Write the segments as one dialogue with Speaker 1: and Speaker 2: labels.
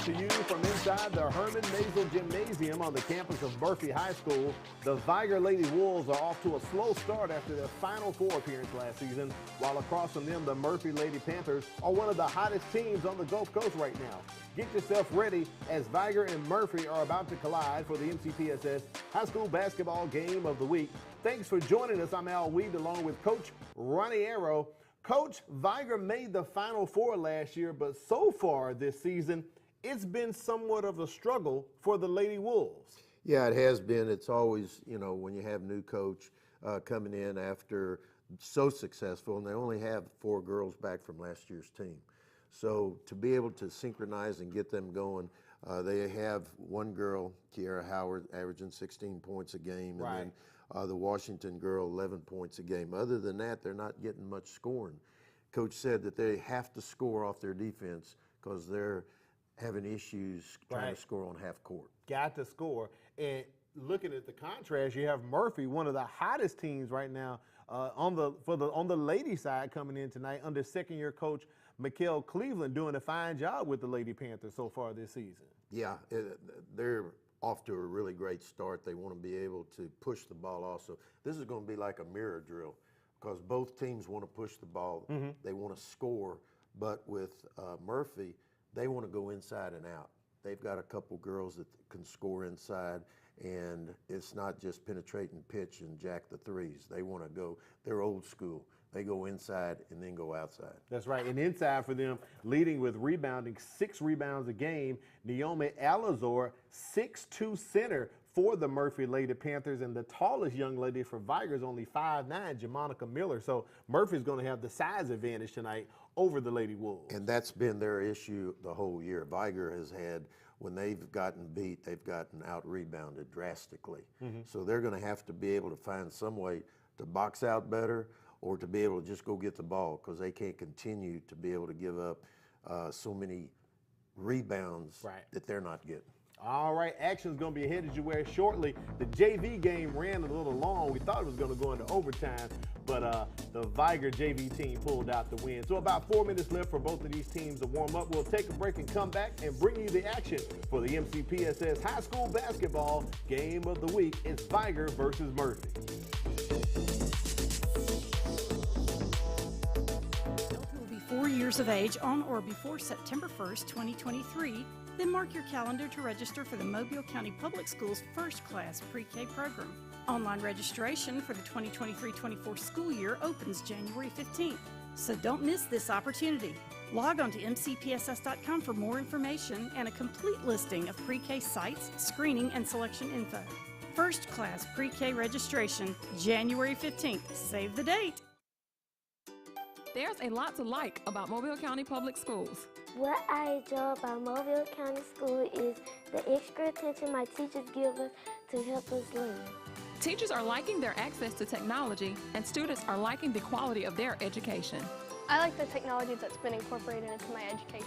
Speaker 1: to you from inside the Herman Mazel Gymnasium on the campus of Murphy High School. The Vigor Lady Wolves are off to a slow start after their Final Four appearance last season, while across from them, the Murphy Lady Panthers are one of the hottest teams on the Gulf Coast right now. Get yourself ready as Vigor and Murphy are about to collide for the MCPSS High School Basketball Game of the Week. Thanks for joining us. I'm Al Weed along with Coach Ronnie Arrow. Coach, Vigor made the Final Four last year, but so far this season, it's been somewhat of a struggle for the Lady Wolves.
Speaker 2: Yeah, it has been. It's always, when you have new coach coming in after so successful, and they only have 4 girls back from last year's team. So to be able to synchronize and get them going, they have one girl, Kiara Howard, averaging 16 points a game, and then the Washington girl, 11 points a game. Other than that, they're not getting much scoring. Coach said that they have to score off their defense because they're having issues trying to score on half court. Got to score.
Speaker 1: And looking at the contrast, you have Murphy, one of the hottest teams right now on the lady side, coming in tonight under second-year coach Mikkel Cleveland, doing a fine job with the Lady Panthers so far this season.
Speaker 2: Yeah, they're off to a really great start. They want to be able to push the ball also. This is going to be like a mirror drill because both teams want to push the ball. They want to score, but with Murphy, they want to go inside and out. They've got a couple girls that can score inside, and it's not just penetrate and pitch and jack the threes. They want to go, they're old school. They go inside and then go outside.
Speaker 1: That's right, and inside for them, leading with rebounding, 6 rebounds a game, Naomi Alazor, 6'2" center for the Murphy Lady Panthers, and the tallest young lady for Vigor is only 5'9", Jamonica Miller. So Murphy's going to have the size advantage tonight over the Lady Wolves.
Speaker 2: And that's been their issue the whole year. Vigor has had, when they've gotten beat, they've gotten out-rebounded drastically. So they're going to have to be able to find some way to box out better or to be able to just go get the ball because they can't continue to be able to give up so many rebounds that they're not getting.
Speaker 1: All right, action's going to be headed your way shortly. The JV game ran a little long. We thought it was going to go into overtime, but the Vigor JV team pulled out the win. So about 4 minutes left for both of these teams to warm up. We'll take a break and come back and bring you the action for the MCPSS High School Basketball Game of the Week. It's Vigor versus Murphy.
Speaker 3: Adults will be 4 years of age on or before September 1st, 2023. Then mark your calendar to register for the Mobile County Public Schools first-class pre-K program. Online registration for the 2023-24 school year opens January 15th, so don't miss this opportunity. Log on to mcpss.com for more information and a complete listing of pre-K sites, screening, and selection info. First-class pre-K registration, January 15th. Save the date.
Speaker 4: There's a lot to like about Mobile County Public Schools.
Speaker 5: What I enjoy about Mobile County School is the extra attention my teachers give us to help us learn.
Speaker 4: Teachers are liking their access to technology, and students are liking the quality of their education.
Speaker 6: I like the technology that's been incorporated into my education.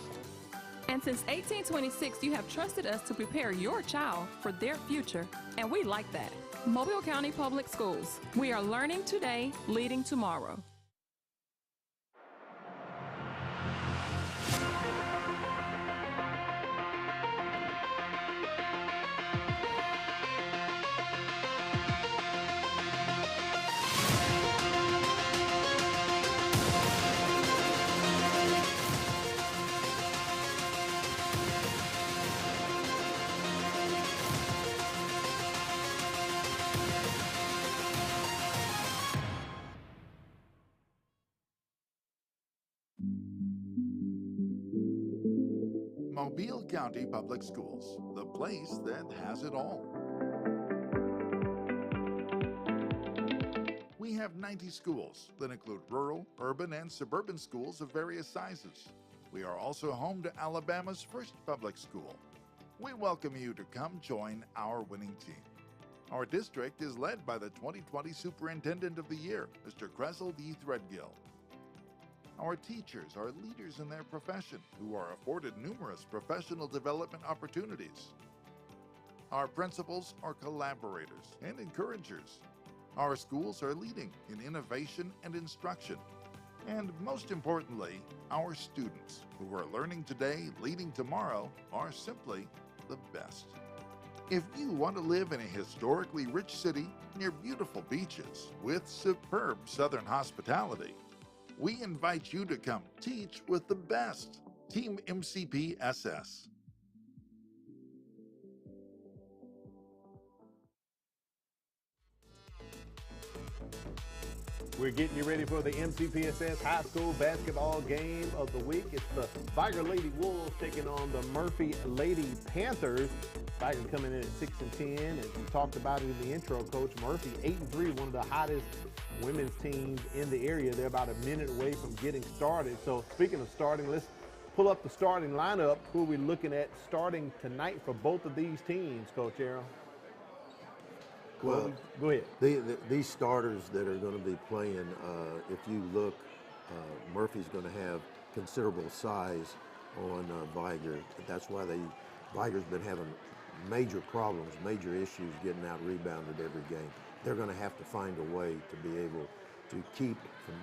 Speaker 4: And since 1826, you have trusted us to prepare your child for their future, and we like that. Mobile County Public Schools. We are learning today, leading tomorrow.
Speaker 7: Mobile County Public Schools, the place that has it all. We have 90 schools that include rural, urban, and suburban schools of various sizes. We are also home to Alabama's first public school. We welcome you to come join our winning team. Our district is led by the 2020 Superintendent of the Year, Mr. Kressel D. Threadgill. Our teachers are leaders in their profession who are afforded numerous professional development opportunities. Our principals are collaborators and encouragers. Our schools are leading in innovation and instruction. And most importantly, our students who are learning today, leading tomorrow, are simply the best. If you want to live in a historically rich city near beautiful beaches with superb Southern hospitality, we invite you to come teach with the best, Team MCPSS.
Speaker 1: We're getting you ready for the MCPSS High School basketball game of the week. It's the Vigor Lady Wolves taking on the Murphy Lady Panthers. Vigor coming in at 6-10, and we talked about it in the intro, Coach. Murphy 8-3, one of the hottest women's teams in the area. They're about a minute away from getting started. So speaking of starting, let's pull up the starting lineup. Who are we looking at starting tonight for both of these teams, Coach Arrow?
Speaker 2: Well,
Speaker 1: go ahead.
Speaker 2: These starters that are going to be playing, if you look, Murphy's going to have considerable size on Vigor. That's why Vigor's been having major problems, major issues getting out rebounded every game. They're going to have to find a way to be able to keep from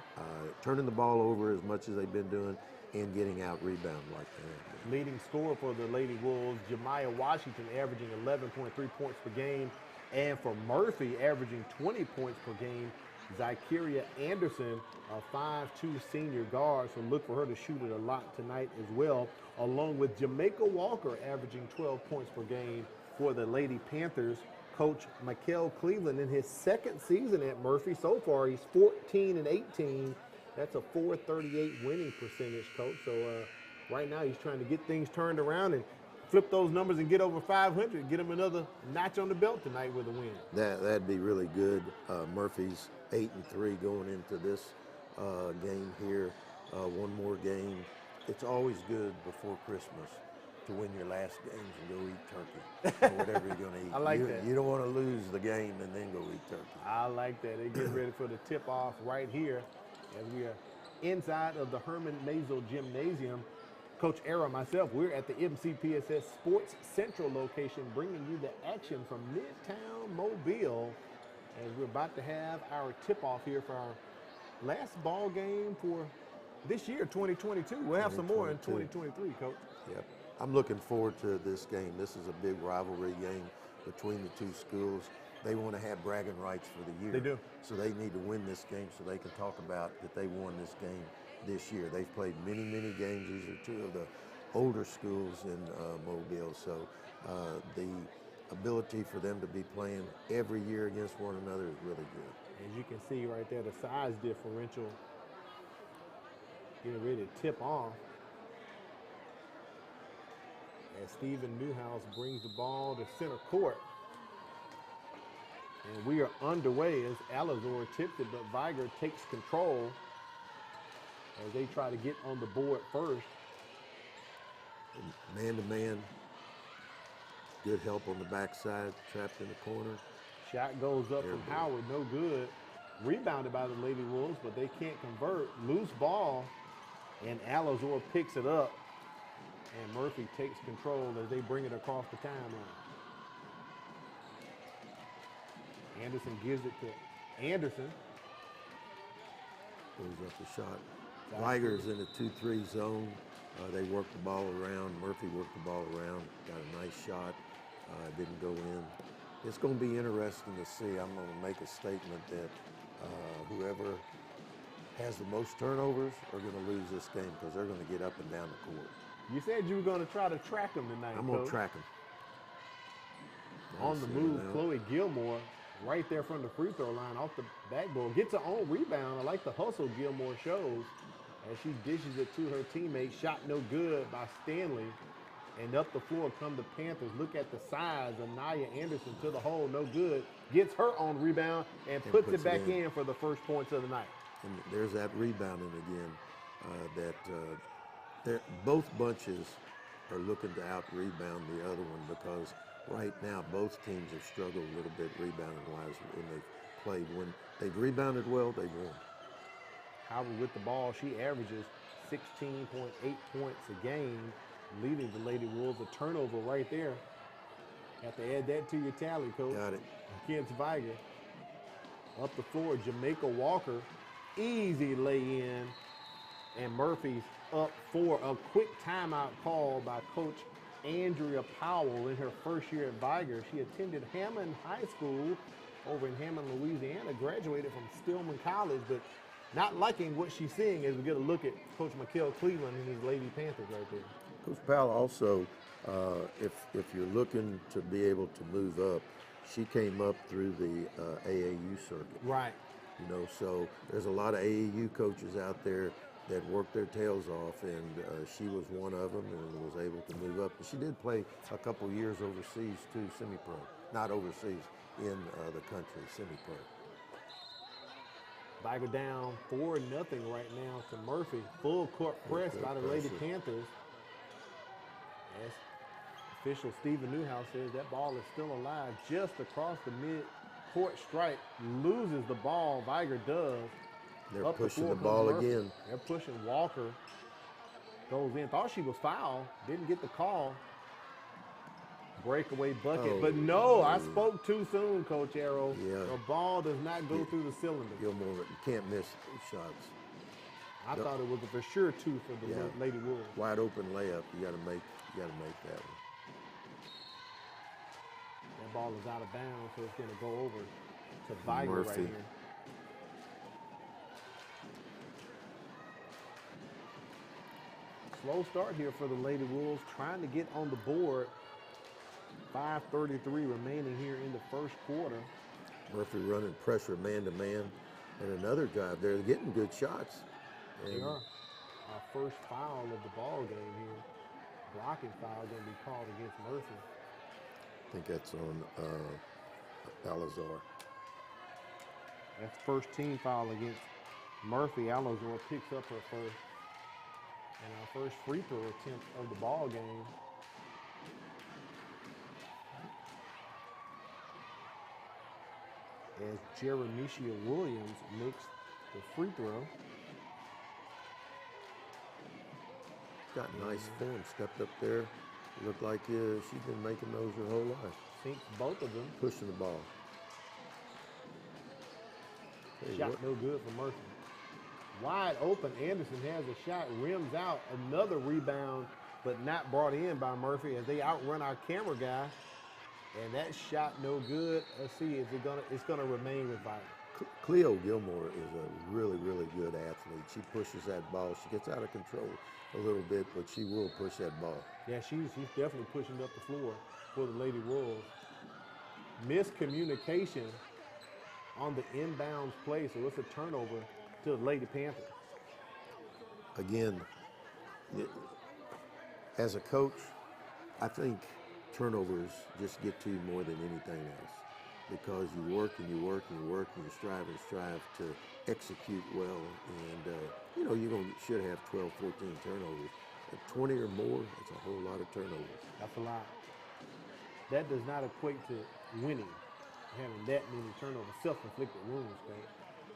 Speaker 2: turning the ball over as much as they've been doing and getting out rebound like that.
Speaker 1: Leading scorer for the Lady Wolves, Jemiah Washington, averaging 11.3 points per game. And for Murphy, averaging 20 points per game, Zykeria Anderson, a 5'2 senior guard, so look for her to shoot it a lot tonight as well, along with Jamaica Walker, averaging 12 points per game for the Lady Panthers. Coach Mikel Cleveland, in his second season at Murphy, so far he's 14-18. That's a .438 winning percentage, Coach. So right now he's trying to get things turned around and flip those numbers and get over 500, get them another notch on the belt tonight with a win.
Speaker 2: That'd be really good. Murphy's 8-3 going into this game here. One more game. It's always good before Christmas to win your last games and go eat turkey or whatever you're going to eat.
Speaker 1: I like that.
Speaker 2: You don't want to lose the game and then go eat turkey.
Speaker 1: I like that. They get ready for the tip-off right here as we are inside of the Herman Mazel Gymnasium. Coach Era, myself, we're at the MCPSS Sports Central location bringing you the action from Midtown Mobile as we're about to have our tip-off here for our last ball game for this year, 2022. We'll have some more in 2023, Coach.
Speaker 2: Yep. I'm looking forward to this game. This is a big rivalry game between the two schools. They want to have bragging rights for the year.
Speaker 1: They do.
Speaker 2: So they need to win this game so they can talk about that they won this game this year. They've played many, many games. These are two of the older schools in Mobile. So the ability for them to be playing every year against one another is really good.
Speaker 1: As you can see right there, the size differential getting ready to tip off. As Stephen Newhouse brings the ball to center court. And we are underway as Alazor tipped it, but Vigor takes control as they try to get on the board first.
Speaker 2: Man-to-man, good help on the backside, trapped in the corner.
Speaker 1: Shot goes up from Howard, no good. Rebounded by the Lady Wolves, but they can't convert. Loose ball, and Alazor picks it up. And Murphy takes control as they bring it across the timeline. Anderson gives it to Anderson.
Speaker 2: Goes up the shot. Vigor's in a 2-3 zone. They worked the ball around. Murphy worked the ball around. Got a nice shot. Didn't go in. It's going to be interesting to see. I'm going to make a statement that whoever has the most turnovers are going to lose this game because they're going to get up and down the court.
Speaker 1: You said you were going to try to track them tonight,
Speaker 2: I'm going to track them.
Speaker 1: On the move, Chloe Gilmore, right there from the free throw line, off the backboard. Gets her own rebound. I like the hustle Gilmore shows as she dishes it to her teammate. Shot no good by Stanley. And up the floor come the Panthers. Look at the size of Nia Anderson to the hole, no good. Gets her own rebound and puts it back in for the first points of the night.
Speaker 2: And there's that rebounding again. Both bunches are looking to out-rebound the other one because right now both teams have struggled a little bit rebounding-wise when they've played. When they've rebounded well, they've won.
Speaker 1: Howard with the ball, she averages 16.8 points a game, leading the Lady Wolves. A turnover right there. Have to add that to your tally, Coach.
Speaker 2: Got it.
Speaker 1: Against Vigor. Up the floor, Jamaica Walker. Easy lay-in And Murphy's up for a quick timeout call by Coach Andrea Powell in her first year at Vigor. She attended Hammond High School over in Hammond, Louisiana, graduated from Stillman College, but not liking what she's seeing as we get a look at Coach McKell Cleveland and his Lady Panthers right there.
Speaker 2: Coach Powell also, if you're looking to be able to move up, she came up through the AAU circuit.
Speaker 1: Right.
Speaker 2: You know, so there's a lot of AAU coaches out there that work their tails off, and she was one of them and was able to move up. And she did play a couple years overseas too, semi-pro. Not overseas, in the country, semi-pro.
Speaker 1: Vigor down 4-0 right now to Murphy. Full court press by the Lady Panthers. As official Stephen Newhouse says that ball is still alive just across the mid-court stripe. Loses the ball, Vigor does.
Speaker 2: They're
Speaker 1: Up
Speaker 2: pushing the
Speaker 1: floor
Speaker 2: ball
Speaker 1: comes Murphy.
Speaker 2: again.
Speaker 1: They're pushing Walker. Goes in. Thought she was fouled. Didn't get the call. Breakaway bucket. But no, I spoke too soon, Coach Arrow.
Speaker 2: Yeah.
Speaker 1: The ball does not go through the cylinder.
Speaker 2: Gilmore, you can't miss shots.
Speaker 1: I thought it was a for sure two for the Lady Wolves.
Speaker 2: Wide open layup. You got to make that one.
Speaker 1: That ball is out of bounds, so it's going to go over to Vigor right
Speaker 2: Murphy.
Speaker 1: here. Slow start here for the Lady Wolves, trying to get on the board. 5:33 remaining here in the first quarter.
Speaker 2: Murphy running pressure man-to-man. And another drive there. They're getting good shots.
Speaker 1: They are. Our first foul of the ball game here. Blocking foul going to be called against Murphy.
Speaker 2: I think that's on Alazar.
Speaker 1: That's first team foul against Murphy. Alazor picks up her first. And our first free throw attempt of the ball game. As Jeremicia Williams makes the free throw.
Speaker 2: Got nice form, stepped up there. Looked like she's been making those her whole life.
Speaker 1: Sinks both of them.
Speaker 2: Pushing the ball.
Speaker 1: Shot no good for Murphy. Wide open, Anderson has a shot, rims out, another rebound, but not brought in by Murphy as they outrun our camera guy. And that shot no good. Let's see, it's gonna remain with Vigor.
Speaker 2: Cleo Gilmore is a really, really good athlete. She pushes that ball. She gets out of control a little bit, but she will push that ball.
Speaker 1: Yeah, she's definitely pushing up the floor for the Lady Wolves. Miscommunication on the inbounds play, so it's a turnover to the Lady Panthers.
Speaker 2: Again, as a coach, I think turnovers just get to you more than anything else, because you work and you work and you work and you strive to execute well, and you know, should have 12, 14 turnovers. At 20 or more, it's a whole lot of turnovers.
Speaker 1: That's a lot. That does not equate to winning, having that many turnovers, self-inflicted wounds, Coach.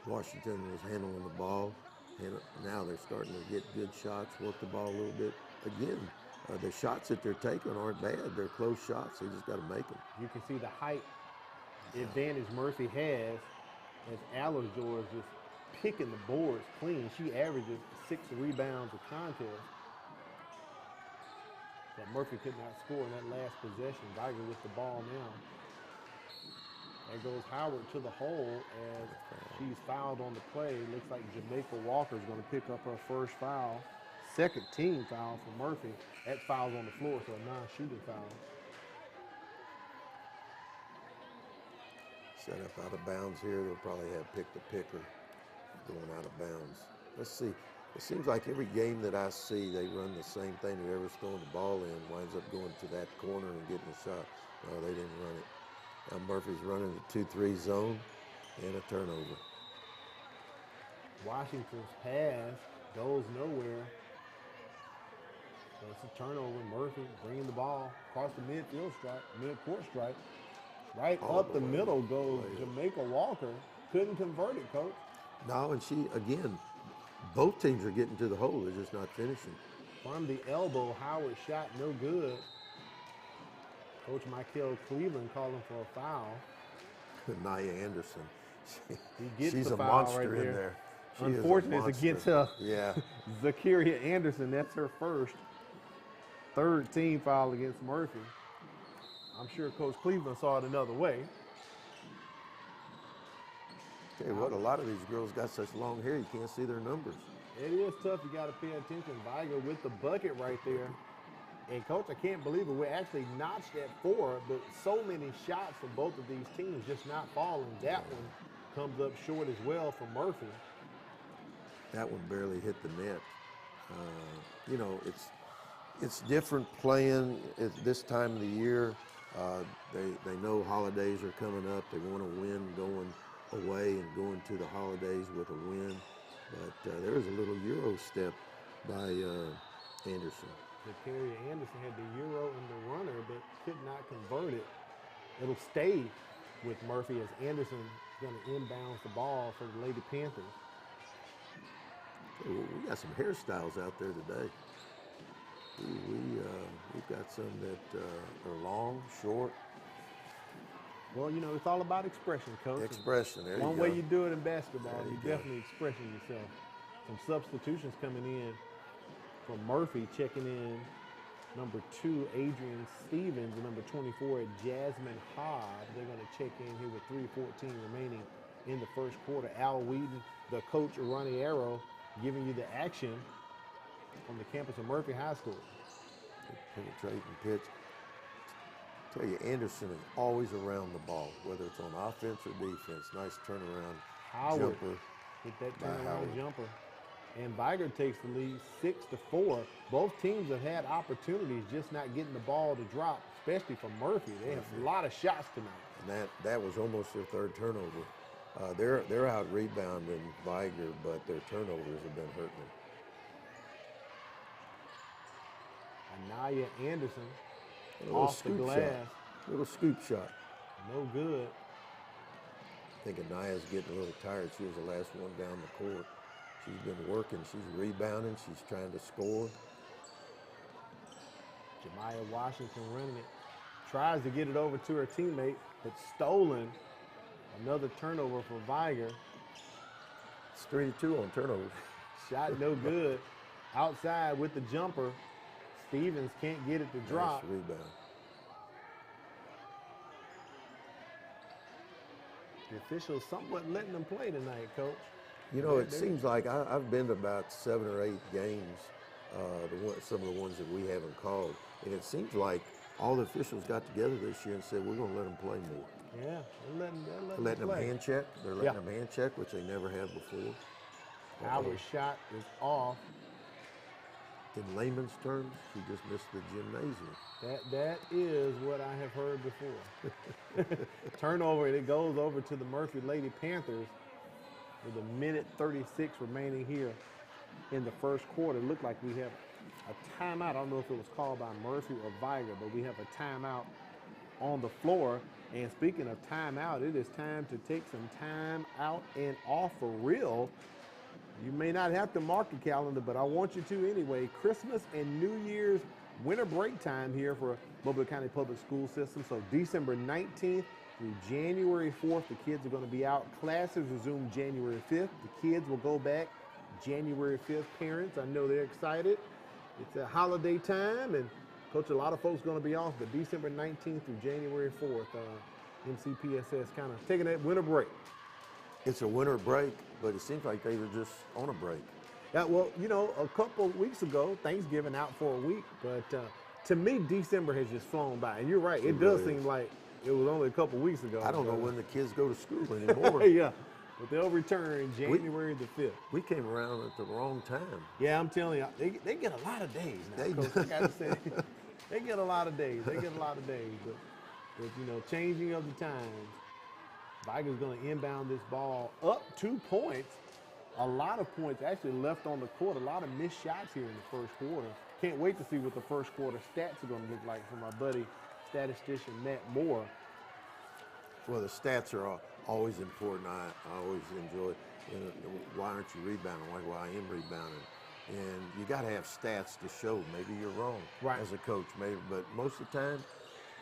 Speaker 2: Washington was handling the ball, and now they're starting to get good shots, work the ball a little bit. Again, the shots that they're taking aren't bad. They're close shots. They just got to make them.
Speaker 1: You can see the height advantage Murphy has as Alazor is just picking the boards clean. She averages 6 rebounds a contest. But Murphy could not score in that last possession. Vigor with the ball now. There goes Howard to the hole as she's fouled on the play. Looks like Jamaica Walker's going to pick up her first foul. Second team foul for Murphy. That foul's on the floor, so a non-shooting foul.
Speaker 2: Set up out of bounds here. They'll probably have pick the picker going out of bounds. Let's see. It seems like every game that I see, they run the same thing. Whoever's throwing the ball in winds up going to that corner and getting a shot. No, they didn't run it. Now Murphy's running the 2-3 zone and a turnover.
Speaker 1: Washington's pass goes nowhere. So it's a turnover. Murphy bringing the ball across the mid-court stripe. Right up the middle goes Jamaica Walker. Couldn't convert it, Coach.
Speaker 2: No, and she, again, both teams are getting to the hole. They're just not finishing.
Speaker 1: From the elbow, Howard shot no good. Coach Michael Cleveland calling for a foul.
Speaker 2: Nia Anderson,
Speaker 1: He gets
Speaker 2: she's
Speaker 1: the
Speaker 2: a
Speaker 1: foul
Speaker 2: monster
Speaker 1: right
Speaker 2: in there. She is a
Speaker 1: Unfortunate, it's
Speaker 2: monster.
Speaker 1: against
Speaker 2: Yeah.
Speaker 1: Zakiria Anderson. That's her third team foul against Murphy. I'm sure Coach Cleveland saw it another way.
Speaker 2: Tell you what, a lot of these girls got such long hair you can't see their numbers.
Speaker 1: It is tough. You got to pay attention. Vigor with the bucket right there. And, Coach, I can't believe it. We're actually notched at 4, but so many shots from both of these teams just not falling. That one comes up short as well for Murphy.
Speaker 2: That one barely hit the net. You know, it's different playing at this time of the year. They know holidays are coming up. They want to win going away and going to the holidays with a win. But there was a little Euro step by Anderson.
Speaker 1: Zakiria Anderson had the Euro in the runner, but could not convert it. It'll stay with Murphy as Anderson is going to inbound the ball for the Lady Panthers.
Speaker 2: Hey, well, we got some hairstyles out there today. We've got some that are long, short.
Speaker 1: Well, you know, it's all about expression, Coach.
Speaker 2: Expression, there you go.
Speaker 1: One way you do it in basketball,
Speaker 2: There you
Speaker 1: you're
Speaker 2: go.
Speaker 1: definitely expressing yourself. Some substitutions coming in from Murphy, checking in number 2, Adrian Stevens, and number 24, Jasmine Hobb. They're going to check in here with 3:14 remaining in the first quarter. Al Wheaton, the coach, Ronnie Arrow, giving you the action on the campus of Murphy High School.
Speaker 2: Penetrating pitch. Tell you, Anderson is always around the ball, whether it's on offense or defense. Nice turnaround
Speaker 1: Howard
Speaker 2: jumper.
Speaker 1: with that
Speaker 2: by
Speaker 1: turnaround
Speaker 2: Howard.
Speaker 1: jumper. And Vigor takes the lead 6-4. Both teams have had opportunities, just not getting the ball to drop, especially for Murphy. They have a lot of shots tonight.
Speaker 2: And that was almost their third turnover. They're out rebounding Vigor, but their turnovers have been hurting them.
Speaker 1: Anaya Anderson
Speaker 2: A little
Speaker 1: off the
Speaker 2: scoop
Speaker 1: glass.
Speaker 2: shot. Little scoop shot.
Speaker 1: No good.
Speaker 2: I think Anaya's getting a little tired. She was the last one down the court. She's been working. She's rebounding. She's trying to score.
Speaker 1: Jemiah Washington running it. Tries to get it over to her teammate, but stolen. Another turnover for Vigor.
Speaker 2: It's 3-2 on turnovers.
Speaker 1: Shot no good. Outside with the jumper. Stevens can't get it to drop.
Speaker 2: Nice rebound.
Speaker 1: The officials somewhat letting them play tonight, Coach.
Speaker 2: You know, it seems like I've been to about 7 or 8 games, some of the ones that we haven't called, and it seems like all the officials got together this year and said, we're going to let them play more.
Speaker 1: Yeah, they're
Speaker 2: Letting them
Speaker 1: play.
Speaker 2: hand check. They're letting
Speaker 1: Yeah.
Speaker 2: them hand check, which they never have before.
Speaker 1: Howard's shot is off.
Speaker 2: In layman's terms, she just missed the gymnasium.
Speaker 1: That is what I have heard before. Turnover, and it goes over to the Murphy Lady Panthers with 1:36 remaining here in the first quarter. It looked like we have a timeout. I don't know if it was called by Murphy or Vigor, but we have a timeout on the floor. And speaking of timeout, it is time to take some time out and off for real. You may not have to mark your calendar, but I want you to anyway. Christmas and New Year's winter break time here for Mobile County Public School System. So December 19th through January 4th, the kids are going to be out. Classes resume January 5th. The kids will go back January 5th. Parents, I know they're excited. It's a holiday time, and Coach, a lot of folks going to be off, but December 19th through January 4th, MCPSS kind of taking that winter break.
Speaker 2: It's a winter break, but it seems like they were just on a break.
Speaker 1: Yeah, well, you know, a couple of weeks ago, Thanksgiving out for a week, but to me, December has just flown by. And you're right, it does
Speaker 2: really
Speaker 1: seem
Speaker 2: is.
Speaker 1: like it was only a couple of weeks ago.
Speaker 2: I don't know when the kids go to school anymore.
Speaker 1: Yeah, but they'll return January the 5th.
Speaker 2: We came around at the wrong time.
Speaker 1: Yeah, I'm telling you, they get a lot of days now,
Speaker 2: They
Speaker 1: Coach. I got to say, they get a lot of days. They get a lot of days. But you know, changing of the times, Vigor's going to inbound this ball up 2 points. A lot of points actually left on the court. A lot of missed shots here in the first quarter. Can't wait to see what the first quarter stats are going to look like for my buddy, statistician Matt Moore.
Speaker 2: Well, the stats are always important. I always enjoy, you know, why aren't you rebounding? Why I am rebounding. And you got to have stats to show. Maybe you're wrong
Speaker 1: Right.
Speaker 2: as a coach, maybe, but most of the time,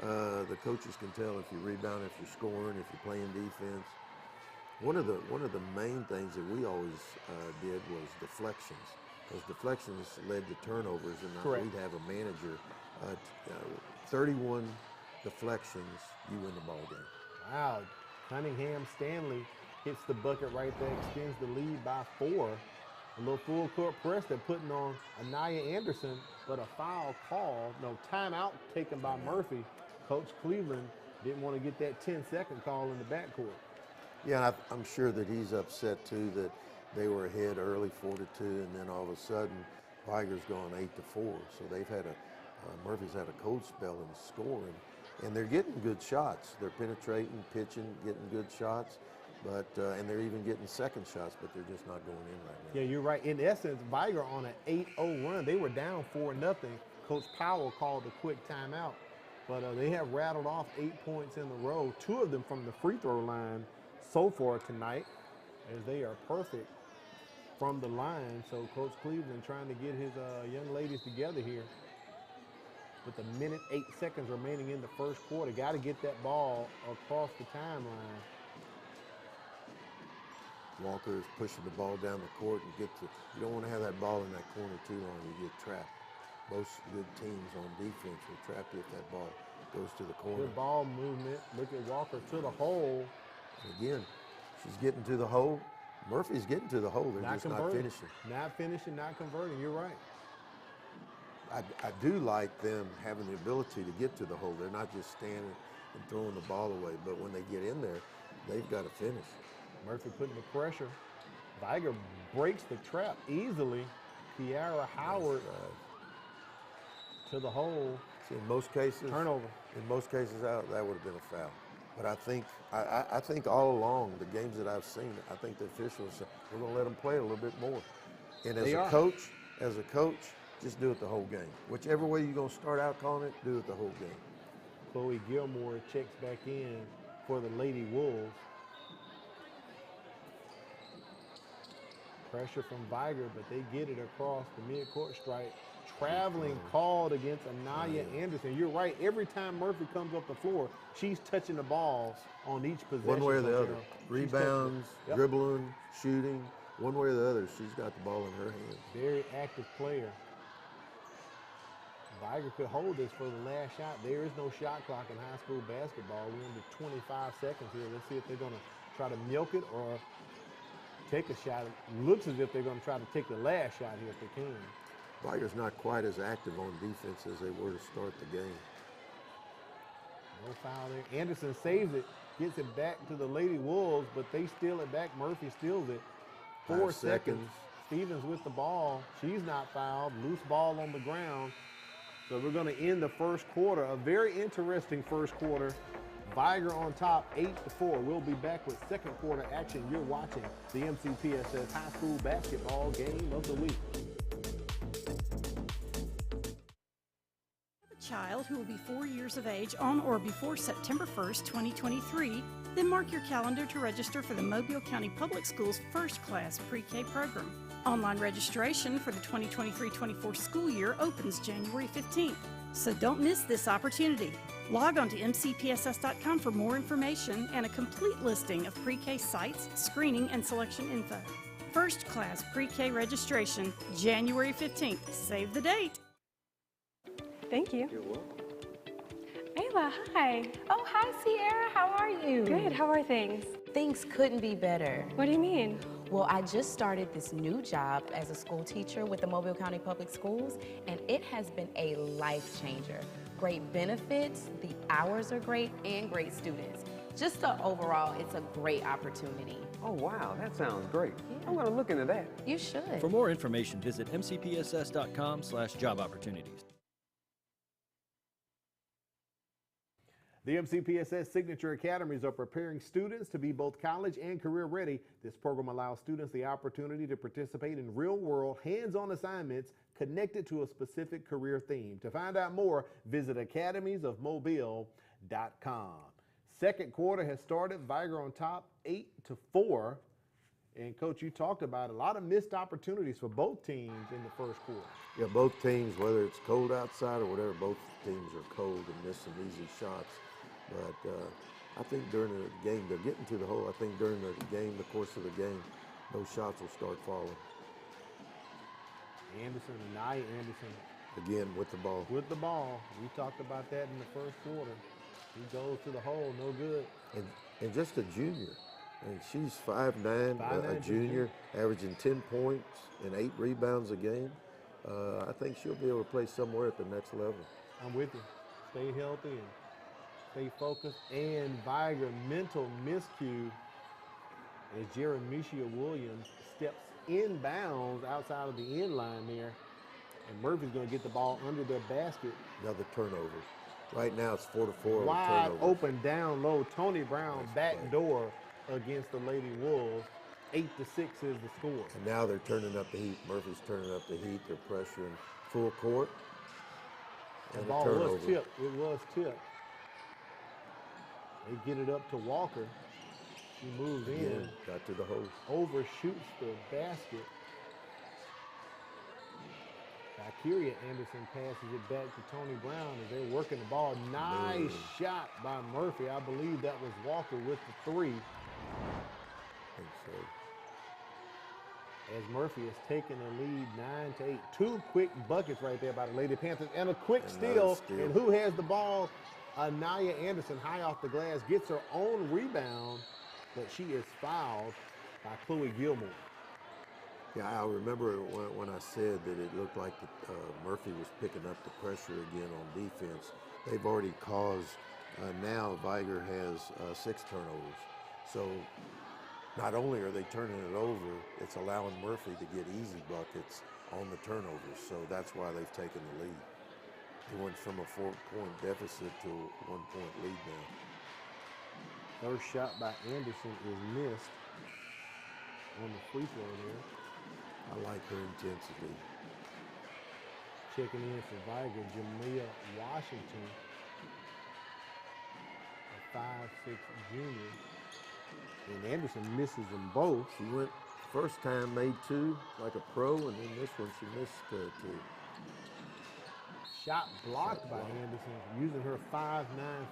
Speaker 2: the coaches can tell if you're rebounding, if you're scoring, if you're playing defense. One of the main things that we always did was deflections, because deflections led to turnovers, and
Speaker 1: Correct.
Speaker 2: we'd have a manager. 31 deflections, you win the ball game.
Speaker 1: Wow, Cunningham Stanley hits the bucket right there, extends the lead by 4. A little full court press they're putting on Anaya Anderson, but a foul call, no timeout taken by Murphy. Coach Cleveland didn't want to get that 10-second call in the backcourt.
Speaker 2: Yeah, I'm sure that he's upset too that they were ahead early 4-2, and then all of a sudden Vigor's gone 8-4. So they've had Murphy's had a cold spell in scoring, and they're getting good shots. They're penetrating, pitching, getting good shots, but and they're even getting second shots, but they're just not going in right now.
Speaker 1: Yeah, you're right. In essence, Vigor on an 8-0 run. They were down 4-0. Coach Powell called a quick timeout, but they have rattled off 8 points in a row, 2 of them from the free throw line so far tonight, as they are perfect from the line. So Coach Cleveland trying to get his young ladies together here. With a minute, 8 seconds remaining in the first quarter. Got to get that ball across the timeline.
Speaker 2: Walker is pushing the ball down the court and you don't want to have that ball in that corner too long, you get trapped. Most good teams on defense will trap you if that ball goes to the corner.
Speaker 1: Good ball movement. Look at Walker to the hole.
Speaker 2: And again, she's getting to the hole. Murphy's getting to the hole. They're just not finishing.
Speaker 1: Not finishing, not converting. You're right.
Speaker 2: I do like them having the ability to get to the hole. They're not just standing and throwing the ball away, but when they get in there, they've got to finish.
Speaker 1: Murphy putting the pressure. Vigor breaks the trap easily. Kiara Howard to the hole.
Speaker 2: See, in most cases,
Speaker 1: turnover.
Speaker 2: In most cases, that would have been a foul. But I think all along the games that I've seen, I think the officials said we're going to let them play a little bit more. And as a coach, just do it the whole game. Whichever way you're going to start out calling it, do it the whole game.
Speaker 1: Chloe Gilmore checks back in for the Lady Wolves. Pressure from Vigor, but they get it across the midcourt stripe. Traveling called against Anaya Anderson. You're right. Every time Murphy comes up the floor, she's touching the balls on each possession.
Speaker 2: One way or the other. Rebounds, dribbling, shooting. One way or the other, she's got the ball in her hand.
Speaker 1: Very active player. Vigor could hold this for the last shot. There is no shot clock in high school basketball. We're into 25 seconds here. Let's see if they're going to try to milk it or take a shot. It looks as if they're going to try to take the last shot here if they can.
Speaker 2: Vigor's not quite as active on defense as they were to start the game.
Speaker 1: No foul there. Anderson saves it, gets it back to the Lady Wolves, but they steal it back. Murphy steals it. 4 seconds. Stevens with the ball. She's not fouled. Loose ball on the ground. So we're going to end the first quarter. A very interesting first quarter. Vigor on top, 8-4. We'll be back with second quarter action. You're watching the MCPSS High School Basketball Game of the Week.
Speaker 3: A child who will be 4 years of age on or before September 1st, 2023, then mark your calendar to register for the Mobile County Public Schools First Class Pre-K program. Online registration for the 2023-24 school year opens January 15th, so don't miss this opportunity. Log on to mcpss.com for more information and a complete listing of pre-K sites, screening, and selection info. First Class Pre-K registration, January 15th. Save the date.
Speaker 6: Thank you.
Speaker 8: You're welcome.
Speaker 9: Ayla, hi. Oh, hi, Sierra. How are you?
Speaker 6: Good. How are things?
Speaker 9: Things couldn't be better.
Speaker 6: What do you mean?
Speaker 9: Well, I just started this new job as a school teacher with the Mobile County Public Schools, and it has been a life changer. Great benefits, the hours are great, and great students. Just overall, it's a great opportunity.
Speaker 8: Oh, wow, that sounds great. Yeah. I'm going to look into that.
Speaker 9: You should.
Speaker 10: For more information, visit mcpss.com/job opportunities.
Speaker 1: The MCPSS Signature Academies are preparing students to be both college and career ready. This program allows students the opportunity to participate in real-world, hands-on assignments connected to a specific career theme. To find out more, visit academiesofmobile.com. Second quarter has started. Vigor on top, 8-4. And, Coach, you talked about a lot of missed opportunities for both teams in the first quarter.
Speaker 2: Yeah, both teams, whether it's cold outside or whatever, both teams are cold and miss some easy shots. But I think during the game, they're getting to the hole. I think during the game, the course of the game, those shots will start falling.
Speaker 1: Anderson, Anaya Anderson.
Speaker 2: Again, with the ball.
Speaker 1: With the ball. We talked about that in the first quarter. He goes to the hole, no good.
Speaker 2: And just a junior. And she's 5'9", a junior, averaging 10 points and 8 rebounds a game. I think she'll be able to play somewhere at the next level.
Speaker 1: I'm with you. Stay healthy and stay focused. And Vigor, mental miscue as Jeremicia Williams steps inbounds outside of the end line there. And Murphy's going to get the ball under their basket.
Speaker 2: Another turnover. Right now it's 4-4.
Speaker 1: Wide open down low. Tony Brown back door against the Lady Wolves. 8-6 is the score.
Speaker 2: And now they're turning up the heat. Murphy's turning up the heat. They're pressuring full court.
Speaker 1: The ball was tipped. It was tipped. They get it up to Walker. She moves in.
Speaker 2: Got to the hole.
Speaker 1: Overshoots the basket. Kyria Anderson passes it back to Tony Brown as they're working the ball. Nice shot by Murphy. I believe that was Walker with the 3.
Speaker 2: I think so.
Speaker 1: As Murphy has taken the lead 9-8. 2 quick buckets right there by the Lady Panthers and a quick steal. And who has the ball? Anaya Anderson, high off the glass, gets her own rebound, but she is fouled by Chloe Gilmore.
Speaker 2: Yeah, I remember when I said that it looked like Murphy was picking up the pressure again on defense. They've already caused, now Vigor has 6 turnovers. So not only are they turning it over, it's allowing Murphy to get easy buckets on the turnovers. So that's why they've taken the lead. They went from a 4-point deficit to a 1-point lead now.
Speaker 1: First shot by Anderson is missed on the free throw there.
Speaker 2: I like her intensity.
Speaker 1: Checking in for Vigor, Jamia Washington, a 5'6" junior. And Anderson misses them both.
Speaker 2: She went first time, made 2 like a pro, and then this one she missed 2.
Speaker 1: Shot blocked by Anderson, using her 5'9"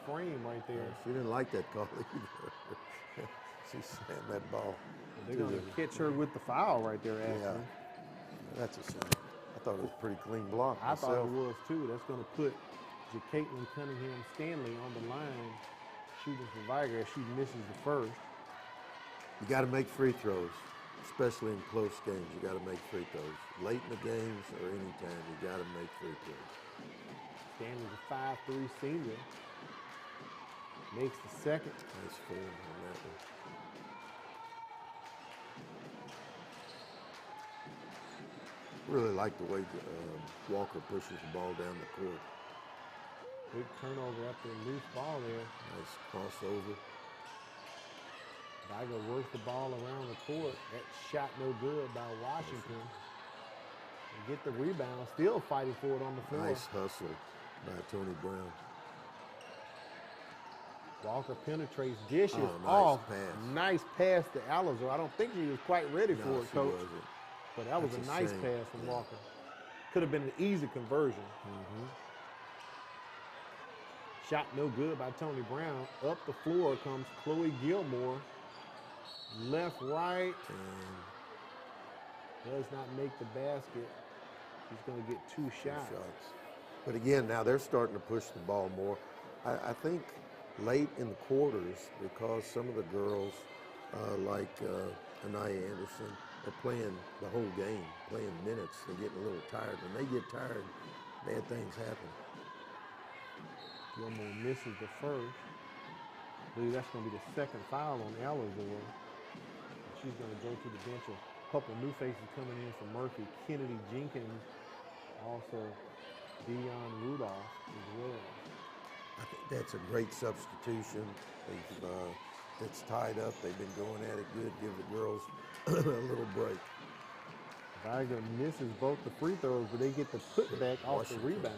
Speaker 1: frame right there.
Speaker 2: She didn't like that call either. She slammed that ball.
Speaker 1: They're going to catch her with the foul right there, actually.
Speaker 2: Yeah, that's a shame. I thought it was a pretty clean block.
Speaker 1: I thought it was, too. That's going to put Caitlin Cunningham Stanley on the line, shooting for Vigor as she misses the first.
Speaker 2: You got to make free throws, especially in close games. You got to make free throws. Late in the games or anytime, you got to make free throws.
Speaker 1: Stanley's a 5'3" senior. Makes the second.
Speaker 2: Nice form on that one. Really like the way Walker pushes the ball down the court.
Speaker 1: Big turnover after a loose ball there.
Speaker 2: Nice crossover.
Speaker 1: Vigor works the ball around the court. That shot no good by Washington. And get the rebound, still fighting for it on the floor.
Speaker 2: Nice hustle by Tony Brown.
Speaker 1: Walker penetrates, dishes
Speaker 2: nice
Speaker 1: off.
Speaker 2: Pass.
Speaker 1: Nice pass to Alizor. I don't think he was quite ready for it, Coach.
Speaker 2: Wasn't.
Speaker 1: But that was a nice pass from Walker. Could have been an easy conversion. Shot no good by Tony Brown. Up the floor comes Chloe Gilmore. Left, right. Does not make the basket. He's going to get 2 shots.
Speaker 2: But again, now they're starting to push the ball more. I think late in the quarters, because some of the girls, like Anaya Anderson, are playing the whole game, playing minutes. They're getting a little tired. When they get tired, bad things happen.
Speaker 1: Gilmore misses the first. I believe that's going to be the second foul on Alizor. She's going to go to the bench. A couple new faces coming in for Murphy. Kennedy Jenkins, also Dion Rudolph as well.
Speaker 2: I think that's a great substitution. It's tied up. They've been going at it good. Give the girls a little break.
Speaker 1: Vigor misses both the free throws, but they get the putback off the rebound.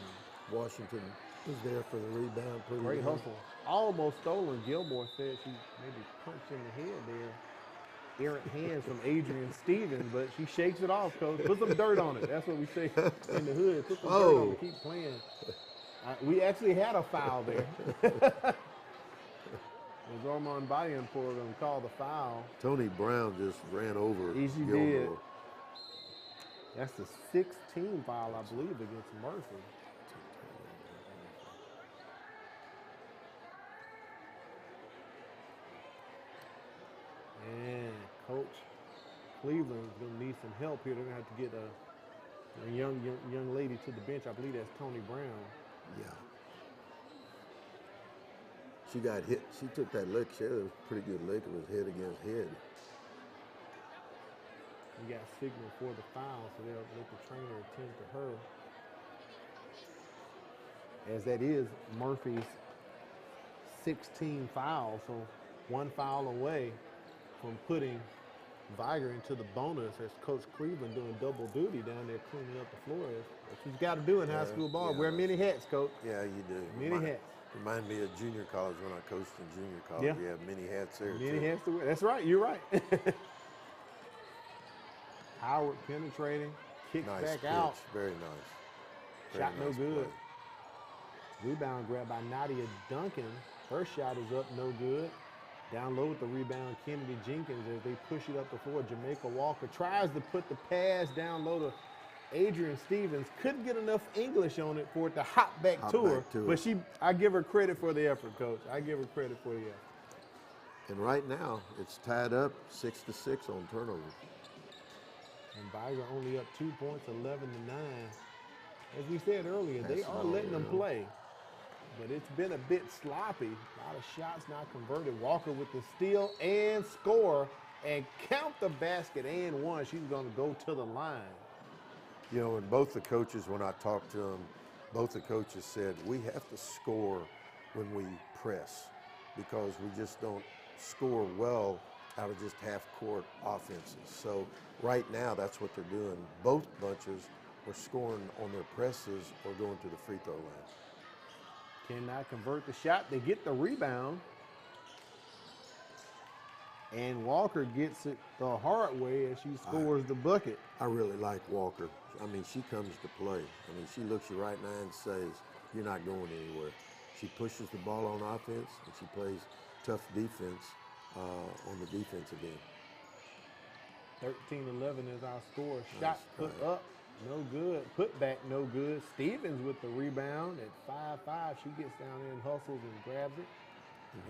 Speaker 2: Washington is there for the rebound.
Speaker 1: Great hustle. Almost stolen. Gilmore said she maybe punched in the head there. Errant hands from Adrian Stevens, but she shakes it off, Coach. Put some dirt on it. That's what we say in the hood. Put some dirt on it. Keep playing. We actually had a foul there. And Ormond Body Import going to call the foul.
Speaker 2: Tony Brown just ran over
Speaker 1: Easy
Speaker 2: Gilmore.
Speaker 1: did. That's the 16th foul, I believe, against Murphy. And Coach Cleveland's going to need some help here. They're going to have to get a young lady to the bench. I believe that's Tony Brown.
Speaker 2: Yeah. She got hit. She took that lick. She had a pretty good lick. It was head against head.
Speaker 1: We got signal for the foul, so they'll let the trainer attend to her. As that is Murphy's 16 foul, so one foul away from putting Vigor into the bonus as Coach Cleveland doing double duty down there cleaning up the floor. That's what you got to do in high school ball.
Speaker 2: Yeah.
Speaker 1: Wear many hats, Coach.
Speaker 2: Yeah, you do.
Speaker 1: Many hats.
Speaker 2: Remind me of junior college when I coached in junior college.
Speaker 1: Yeah.
Speaker 2: You have many hats there,
Speaker 1: Many
Speaker 2: too.
Speaker 1: hats to wear. That's right. You're right. Howard penetrating, kicks
Speaker 2: Nice
Speaker 1: back
Speaker 2: pitch.
Speaker 1: out.
Speaker 2: Very nice. Very
Speaker 1: Shot no
Speaker 2: nice
Speaker 1: good.
Speaker 2: play.
Speaker 1: Rebound grab by Nadia Duncan. Her shot is up, no good. Down low with the rebound, Kennedy Jenkins as they push it up the floor. Jamaica Walker tries to put the pass down low to Adrian Stevens. Couldn't get enough English on it for it to hop back to her. But I give her credit for the effort, Coach. I give her credit for the effort.
Speaker 2: And right now, it's tied up 6-6 on turnovers.
Speaker 1: And Vigor only up 2 points, 11-9. As we said earlier, they are letting them play. But it's been a bit sloppy. A lot of shots not converted. Walker with the steal and score and count the basket and one. She's going to go to the line.
Speaker 2: You know, and both the coaches, when I talked to them, both the coaches said we have to score when we press because we just don't score well out of just half-court offenses. So right now, that's what they're doing. Both bunches are scoring on their presses or going to the free throw line.
Speaker 1: Cannot convert the shot. They get the rebound. And Walker gets it the hard way as she scores the bucket.
Speaker 2: I really like Walker. I mean, she comes to play. I mean, she looks you right now and says, you're not going anywhere. She pushes the ball on offense, and she plays tough defense on the defensive end.
Speaker 1: 13-11 is our score. Shot put up, no good. Put back, no good. Stevens with the rebound at 5'5". She gets down there and hustles and grabs it.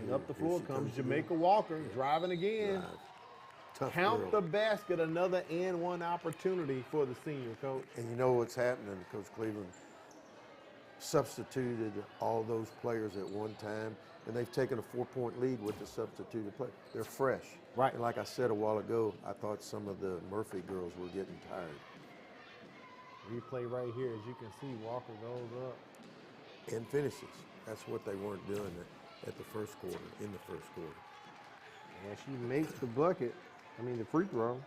Speaker 1: And up the floor comes Jamaica Walker, driving again. Count the basket, another and one opportunity for the senior, Coach.
Speaker 2: And you know what's happening, Coach Cleveland substituted all those players at one time, and they've taken a 4-point lead with the substituted play. They're fresh.
Speaker 1: Right.
Speaker 2: And like I said a while ago, I thought some of the Murphy girls were getting tired.
Speaker 1: Replay right here, as you can see, Walker goes up.
Speaker 2: And finishes. That's what they weren't doing at the first quarter, in the first quarter.
Speaker 1: And she makes the bucket, the free throw.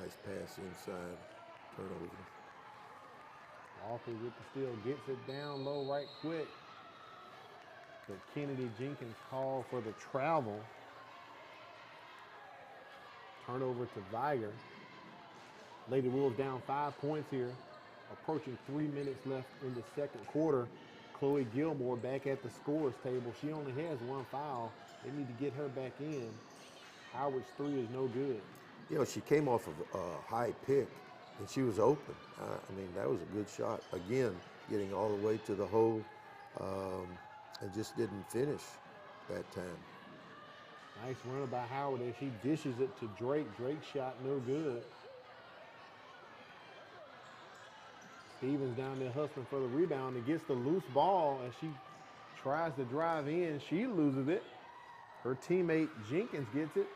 Speaker 2: Nice pass inside, turnover.
Speaker 1: Walker with the steal, gets it down low right quick. But Kennedy Jenkins called for the travel. Turnover to Vigor. Lady Wolves down 5 points here. Approaching 3 minutes left in the second quarter. Chloe Gilmore back at the scorer's table. She only has one foul. They need to get her back in. Howard's three is no good.
Speaker 2: You know, she came off of a high pick, and she was open. That was a good shot. Again, getting all the way to the hole and just didn't finish that time.
Speaker 1: Nice run by Howard as she dishes it to Drake. Drake shot no good. Stevens down there hustling for the rebound and gets the loose ball as she tries to drive in. She loses it. Her teammate Jenkins gets it.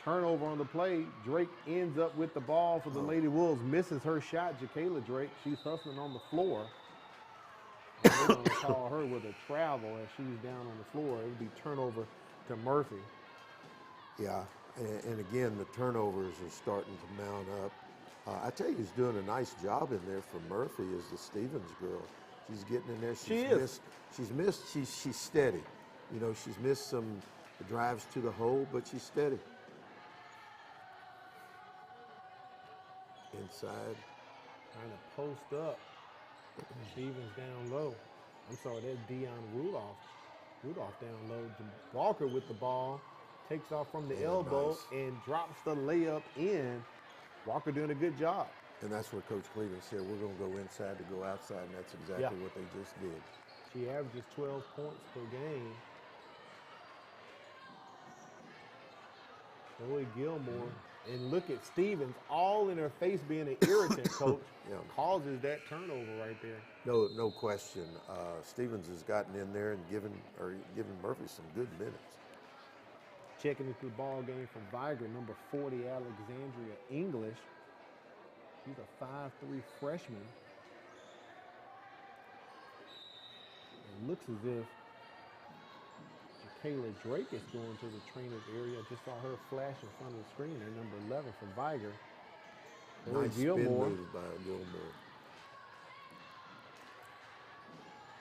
Speaker 1: Turnover on the play. Drake ends up with the ball for the Lady Wolves. Misses her shot, Jacayla Drake. She's hustling on the floor. And they're going to call her with a travel as she's down on the floor. It would be turnover to Murphy.
Speaker 2: Yeah, and again, the turnovers are starting to mount up. I tell you, who's doing a nice job in there for Murphy is the Stevens girl. She's getting in there. She's steady. You know, she's missed some drives to the hole, but she's steady. Inside.
Speaker 1: Trying to post up. Stevens down low. I'm sorry, that's Dion Rudolph. Rudolph down low. Walker with the ball. Takes off from the elbow and drops the layup in. Walker doing a good job.
Speaker 2: And that's what Coach Cleveland said, we're going to go inside to go outside, and that's exactly what they just did.
Speaker 1: She averages 12 points per game. Chloe Gilmore. And look at Stevens, all in her face being an irritant, Coach. Causes that turnover right there.
Speaker 2: No question. Stevens has gotten in there and given Murphy some good minutes.
Speaker 1: Checking into the ball game from Vigor, number 40, Alexandria English. She's a 5'3" freshman. It looks as if Kayla Drake is going to the trainer's area. I just saw her flash in front of the screen there, number 11 for Vigor.
Speaker 2: Nice spin move by Gilmore.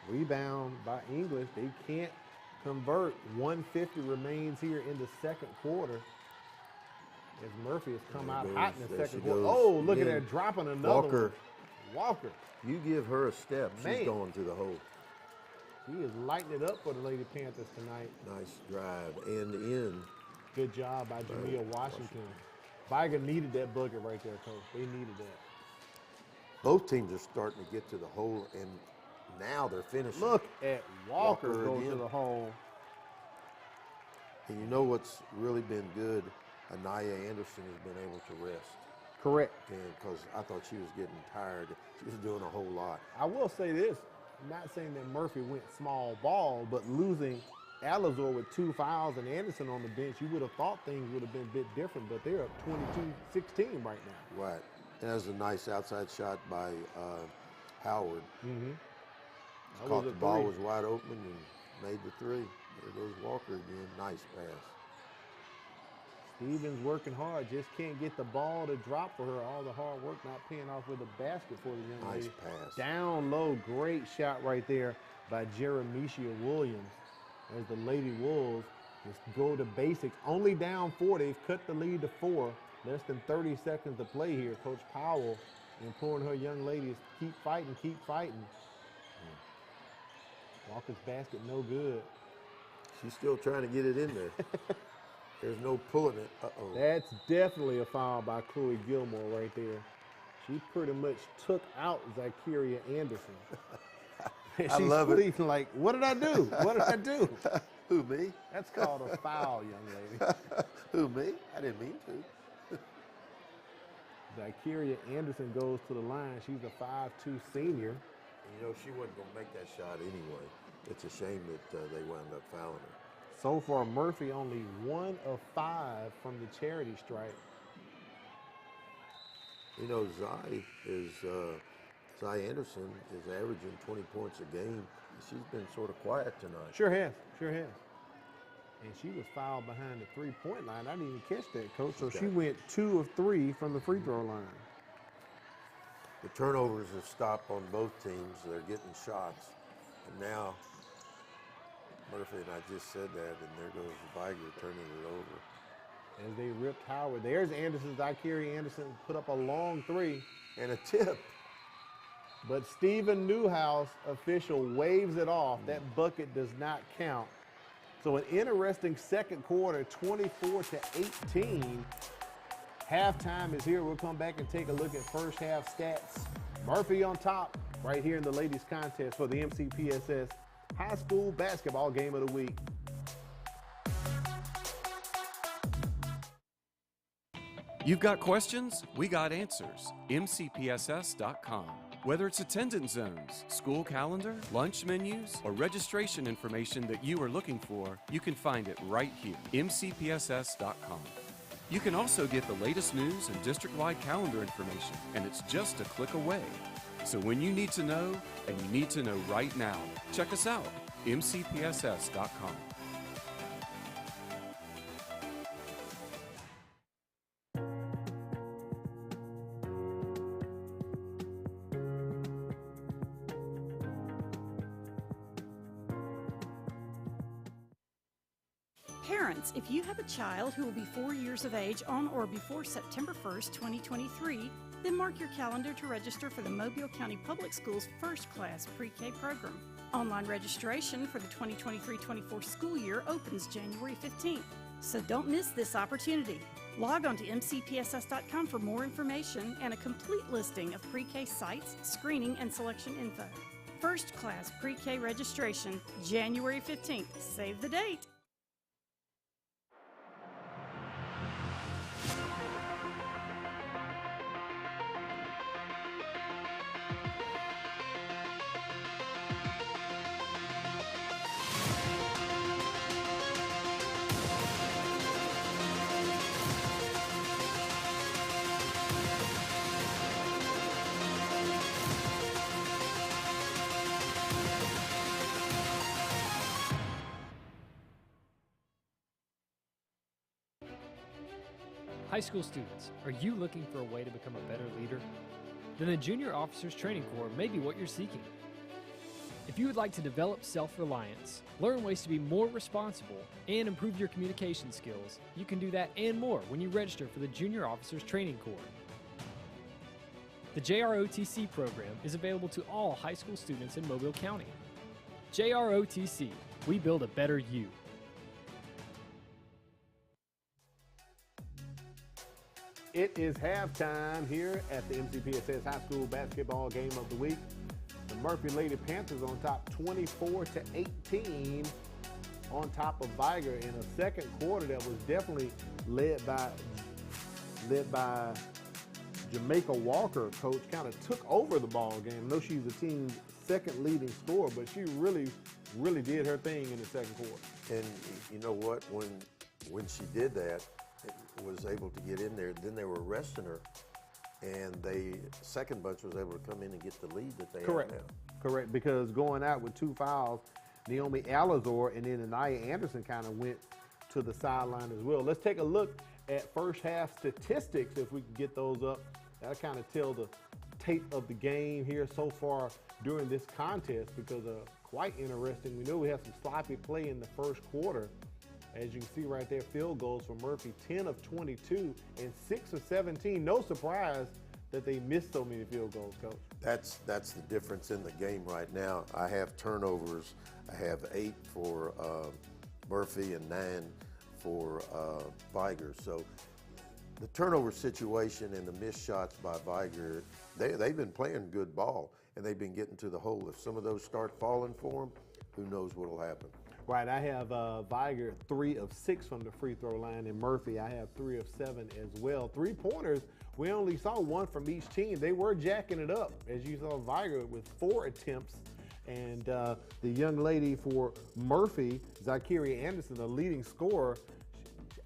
Speaker 1: Rebound by English. They can't convert. 150 remains here in the second quarter. As Murphy has come out hot in the second quarter. Oh, look at that, dropping another one. Walker.
Speaker 2: You give her a step, she's going to the hole.
Speaker 1: He is lighting it up for the Lady Panthers tonight.
Speaker 2: Nice drive and in.
Speaker 1: Good job by Jamia Washington. Vigor needed that bucket right there, Coach. They needed that.
Speaker 2: Both teams are starting to get to the hole, and now they're finishing.
Speaker 1: Look at Walker go to the hole.
Speaker 2: And you know what's really been good? Anaya Anderson has been able to rest.
Speaker 1: Correct.
Speaker 2: Because I thought she was getting tired. She was doing a whole lot.
Speaker 1: I will say this. I'm not saying that Murphy went small ball, but losing Alizor with 2 fouls and Anderson on the bench, you would have thought things would have been a bit different, but they're up 22-16 right now.
Speaker 2: Right. And that was a nice outside shot by Howard. Caught the ball, was wide open, and made the three. There goes Walker again. Nice pass.
Speaker 1: Stevens working hard, just can't get the ball to drop for her. All the hard work not paying off with a basket for the young lady.
Speaker 2: Nice pass.
Speaker 1: Down low, great shot right there by Jeremicia Williams. As the Lady Wolves just go to basics. Only down 4, they've cut the lead to 4. Less than 30 seconds to play here. Coach Powell imploring her young ladies, keep fighting, keep fighting. Walker's basket no good.
Speaker 2: She's still trying to get it in there. There's no pulling it. Uh-oh.
Speaker 1: That's definitely a foul by Chloe Gilmore right there. She pretty much took out Zykeria Anderson.
Speaker 2: I love it.
Speaker 1: She's like, what did I do? What did I do?
Speaker 2: Who, me?
Speaker 1: That's called a foul, young lady.
Speaker 2: Who, me? I didn't mean to.
Speaker 1: Zykeria Anderson goes to the line. She's a 5'2" senior.
Speaker 2: And you know, she wasn't going to make that shot anyway. It's a shame that they wound up fouling her.
Speaker 1: So far, Murphy only 1 of 5 from the charity stripe.
Speaker 2: You know, Zy Anderson is averaging 20 points a game. She's been sort of quiet tonight.
Speaker 1: Sure has. And she was fouled behind the three-point line. I didn't even catch that, Coach. So she went 2 of 3 from the free throw line.
Speaker 2: The turnovers have stopped on both teams. They're getting shots. And now, Murphy and I just said that, and there goes Vigor turning it over.
Speaker 1: As they ripped Howard. There's Anderson. Zykeria Anderson put up a long 3.
Speaker 2: And a tip.
Speaker 1: But Stephen Newhouse, official, waves it off. That bucket does not count. So an interesting second quarter, 24-18. Halftime is here. We'll come back and take a look at first half stats. Murphy on top right here in the ladies contest for the MCPSS High School Basketball Game of the Week.
Speaker 11: You've got questions? We got answers. mcpss.com. Whether it's attendance zones, school calendar, lunch menus, or registration information that you are looking for, you can find it right here, mcpss.com. You can also get the latest news and district-wide calendar information, and it's just a click away. So when you need to know, and you need to know right now, check us out, mcpss.com.
Speaker 3: Parents, if you have a child who will be 4 years of age on or before September 1st, 2023, Then mark your calendar to register for the Mobile County Public Schools first-class pre-K program. Online registration for the 2023-24 school year opens January 15th, so don't miss this opportunity. Log on to mcpss.com for more information and a complete listing of pre-K sites, screening, and selection info. First-class pre-K registration, January 15th. Save the date.
Speaker 12: High school students, are you looking for a way to become a better leader? Then the Junior Officers Training Corps may be what you're seeking. If you would like to develop self-reliance, learn ways to be more responsible, and improve your communication skills, you can do that and more when you register for the Junior Officers Training Corps. The JROTC program is available to all high school students in Mobile County. JROTC, we build a better you.
Speaker 1: It is halftime here at the MCPSS High School Basketball Game of the Week. The Murphy Lady Panthers on top 24-18 on top of Vigor in a second quarter that was definitely led by Jamaica Walker. Coach kind of took over the ball game. I know she's the team's second leading scorer, but she really did her thing in the second quarter.
Speaker 2: And you know what? When she did that, was able to get in there, then they were resting her, and second bunch was able to come in and get the lead that they have now.
Speaker 1: Correct, because going out with 2 fouls, Naomi Alazor and then Anaya Anderson kind of went to the sideline as well. Let's take a look at first half statistics if we can get those up. That'll kind of tell the tape of the game here so far during this contest, because quite interesting. We know we had some sloppy play in the first quarter. As you can see right there, field goals for Murphy, 10 of 22 and 6 of 17. No surprise that they missed so many field goals, Coach.
Speaker 2: That's the difference in the game right now. I have turnovers. I have 8 for Murphy and 9 for Vigor. So the turnover situation and the missed shots by Vigor, they've been playing good ball, and they've been getting to the hole. If some of those start falling for them, who knows what will happen.
Speaker 1: Right, I have Vigor 3 of 6 from the free throw line, and Murphy, I have 3 of 7 as well. 3-pointers, we only saw 1 from each team. They were jacking it up, as you saw Vigor with 4 attempts. And the young lady for Murphy, Zakiri Anderson, the leading scorer,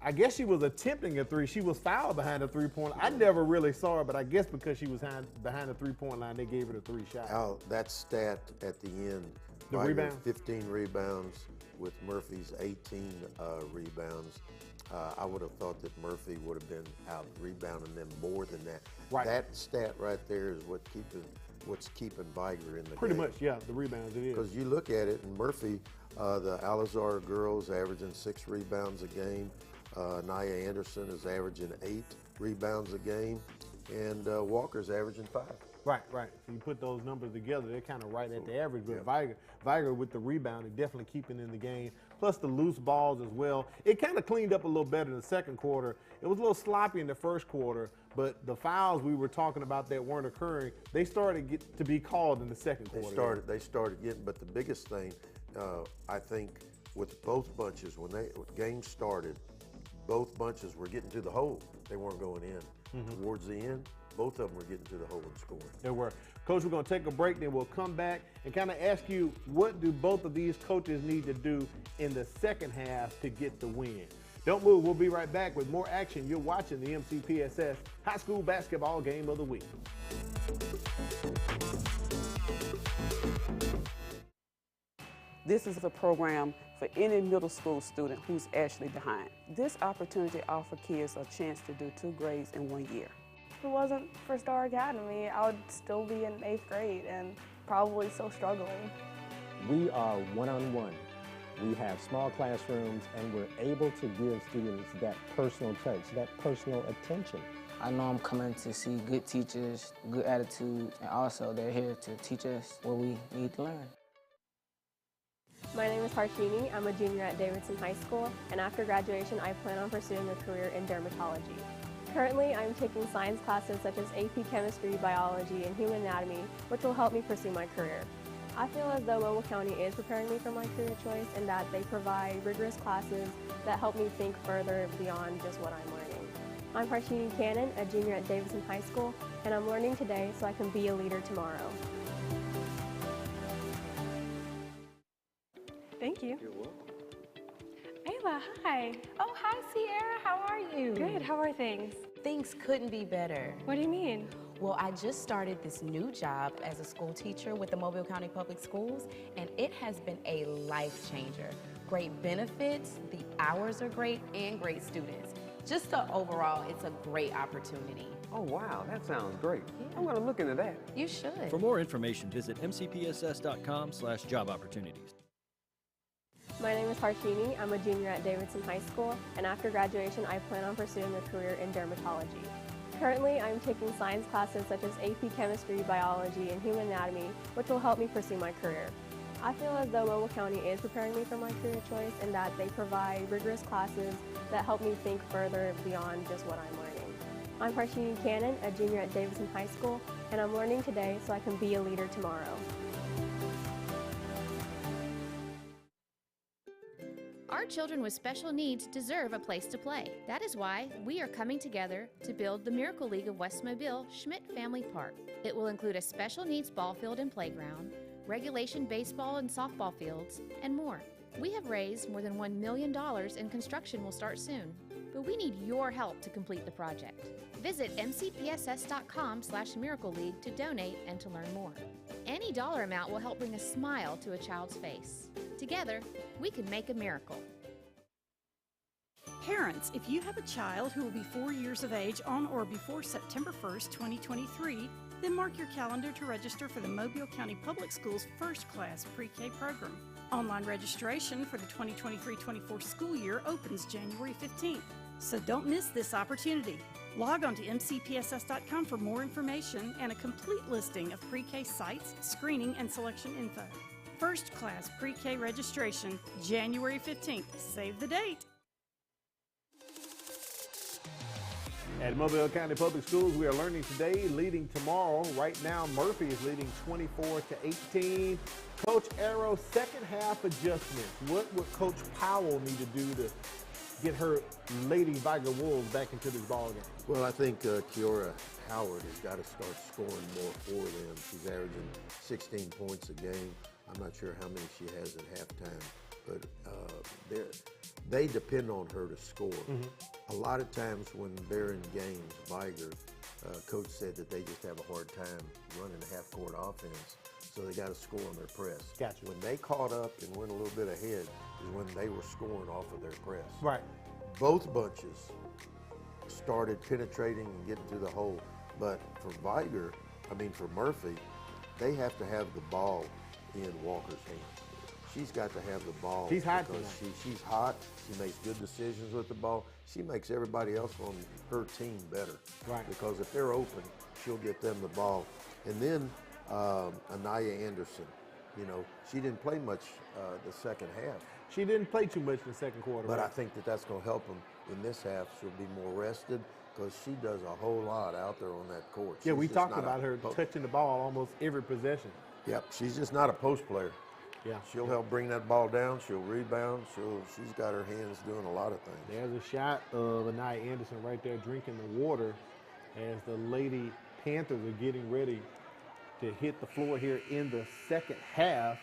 Speaker 1: I guess she was attempting a 3. She was fouled behind the 3-point. I never really saw her, but I guess because she was behind the 3-point line, they gave her the 3 shot.
Speaker 2: Al, that stat at the end,
Speaker 1: the rebound,
Speaker 2: 15 rebounds with Murphy's 18 rebounds. I would have thought that Murphy would have been out rebounding them more than that.
Speaker 1: Right.
Speaker 2: That stat right there is what's keeping Vigor in the
Speaker 1: Pretty
Speaker 2: game.
Speaker 1: much, yeah, the rebounds it is.
Speaker 2: Because you look at it, and Murphy, the Alazar girls averaging 6 rebounds a game. Naya Anderson is averaging 8 rebounds a game, and Walker's averaging 5.
Speaker 1: Right. So you put those numbers together, they're kind of right at the average. But yeah. Vigor with the rebounding, definitely keeping in the game. Plus the loose balls as well. It kind of cleaned up a little better in the second quarter. It was a little sloppy in the first quarter, but the fouls we were talking about that weren't occurring, they started to be called in the second quarter.
Speaker 2: They started getting, but the biggest thing, I think, with both bunches, when games started, both bunches were getting to the hole. They weren't going in. Mm-hmm. Towards the end, both of them were getting to the hole and scoring.
Speaker 1: They were. Coach, we're going to take a break, then we'll come back and kind of ask you, what do both of these coaches need to do in the second half to get the win? Don't move. We'll be right back with more action. You're watching the MCPSS High School Basketball Game of the Week.
Speaker 13: This is a program for any middle school student who's actually behind. This opportunity offers kids a chance to do 2 grades in 1 year.
Speaker 6: If it wasn't for Star Academy, I would still be in 8th grade and probably still struggling.
Speaker 14: We are one-on-one. We have small classrooms, and we're able to give students that personal touch, that personal attention.
Speaker 15: I know I'm coming to see good teachers, good attitude, and also they're here to teach us what we need to learn.
Speaker 16: My name is Harshini. I'm a junior at Davidson High School, and after graduation, I plan on pursuing a career in dermatology. Currently, I'm taking science classes such as AP Chemistry, Biology, and Human Anatomy, which will help me pursue my career. I feel as though Mobile County is preparing me for my career choice and that they provide rigorous classes that help me think further beyond just what I'm learning. I'm Harshini Cannon, a junior at Davidson High School, and I'm learning today so I can be a leader tomorrow.
Speaker 17: Thank you.
Speaker 8: You're welcome.
Speaker 17: Ayla, hi.
Speaker 9: Oh, hi, Sierra. How are you?
Speaker 17: Good. How are things?
Speaker 9: Things couldn't be better.
Speaker 17: What do you mean?
Speaker 9: Well, I just started this new job as a school teacher with the Mobile County Public Schools, and it has been a life changer. Great benefits, the hours are great, and great students. Just overall, it's a great opportunity.
Speaker 8: Oh, wow, that sounds great. I'm going to look into that.
Speaker 9: You should.
Speaker 10: For more information, visit mcpss.com/job opportunities.
Speaker 16: My name is Harshini. I'm a junior at Davidson High School, and after graduation, I plan on pursuing a career in dermatology. Currently, I'm taking science classes such as AP Chemistry, Biology, and Human Anatomy, which will help me pursue my career. I feel as though Mobile County is preparing me for my career choice and that they provide rigorous classes that help me think further beyond just what I'm learning. I'm Harshini Cannon, a junior at Davidson High School, and I'm learning today so I can be a leader tomorrow.
Speaker 18: Our children with special needs deserve a place to play. That is why we are coming together to build the Miracle League of West Mobile Schmidt Family Park. It will include a special needs ball field and playground, regulation baseball and softball fields, and more. We have raised more than $1 million and construction will start soon. But we need your help to complete the project. Visit mcpss.com/Miracle League to donate and to learn more. Any dollar amount will help bring a smile to a child's face. Together, we can make a miracle.
Speaker 3: Parents, if you have a child who will be 4 years of age on or before September 1st, 2023, then mark your calendar to register for the Mobile County Public Schools First Class Pre-K program. Online registration for the 2023-24 school year opens January 15th, so don't miss this opportunity. Log on to mcpss.com for more information and a complete listing of pre-K sites, screening, and selection info. First Class Pre-K registration, January 15th. Save the date.
Speaker 1: At Mobile County Public Schools, we are learning today, leading tomorrow. Right now, Murphy is leading 24-18. Coach Arrow, second half adjustments. What would Coach Powell need to do to get her Lady Vigor Wolves back into this ball game?
Speaker 2: Well, I think Kiora Howard has got to start scoring more for them. She's averaging 16 points a game. I'm not sure how many she has at halftime, but they depend on her to score. A lot of times when they're in games, Vigor, coach said that they just have a hard time running a half-court offense, so they got to score on their press.
Speaker 1: Gotcha.
Speaker 2: When they caught up and went a little bit ahead is when they were scoring off of their press.
Speaker 1: Right.
Speaker 2: Both bunches started penetrating and getting to the hole, but for for Murphy, they have to have the ball in Walker's hands. She's got to have the ball.
Speaker 1: She's hot
Speaker 2: because
Speaker 1: tonight.
Speaker 2: she's hot. She makes good decisions with the ball. She makes everybody else on her team better.
Speaker 1: Right.
Speaker 2: Because if they're open, she'll get them the ball. And then Anaya Anderson, she didn't play much the second half.
Speaker 1: She didn't play too much in the second quarter.
Speaker 2: But
Speaker 1: right?
Speaker 2: I think that's going to help them in this half. She'll be more rested because she does a whole lot out there on that court.
Speaker 1: Yeah,
Speaker 2: She's
Speaker 1: we
Speaker 2: just
Speaker 1: talked
Speaker 2: not
Speaker 1: about her touching the ball almost every possession.
Speaker 2: Yep, she's just not a post player.
Speaker 1: Yeah.
Speaker 2: She'll help bring that ball down. She'll rebound. She's got her hands doing a lot of things.
Speaker 1: There's a shot of Anaya Anderson right there drinking the water as the Lady Panthers are getting ready to hit the floor here in the second half.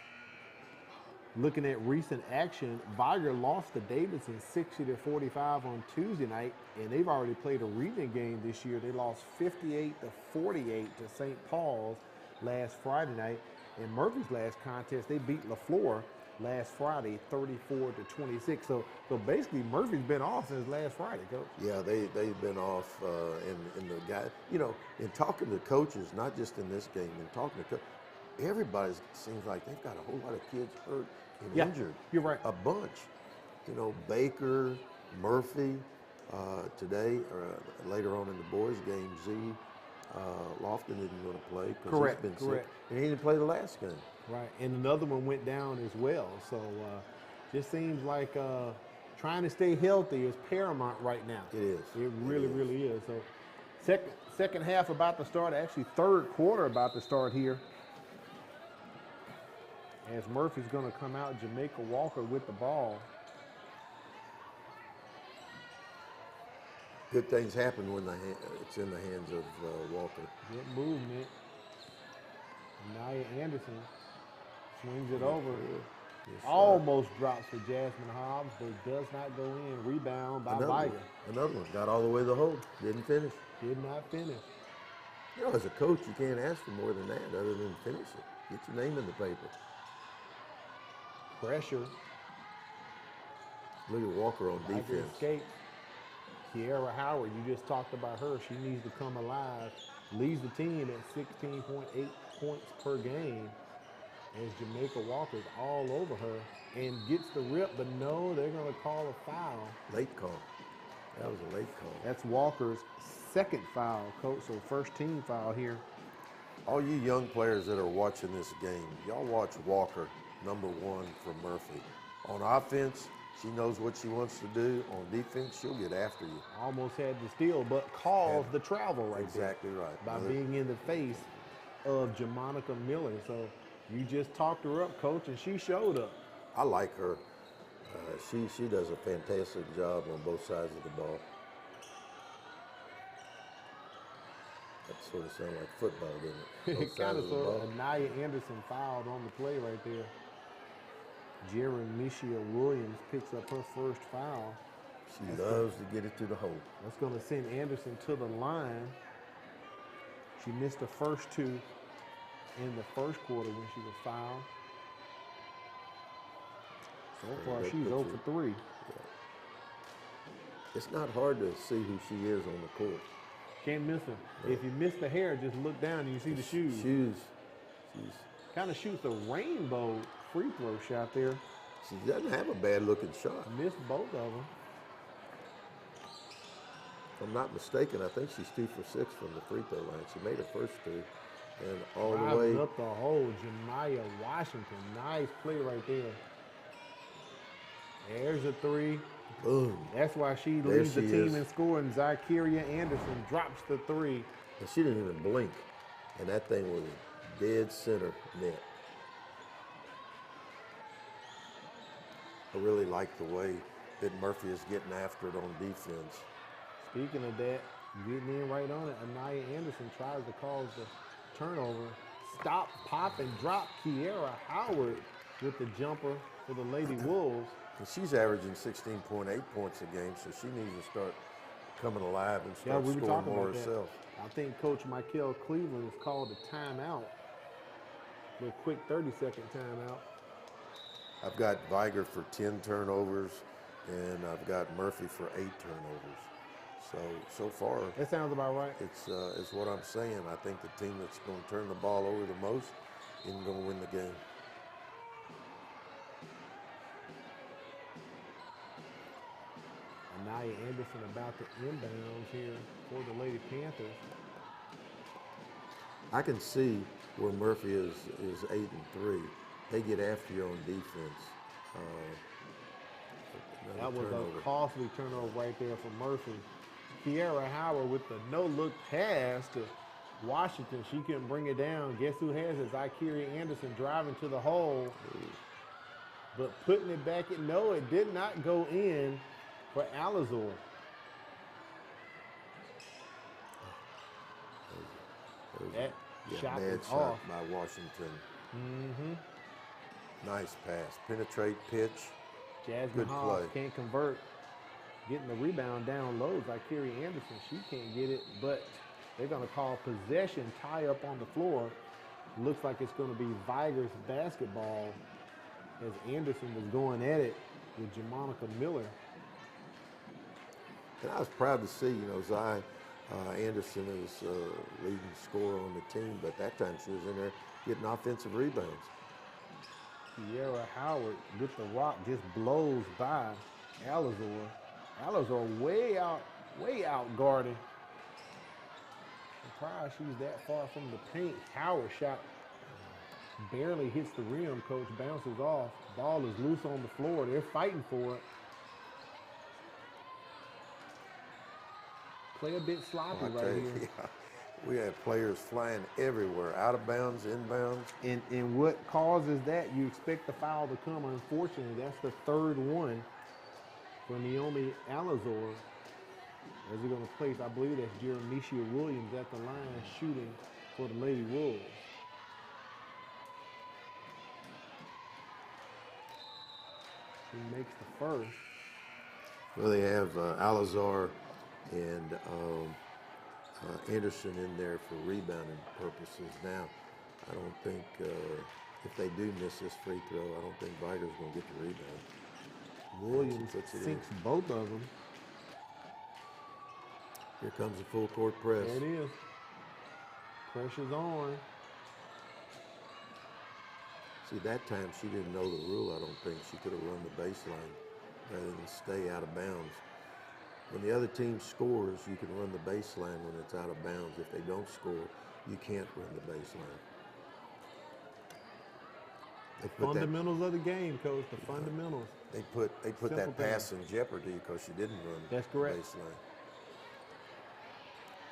Speaker 1: Looking at recent action, Vigor lost to Davidson 60-45 on Tuesday night, and they've already played a region game this year. They lost 58-48 to St. Paul's last Friday night. In Murphy's last contest, they beat LaFleur last Friday 34-26. So basically Murphy's been off since last Friday, Coach.
Speaker 2: Yeah, they've been off, and the guy, in talking to coaches, not just in this game, in talking to coaches, everybody seems like they've got a whole lot of kids hurt and injured.
Speaker 1: You're right.
Speaker 2: A bunch. Baker, Murphy, Today, or later on in the boys' game, Z Lofton isn't going to play because
Speaker 1: Correct,
Speaker 2: he's been
Speaker 1: correct.
Speaker 2: sick, and he didn't play the last game.
Speaker 1: Right, and another one went down as well. So just seems like trying to stay healthy is paramount right now.
Speaker 2: It is.
Speaker 1: It really, really is. So second half about to start. Actually, third quarter about to start here. As Murphy's going to come out, Jamaica Walker with the ball.
Speaker 2: Good things happen when it's in the hands of Walker.
Speaker 1: Good movement. Nia Anderson swings it over.
Speaker 2: Yes,
Speaker 1: Almost drops for Jasmine Hobbs, but does not go in. Rebound by Vigor.
Speaker 2: Another one. Got all the way to the hole. Didn't finish.
Speaker 1: Did not finish.
Speaker 2: You know, as a coach, you can't ask for more than that other than finish it. Get your name in the paper.
Speaker 1: Pressure.
Speaker 2: Look at Walker on
Speaker 1: Vigor
Speaker 2: defense.
Speaker 1: escapes. Kiera Howard, you just talked about her. She needs to come alive. Leads the team at 16.8 points per game. As Jamaica Walker's all over her and gets the rip, but no, they're going to call a foul.
Speaker 2: Late call. That was a late call.
Speaker 1: That's Walker's second foul, Coach, so first team foul here.
Speaker 2: All you young players that are watching this game, y'all watch Walker, number one for Murphy. On offense, she knows what she wants to do. On defense, she'll get after you.
Speaker 1: Almost had to steal, but caused the travel right there.
Speaker 2: Exactly right.
Speaker 1: By being in the face of Jamonica Miller. So you just talked her up, Coach, and she showed up.
Speaker 2: I like her. She does a fantastic job on both sides of the ball. That sort of sounds like football, doesn't it?
Speaker 1: It kind of sort of. Nia Anderson fouled on the play right there. Jeremicia Williams picks up her first foul.
Speaker 2: She loves to get it to the hole.
Speaker 1: That's going to send Anderson to the line. She missed the first two in the first quarter when she was fouled. So far, she's 0 for 3.
Speaker 2: Yeah. It's not hard to see who she is on the court.
Speaker 1: Can't miss her. No. If you miss the hair, just look down and you see the shoes.
Speaker 2: Shoes.
Speaker 1: Kind of shoots a rainbow free throw shot there.
Speaker 2: She doesn't have a bad looking shot.
Speaker 1: Missed both of them.
Speaker 2: If I'm not mistaken, I think she's 2 for 6 from the free throw line. She made her first two, and all the way
Speaker 1: up the hole. Jemiah Washington, nice play right there. There's a three.
Speaker 2: Boom.
Speaker 1: That's why she leads the team in scoring. Zykeria Anderson drops the three.
Speaker 2: And she didn't even blink, and that thing was dead center net. I really like the way that Murphy is getting after it on defense.
Speaker 1: Speaking of that, getting in right on it, Anaya Anderson tries to cause the turnover. Stop, pop, and drop. Kiera Howard with the jumper for the Lady Wolves.
Speaker 2: And she's averaging 16.8 points a game, so she needs to start coming alive and start scoring more herself.
Speaker 1: I think Coach Michael Cleveland has called a timeout. A quick 30-second timeout.
Speaker 2: I've got Vigor for 10 turnovers, and I've got Murphy for 8 turnovers. So far,
Speaker 1: that sounds about right.
Speaker 2: It's what I'm saying. I think the team that's going to turn the ball over the most isn't going to win the game.
Speaker 1: Anaya Anderson about to inbounds here for the Lady Panthers.
Speaker 2: I can see where Murphy is 8 and 3. They get after you on defense.
Speaker 1: That was a costly turnover right there for Murphy. Kiera Howard with the no-look pass to Washington. She couldn't bring it down. Guess who has it? Zykeria Anderson driving to the hole. But putting it back in, no, it did not go in for Alizor. That shot
Speaker 2: bad
Speaker 1: was
Speaker 2: shot
Speaker 1: off
Speaker 2: by Washington.
Speaker 1: Mm-hmm.
Speaker 2: Nice pass. Penetrate, pitch.
Speaker 1: Jasmine Hobbs can't convert. Getting the rebound down low. Zykeria Anderson, she can't get it, but they're going to call possession, tie up on the floor. Looks like it's going to be Vigor's basketball as Anderson was going at it with Jamonica Miller.
Speaker 2: And I was proud to see, Zy Anderson is leading scorer on the team, but that time she was in there getting offensive rebounds.
Speaker 1: Kiera Howard with the rock just blows by Alizor. Alice are way out guarded. Surprised she's that far from the paint. Howard shot barely hits the rim, coach, bounces off. Ball is loose on the floor. They're fighting for it. Play a bit sloppy right here.
Speaker 2: Yeah, we have players flying everywhere, out of bounds, inbounds.
Speaker 1: And what causes that? You expect the foul to come. Unfortunately, that's the third one for Naomi Alazor. As they're going to place, I believe that's Jeremicia Williams at the line shooting for the Lady Wolves. She makes the first.
Speaker 2: Well, they have Alazar and Anderson in there for rebounding purposes now. I don't think, if they do miss this free throw, I don't think Vigor's going to get the rebound.
Speaker 1: Williams sinks both of them.
Speaker 2: Here comes the full court press.
Speaker 1: There it is. Pressure's on.
Speaker 2: See, that time she didn't know the rule, I don't think. She could have run the baseline rather than stay out of bounds. When the other team scores, you can run the baseline when it's out of bounds. If they don't score, you can't run the baseline.
Speaker 1: The fundamentals of the game, coach, the fundamentals.
Speaker 2: They put that pass in jeopardy because she didn't run the baseline.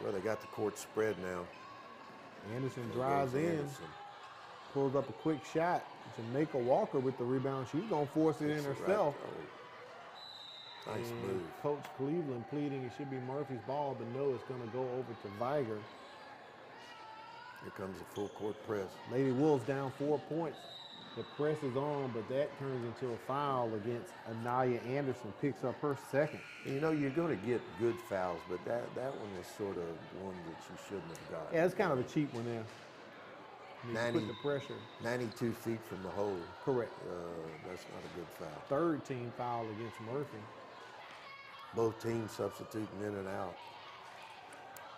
Speaker 2: Well, they got the court spread now.
Speaker 1: Anderson drives in, pulls up a quick shot. Jamaica Walker with the rebound. She's going to force it in herself.
Speaker 2: Nice
Speaker 1: and
Speaker 2: move.
Speaker 1: Coach Cleveland pleading it should be Murphy's ball, but no, it's going to go over to Vigor.
Speaker 2: Here comes a full court press.
Speaker 1: Lady Wolves down 4 points. The press is on, but that turns into a foul against Anaya Anderson. Picks up her second.
Speaker 2: You know, you're going to get good fouls, but that one was sort of one that you shouldn't have got.
Speaker 1: Yeah, it's kind of a cheap one there.
Speaker 2: 90,
Speaker 1: put the pressure.
Speaker 2: 92 feet from the hole.
Speaker 1: Correct.
Speaker 2: That's not a good foul.
Speaker 1: Third team foul against Murphy.
Speaker 2: Both teams substituting in and out.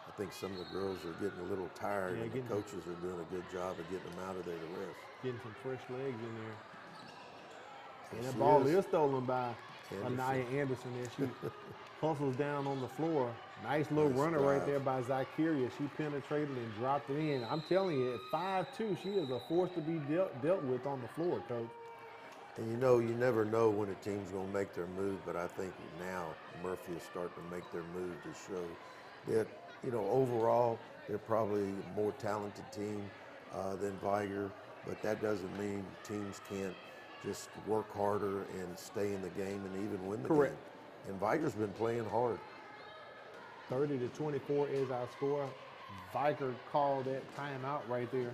Speaker 2: I think some of the girls are getting a little tired, and the coaches are doing a good job of getting them out of there to rest.
Speaker 1: Getting some fresh legs in there. And the ball is stolen by Anaya Anderson there. She hustles down on the floor. Nice little runner right there by Zykeria. She penetrated and dropped it in. I'm telling you, at 5'2", she is a force to be dealt with on the floor, coach.
Speaker 2: And you know, you never know when a team's going to make their move, but I think now Murphy is starting to make their move to show that, you know, overall, they're probably a more talented team than Vigor, but that doesn't mean teams can't just work harder and stay in the game and even win the game. And Vigor's been playing hard.
Speaker 1: 30-24 is our score. Vigor called that timeout right there.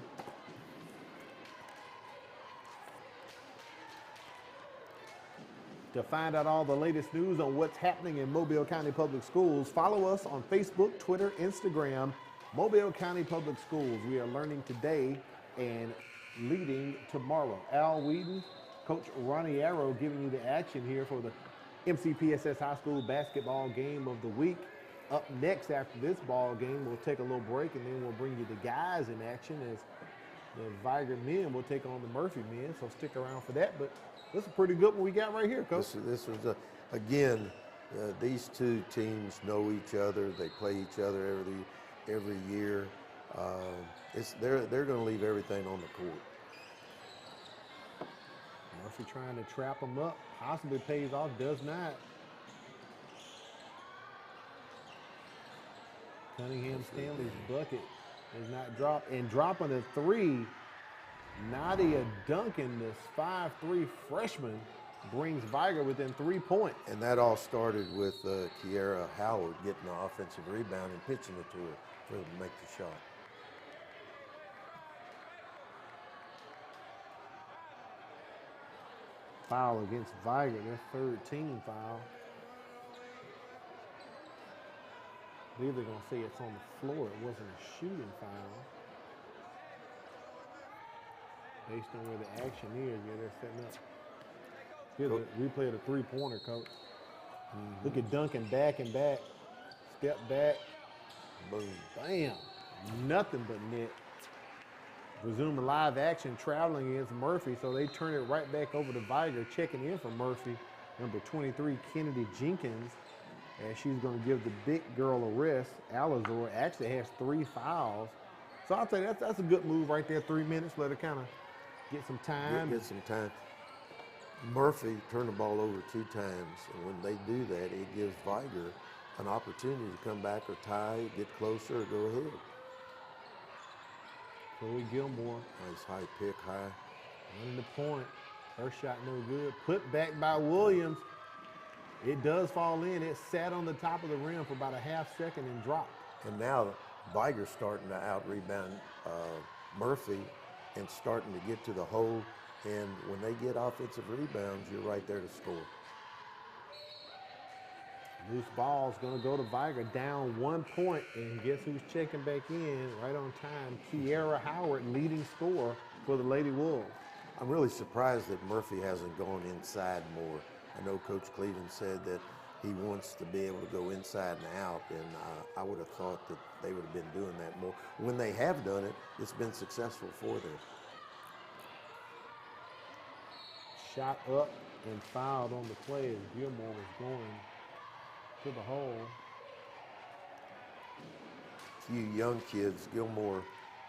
Speaker 1: To find out all the latest news on what's happening in Mobile County Public Schools, follow us on Facebook, Twitter, Instagram, Mobile County Public Schools. We are learning today and leading tomorrow. Al Whedon, Coach Ronnie Arrow giving you the action here for the MCPSS High School basketball game of the week. Up next after this ball game, we'll take a little break and then we'll bring you the guys in action as the Vigor men will take on the Murphy men, so stick around for that. But this is a pretty good one we got right here, Coach.
Speaker 2: This was, again, these two teams know each other. They play each other every year. They're going to leave everything on the court.
Speaker 1: Murphy trying to trap them up, possibly pays off, does not. Cunningham Stanley's bucket does not drop. And dropping a three, Nadia Duncan, this 5'3" freshman, brings Vigor within 3 points.
Speaker 2: And that all started with Kiera Howard getting the offensive rebound and pitching it to her for her to make the shot.
Speaker 1: Foul against Vigor, their third team foul. I believe they're going to say it's on the floor. It wasn't a shooting foul. Based on where the action is, yeah, they're setting up. Here's a replay of the three-pointer, Coach. Look at Duncan back and back. Step back. Boom. Bam. Nothing but net. Resuming live action, traveling against Murphy, so they turn it right back over to Vigor, checking in for Murphy. Number 23, Kennedy Jenkins. And she's going to give the big girl a rest. Alizor actually has 3 fouls. So I'll tell you, that's a good move right there, 3 minutes. Let her kind of get some time.
Speaker 2: Get some time. Murphy turned the ball over 2 times, and when they do that, it gives Vigor an opportunity to come back or tie, get closer, or go ahead.
Speaker 1: Chloe Gilmore.
Speaker 2: Nice high pick, high.
Speaker 1: Running the point. Her shot no good. Put back by Williams. It does fall in. It sat on the top of the rim for about a half second and dropped.
Speaker 2: And now Vigor's starting to out-rebound Murphy and starting to get to the hole. And when they get offensive rebounds, you're right there to score.
Speaker 1: Loose ball's going to go to Vigor, down 1 point. And guess who's checking back in right on time? Kiara Howard, leading scorer for the Lady Wolves.
Speaker 2: I'm really surprised that Murphy hasn't gone inside more. I know Coach Cleveland said that he wants to be able to go inside and out, and I would have thought that they would have been doing that more. When they have done it, it's been successful for them.
Speaker 1: Shot up and fouled on the play as Gilmore was going to the hole.
Speaker 2: A few young kids, Gilmore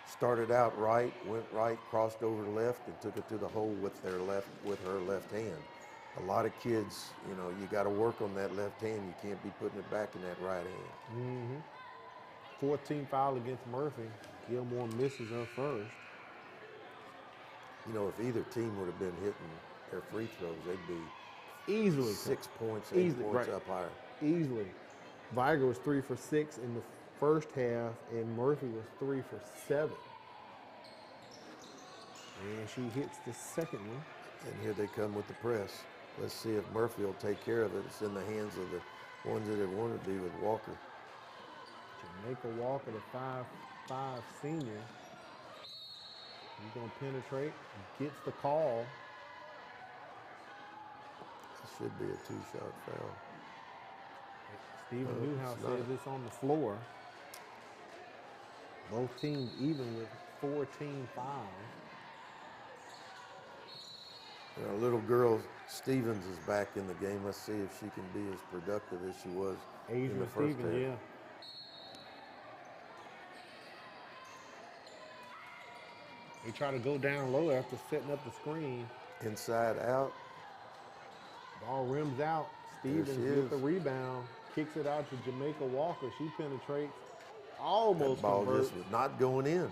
Speaker 2: started out right, went right, crossed over left, and took it to the hole with her left hand. A lot of kids, you know, you got to work on that left hand. You can't be putting it back in that right hand.
Speaker 1: 14 foul against Murphy. Gilmore misses her first.
Speaker 2: You know, if either team would have been hitting their free throws, they'd be
Speaker 1: easily
Speaker 2: 6 points, 8 points up higher.
Speaker 1: Easily. Vigor was 3 for 6 in the first half, and Murphy was 3 for 7. And she hits the second one.
Speaker 2: And here they come with the press. Let's see if Murphy will take care of it. It's in the hands of the ones that it wanted to be with Walker.
Speaker 1: Jamaica Walker, the 5'5" senior. He's going to penetrate, gets the call.
Speaker 2: It should be a 2-shot foul.
Speaker 1: Stephen Newhouse says it's on the floor. Both teams even with 14 fouls.
Speaker 2: You know, little girl Stevens is back in the game. Let's see if she can be as productive as she was in the first half.
Speaker 1: Yeah. They try to go down low after setting up the screen.
Speaker 2: Inside out.
Speaker 1: Ball rims out. Stevens with the rebound. Kicks it out to Jamaica Walker. She penetrates. Almost
Speaker 2: that ball
Speaker 1: converts.
Speaker 2: just was not going in.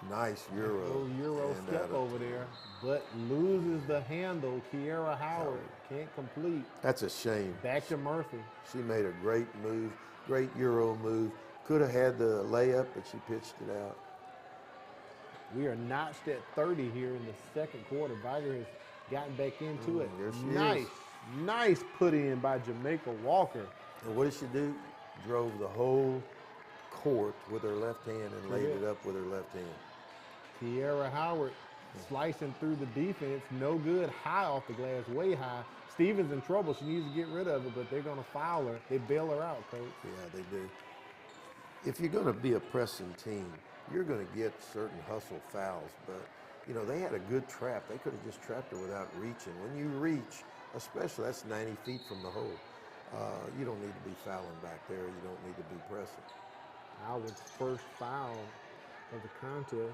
Speaker 2: Nice Euro.
Speaker 1: Euro step over there, but loses the handle. Kiara Howard can't complete.
Speaker 2: That's a shame.
Speaker 1: Back to Murphy.
Speaker 2: She made a great move, great Euro move. Could have had the layup, but she pitched it out.
Speaker 1: We are notched at 30 here in the second quarter. Vigor has gotten back into it.
Speaker 2: There she
Speaker 1: is. Nice put in by Jamaica Walker.
Speaker 2: And what did she do? Drove the whole court with her left hand and laid it up with her left hand.
Speaker 1: Kiara Howard slicing through the defense. No good. High off the glass, way high. Stevens in trouble. She needs to get rid of it, but they're going to foul her. They bail her out, Coach.
Speaker 2: Yeah, they do. If you're going to be a pressing team, you're going to get certain hustle fouls. But, you know, they had a good trap. They could have just trapped her without reaching. When you reach, especially that's 90 feet from the hole, you don't need to be fouling back there. You don't need to be pressing.
Speaker 1: Howard's first foul of the contest.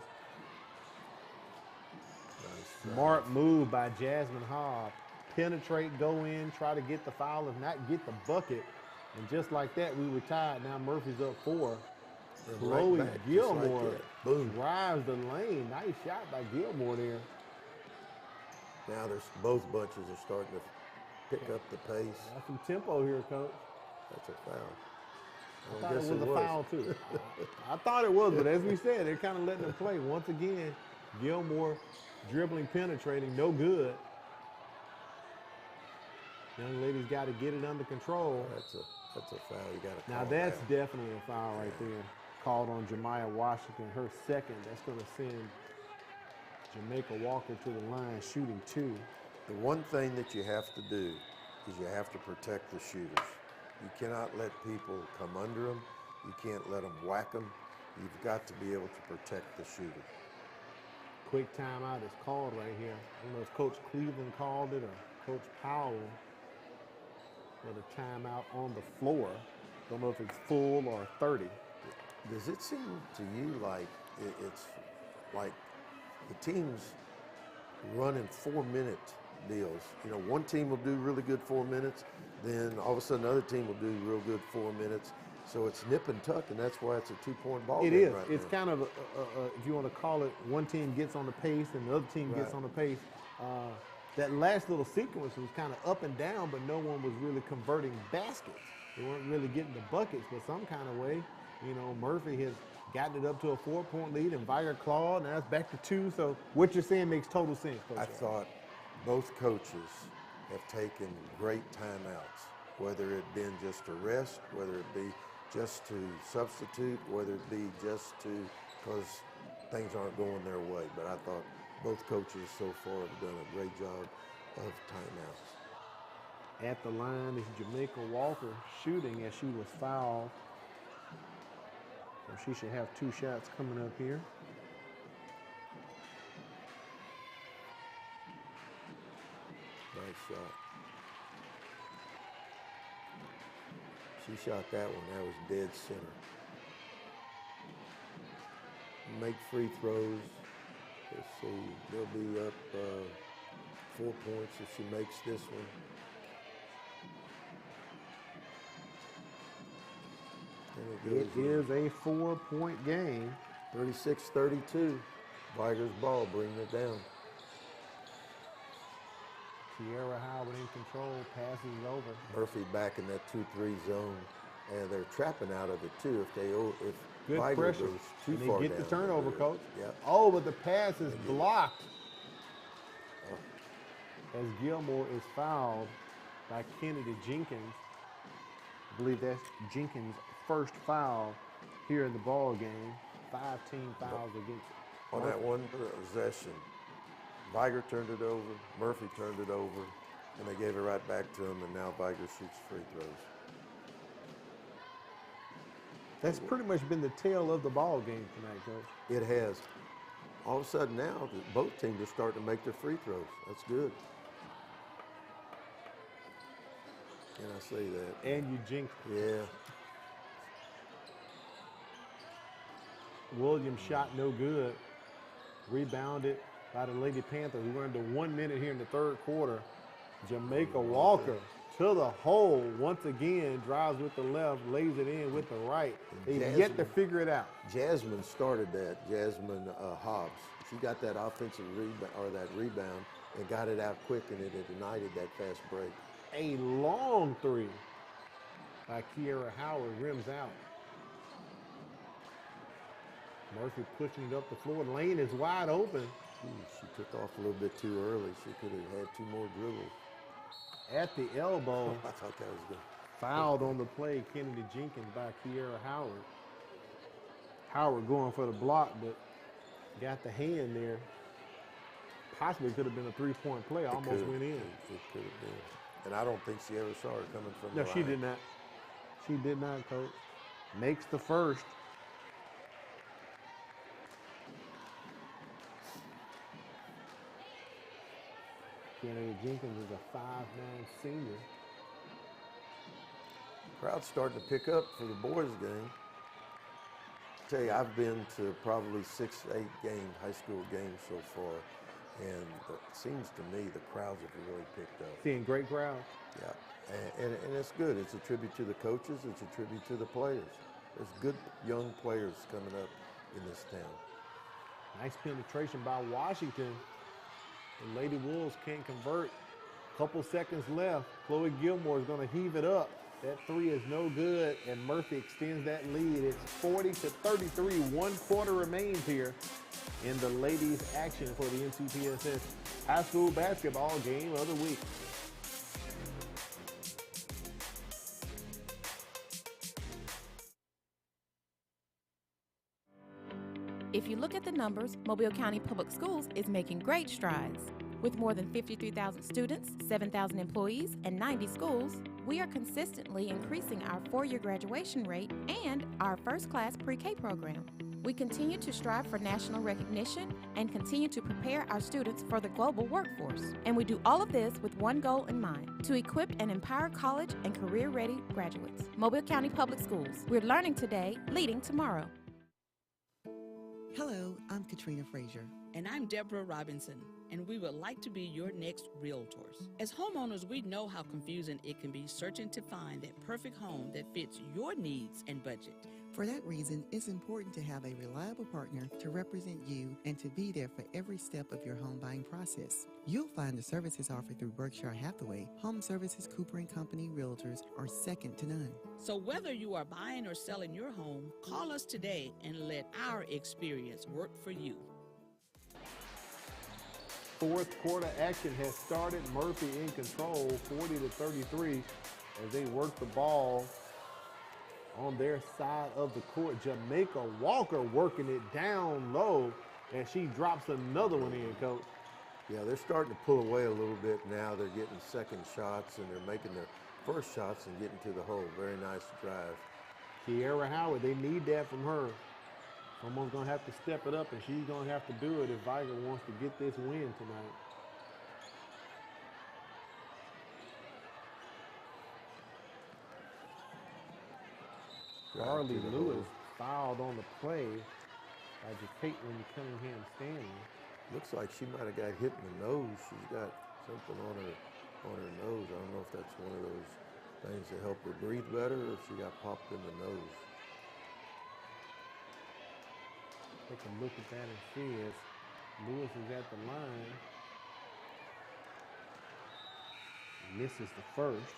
Speaker 2: Nice.
Speaker 1: Smart move by Jasmine Hobb. Penetrate, go in, try to get the foul, if not get the bucket. And just like that, we were tied. Now Murphy's up 4. Chloe Gilmore drives the lane. Nice shot by Gilmore there.
Speaker 2: Now both bunches are starting to pick up the pace.
Speaker 1: Got some tempo here, Coach.
Speaker 2: That's a foul.
Speaker 1: I thought it was a foul, too. I thought it was, but as we said, they're kind of letting them play. Once again, Gilmore dribbling, penetrating, no good. Young lady's got to get it under control.
Speaker 2: That's a foul. You got to.
Speaker 1: Now that's definitely a foul right there. Called on Jemiah Washington, her second. That's going to send Jamaica Walker to the line, shooting 2.
Speaker 2: The one thing that you have to do is you have to protect the shooters. You cannot let people come under them. You can't let them whack them. You've got to be able to protect the shooter.
Speaker 1: Quick timeout is called right here. I don't know if Coach Cleveland called it or Coach Powell. with a timeout on the floor. Don't know if it's full or 30.
Speaker 2: Does it seem to you like it's like the teams running 4-minute deals? You know, one team will do really good 4 minutes, then all of a sudden another team will do real good 4 minutes. So it's nip and tuck, and that's why it's a 2-point ball game.
Speaker 1: It is.
Speaker 2: Right
Speaker 1: It's
Speaker 2: now.
Speaker 1: kind of, if you want to call it, one team gets on the pace and the other team gets
Speaker 2: Right.
Speaker 1: on the pace. That last little sequence was kind of up and down, but no one was really converting baskets. They weren't really getting the buckets, but some kind of way. You know, Murphy has gotten it up to a 4-point lead, and Vigor clawed, now it's back to 2. So what you're saying makes total sense, Coach.
Speaker 2: I thought both coaches have taken great timeouts, whether it been just to rest, whether it be just to substitute, whether it be just to, because things aren't going their way. But I thought both coaches so far have done a great job of timeouts.
Speaker 1: At the line is Jamaica Walker shooting as she was fouled. So she should have 2 shots coming up here.
Speaker 2: Nice shot. She shot that one. That was dead center. Make free throws. Let's see. They'll be up 4 points if she makes this one. And
Speaker 1: It is a 4-point game.
Speaker 2: 36-32. Vigor's ball bringing it down.
Speaker 1: Sierra Howard in control, passes it over.
Speaker 2: Murphy back in that 2-3 zone, and they're trapping out of it too. If
Speaker 1: Good
Speaker 2: Vigor
Speaker 1: pressure.
Speaker 2: goes too
Speaker 1: And
Speaker 2: far
Speaker 1: they get
Speaker 2: down,
Speaker 1: the turnover, Coach.
Speaker 2: Yep.
Speaker 1: Oh, but the pass is blocked. As Gilmore is fouled by Kennedy Jenkins. I believe that's Jenkins' first foul here in the ball game. 5 team fouls against
Speaker 2: On that one possession, Vigor turned it over, Murphy turned it over, and they gave it right back to him, and now Vigor shoots free throws.
Speaker 1: That's pretty much been the tail of the ball game tonight, Coach.
Speaker 2: It has. All of a sudden now, both teams are starting to make their free throws. That's good. Can I say that?
Speaker 1: And you jinxed it.
Speaker 2: Yeah.
Speaker 1: Williams shot no good. Rebounded by the Lady Panthers. We went into 1 minute here in the third quarter. Jamaica Walker to the hole once again, drives with the left, lays it in with the right. They've yet to figure it out.
Speaker 2: Jasmine started that, Jasmine Hobbs. She got that offensive rebound, or that rebound, and got it out quick, and it ignited that fast break.
Speaker 1: A long 3 by Kiera Howard, rims out. Murphy pushing it up the floor. Lane is wide open.
Speaker 2: She took off a little bit too early. She could have had 2 more dribbles.
Speaker 1: At the elbow.
Speaker 2: I thought that was good.
Speaker 1: Fouled on the play, Kennedy Jenkins by Kiera Howard. Howard going for the block, but got the hand there. Possibly could have been a 3-point play. Almost went in.
Speaker 2: It could have been. And I don't think she ever saw her coming from
Speaker 1: No,
Speaker 2: the
Speaker 1: she
Speaker 2: line.
Speaker 1: did not. She did not, Coach. Makes the first. Kennedy Jenkins is a 5'9" senior.
Speaker 2: Crowd's starting to pick up for the boys' game. I tell you, I've been to probably 6, 8 high school games so far, and it seems to me the crowds have really picked up.
Speaker 1: Seeing great crowds.
Speaker 2: Yeah, and it's good. It's a tribute to the coaches. It's a tribute to the players. There's good young players coming up in this town.
Speaker 1: Nice penetration by Washington. The Lady Wolves can't convert. Couple seconds left. Chloe Gilmore is going to heave it up. That 3 is no good, and Murphy extends that lead. It's 40-33. 1 quarter remains here in the ladies' action for the MCPSS high school basketball game of the week.
Speaker 19: If you look at the numbers, Mobile County Public Schools is making great strides. With more than 53,000 students, 7,000 employees, and 90 schools, we are consistently increasing our 4-year graduation rate and our first-class pre-K program. We continue to strive for national recognition and continue to prepare our students for the global workforce. And we do all of this with one goal in mind, to equip and empower college and career-ready graduates. Mobile County Public Schools. We're learning today, leading tomorrow.
Speaker 20: Hello, I'm Katrina Frazier.
Speaker 21: And I'm Deborah Robinson, and we would like to be your next realtors. As homeowners, we know how confusing it can be searching to find that perfect home that fits your needs and budget.
Speaker 20: For that reason, it's important to have a reliable partner to represent you and to be there for every step of your home buying process. You'll find the services offered through Berkshire Hathaway, Home Services Cooper & Company Realtors are second to none.
Speaker 21: So whether you are buying or selling your home, call us today and let our experience work for you.
Speaker 1: Fourth quarter action has started. Murphy in control, 40-33, as they work the ball on their side of the court. Jamaica Walker working it down low, and she drops another one in, Coach.
Speaker 2: Yeah, they're starting to pull away a little bit now. They're getting second shots, and they're making their first shots and getting to the hole. Very nice drive.
Speaker 1: Kiera Howard, they need that from her. Someone's going to have to step it up, and she's going to have to do it if Vigor wants to get this win tonight. Carly Lewis fouled on the play by Caitlin Cunningham Stanley.
Speaker 2: Looks like she might have got hit in the nose. She's got something on her nose. I don't know if that's one of those things that help her breathe better or if she got popped in the nose.
Speaker 1: Take a look at that and see as Lewis is at the line. Misses the first.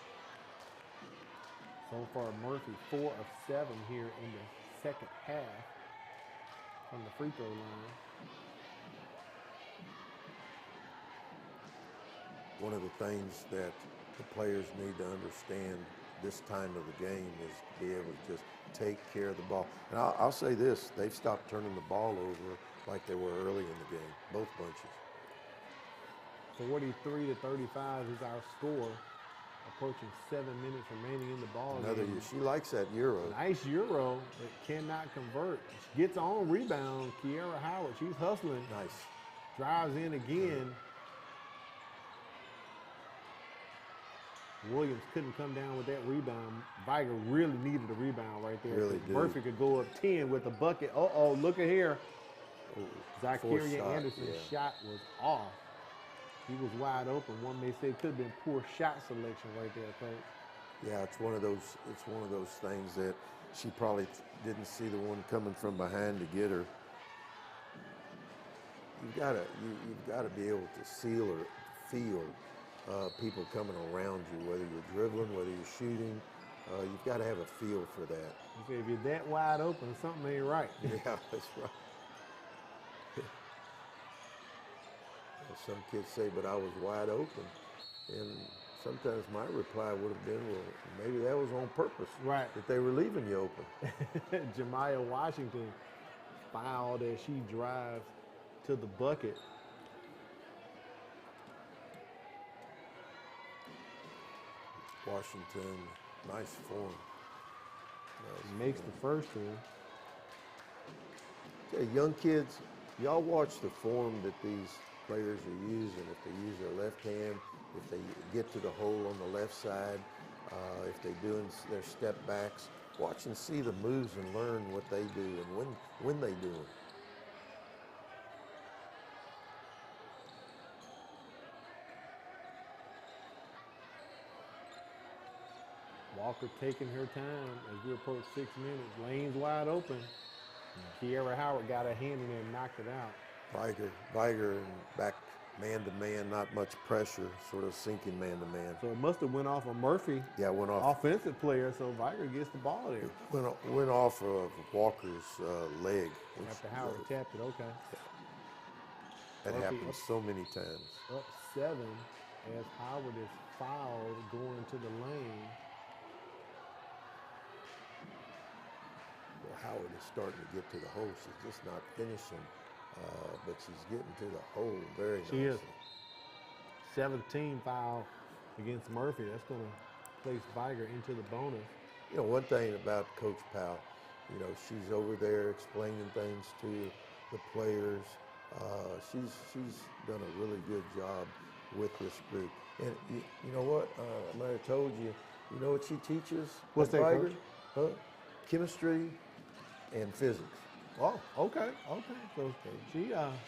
Speaker 1: So far, Murphy 4 of 7 here in the second half from the free throw line.
Speaker 2: One of the things that the players need to understand this time of the game is to be able to just take care of the ball. And I'll say this, they've stopped turning the ball over like they were early in the game, both bunches.
Speaker 1: 43-35 is our score. Approaching 7 minutes remaining in the ball game.
Speaker 2: She likes that Euro.
Speaker 1: Nice Euro, but cannot convert. She gets on rebound. Kiera Howard, she's hustling.
Speaker 2: Nice.
Speaker 1: Drives in again. Williams couldn't come down with that rebound. Vigor really needed a rebound right there.
Speaker 2: Really did.
Speaker 1: Murphy could go up 10 with the bucket. Uh-oh, look at here. Zachariah Anderson's shot was off. He was wide open. One may say it could have been poor shot selection right there, Coach.
Speaker 2: Yeah, it's one of those things that she probably didn't see the one coming from behind to get her. You've got to be able to seal or feel people coming around you, whether you're dribbling, whether you're shooting. You've got to have a feel for that.
Speaker 1: You say if you're that wide open, something ain't right.
Speaker 2: Yeah, that's right. Some kids say, but I was wide open. And sometimes my reply would have been, well, maybe that was on purpose.
Speaker 1: Right.
Speaker 2: That they were leaving you open.
Speaker 1: Jemiah Washington fouled as she drives to the bucket.
Speaker 2: Washington, nice form.
Speaker 1: Makes the first one.
Speaker 2: Okay, young kids, y'all watch the form that these players are using. If they use their left hand, if they get to the hole on the left side, if they're doing their step backs, watch and see the moves and learn what they do and when they do them.
Speaker 1: Walker taking her time as we approach 6 minutes. Lane's wide open. Kiera Howard got a hand in there and knocked it out.
Speaker 2: Vigor and back man-to-man, not much pressure, sort of sinking man-to-man.
Speaker 1: So it must have went off of Murphy.
Speaker 2: Yeah, it went off.
Speaker 1: Offensive player, so Vigor gets the ball there.
Speaker 2: Went off of Walker's leg.
Speaker 1: After Howard tapped it, okay.
Speaker 2: That happens so many times.
Speaker 1: Up 7 as Howard is fouled going to the lane.
Speaker 2: Well, Howard is starting to get to the hole. She's just not finishing. But she's getting to the hole very nicely.
Speaker 1: She is. 17 foul against Murphy. That's going to place Vigor into the bonus.
Speaker 2: You know, one thing about Coach Powell You know, she's over there explaining things to the players. She's done a really good job with this group. And you know what? I might have told you. You know what she teaches?
Speaker 1: What's that,
Speaker 2: Vigor?
Speaker 1: Coach?
Speaker 2: Huh? Chemistry and physics.
Speaker 1: Oh, okay. So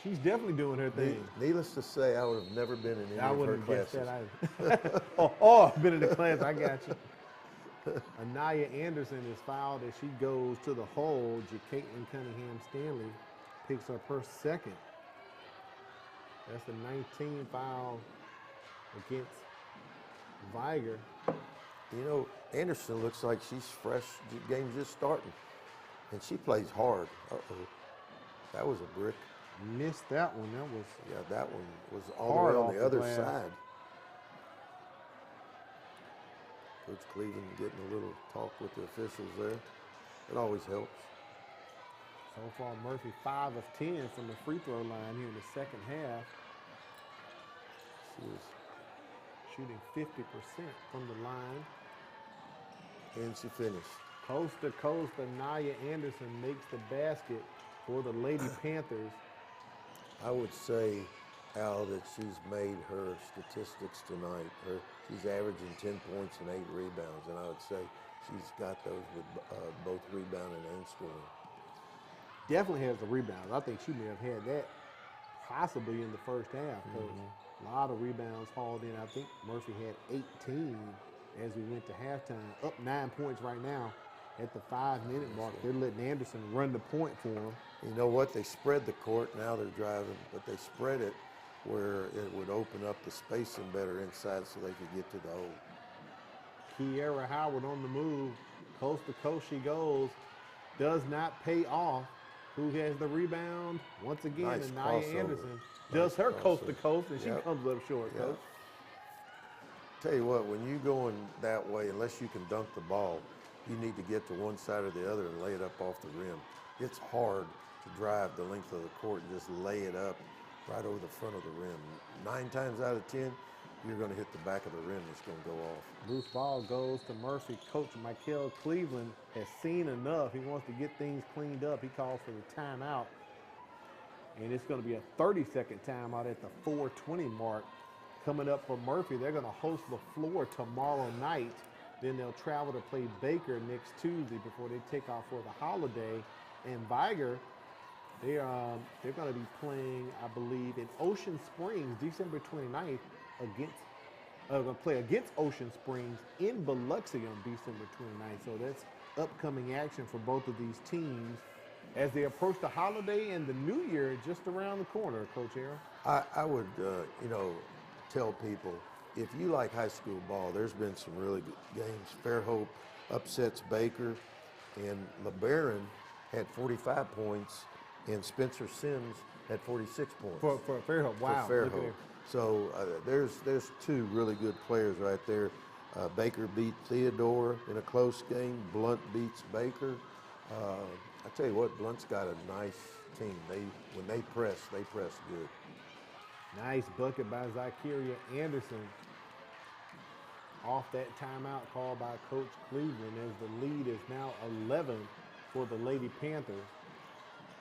Speaker 1: she's definitely doing her thing.
Speaker 2: Needless to say, I would have never been in any
Speaker 1: I
Speaker 2: of her
Speaker 1: wouldn't have
Speaker 2: classes.
Speaker 1: guessed that either. oh, been in the class. I got you. Anaya Anderson is fouled as she goes to the hole. Caitlin Cunningham Stanley picks up her second. That's the 19th foul against Vigor.
Speaker 2: You know, Anderson looks like she's fresh. The game's just starting. And she plays hard. Uh-oh. That was a brick.
Speaker 1: Missed that one. That was
Speaker 2: that one was all
Speaker 1: hard
Speaker 2: the way
Speaker 1: off
Speaker 2: on the
Speaker 1: the
Speaker 2: other
Speaker 1: glass.
Speaker 2: side. Coach Cleveland getting a little talk with the officials there. It always helps.
Speaker 1: So far, Murphy 5 of 10 from the free throw line here in the second half.
Speaker 2: She was
Speaker 1: shooting 50% from the line.
Speaker 2: And she finished.
Speaker 1: Coast to coast, Anaya Anderson makes the basket for the Lady Panthers.
Speaker 2: I would say, Al, that she's made her statistics tonight. She's averaging 10 points and 8 rebounds, and I would say she's got those with both rebounding and scoring.
Speaker 1: Definitely has the rebounds. I think she may have had that possibly in the first half. A lot of rebounds hauled in. I think Murphy had 18 as we went to halftime. Up 9 points right now at the 5-minute mark. They're letting Anderson run the point for them.
Speaker 2: You know what? They spread the court. Now they're driving, but they spread it where it would open up the spacing better inside so they could get to the hole.
Speaker 1: Kiera Howard on the move. Coast to coast she goes. Does not pay off. Who has the rebound? Once again,
Speaker 2: Nice
Speaker 1: Anaya
Speaker 2: crossover.
Speaker 1: Anderson does her coast to coast, and she comes up short, Coach.
Speaker 2: Tell you what, when you're going that way, unless you can dunk the ball, you need to get to one side or the other and lay it up off the rim. It's hard to drive the length of the court and just lay it up right over the front of the rim. 9 times out of 10, you're going to hit the back of the rim. It's going to go off.
Speaker 1: Loose ball goes to Murphy. Coach Michael Cleveland has seen enough. He wants to get things cleaned up. He calls for the timeout. And it's going to be a 30-second timeout at the 4:20 mark. Coming up for Murphy, they're going to host the floor tomorrow night. Then they'll travel to play Baker next Tuesday before they take off for the holiday. And Vigor, they're going to be playing, I believe, in Ocean Springs December 29th going to play against Ocean Springs in Biloxi on December 29th. So that's upcoming action for both of these teams as they approach the holiday and the new year just around the corner, Coach Aaron.
Speaker 2: I would, tell people, if you like high school ball, there's been some really good games. Fairhope upsets Baker, and LeBaron had 45 points, and Spencer Sims had 46 points.
Speaker 1: For Fairhope, wow.
Speaker 2: For Fairhope. So there's 2 really good players right there. Baker beat Theodore in a close game. Blunt beats Baker. I tell you what, Blunt's got a nice team. When they press good.
Speaker 1: Nice bucket by Zykeria Anderson. Off that timeout called by Coach Cleveland as the lead is now 11 for the Lady Panthers.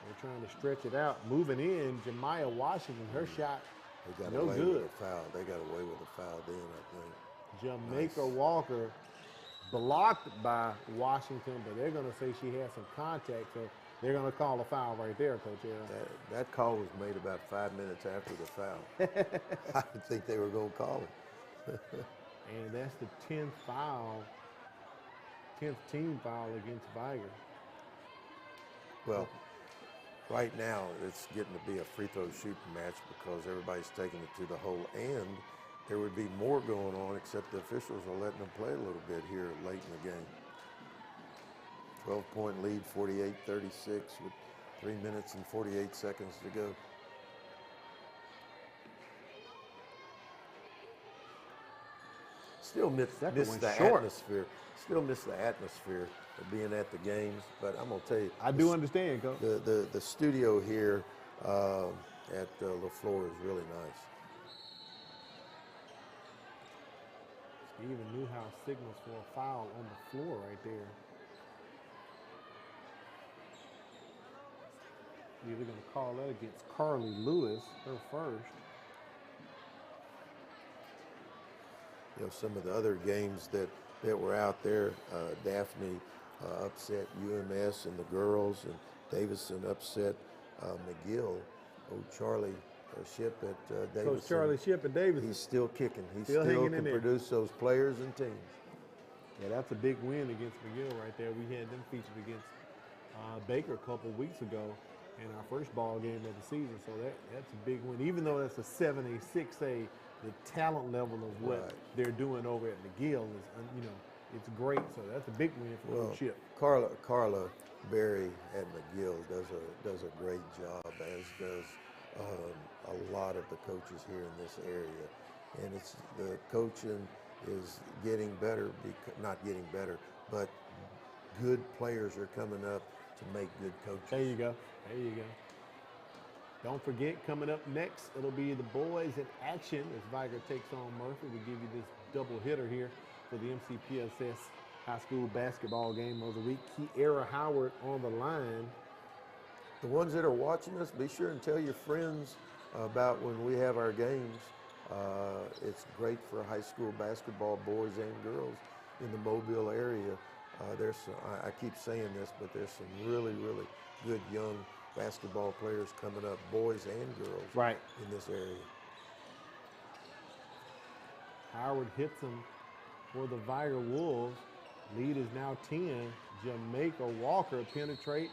Speaker 1: They're trying to stretch it out. Moving in, Jemiah Washington, her shot
Speaker 2: They got
Speaker 1: no
Speaker 2: away
Speaker 1: good.
Speaker 2: with a foul. They got away with a foul then, I think.
Speaker 1: Jamaica Walker blocked by Washington, but they're going to say she had some contact, so they're going to call a foul right there, Coach Aaron.
Speaker 2: That call was made about 5 minutes after the foul. I didn't think they were going to call it.
Speaker 1: And that's the 10th foul, 10th team foul against Vigor.
Speaker 2: Well, right now it's getting to be a free throw shooting match because everybody's taking it to the hole, and there would be more going on except the officials are letting them play a little bit here late in the game. 12-point lead, 48-36 with 3 minutes and 48 seconds to go. Still miss the atmosphere. Still miss the atmosphere of being at the games, but I'm gonna tell you,
Speaker 1: I do understand, Coach.
Speaker 2: The studio here at LaFleur is really nice.
Speaker 1: Steven Newhouse signals for a foul on the floor right there. Either going to call that against Carly Lewis, her first.
Speaker 2: You know, some of the other games that were out there, Daphne upset UMS and the girls, and Davison upset McGill. Charlie Ship at Davison.
Speaker 1: Coach Charlie Ship at Davison.
Speaker 2: He's still kicking. He
Speaker 1: Still
Speaker 2: still
Speaker 1: hanging
Speaker 2: can
Speaker 1: in there.
Speaker 2: produce those players and teams.
Speaker 1: Yeah, that's a big win against McGill right there. We had them featured against Baker a couple weeks ago in our first ball game of the season. So that's a big win. Even though that's a 7A, 6A, the talent level of what they're doing over at McGill is, you know, it's great. So that's a big win for Coach Ship.
Speaker 2: Carla Berry at McGill does a great job, as does a lot of the coaches here in this area. And it's the coaching is getting better, not getting better, but good players are coming up to make good coaches.
Speaker 1: There you go. There you go. Don't forget, coming up next, it'll be the boys in action as Vigor takes on Murphy. We give you this double hitter here for the MCPSS high school basketball game of the week. Kiera Howard on the line.
Speaker 2: The ones that are watching us, be sure and tell your friends about when we have our games. It's great for high school basketball, boys and girls in the Mobile area. There's some, I keep saying this, but there's some really, really good young basketball players coming up, boys and girls, in this area.
Speaker 1: Howard hits him for the Vigor Wolves. Lead is now 10. Jamaica Walker penetrates.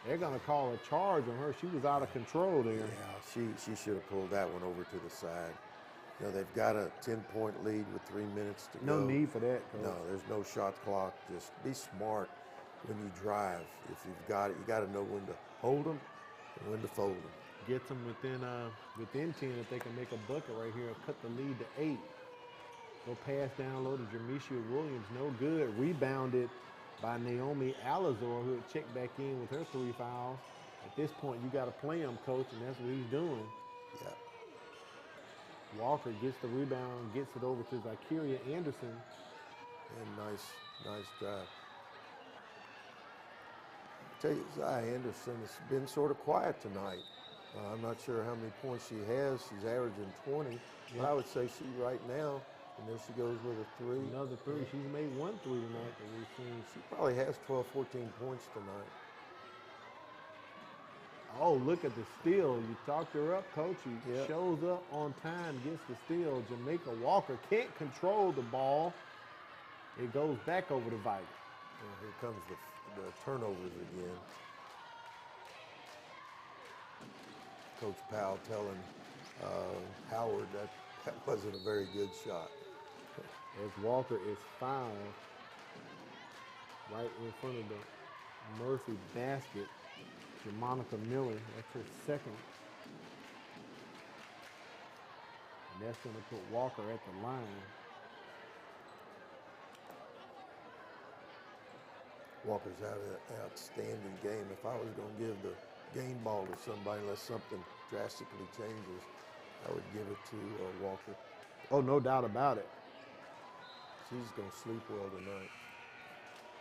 Speaker 1: They're going to call a charge on her. She was out of control there.
Speaker 2: Yeah, she should have pulled that one over to the side. You know, they've got a 10-point lead with 3 minutes to go.
Speaker 1: No need for that, Coach.
Speaker 2: No, there's no shot clock. Just be smart when you drive. If you've got it, you got to know when to hold them and when to fold them.
Speaker 1: Gets them within 10 if they can make a bucket right here. Cut the lead to 8. Go pass down low to Jermisha Williams. No good. Rebounded by Naomi Alazor, who had checked back in with her 3 fouls. At this point, you got to play him, Coach, and that's what he's doing.
Speaker 2: Yeah.
Speaker 1: Walker gets the rebound, gets it over to Zakiria Anderson.
Speaker 2: And nice drive. I tell you, Zai Anderson has been sort of quiet tonight. I'm not sure how many points she has. She's averaging 20. But I would say she right now, and there she goes with a 3.
Speaker 1: Another 3. She's made 1 3 tonight that we've seen.
Speaker 2: She probably has 12, 14 points tonight.
Speaker 1: Oh, look at the steal. You talked her up, Coach. She shows up on time, gets the steal. Jamaica Walker can't control the ball. It goes back over to Vigor.
Speaker 2: Well, here comes the turnovers again. Coach Powell telling Howard that wasn't a very good shot.
Speaker 1: As Walker is fouled right in front of the Murphy basket. Monica Miller, that's her second. And that's going to put Walker at the line.
Speaker 2: Walker's had an outstanding game. If I was going to give the game ball to somebody unless something drastically changes, I would give it to Walker.
Speaker 1: Oh, no doubt about it.
Speaker 2: She's going to sleep well tonight.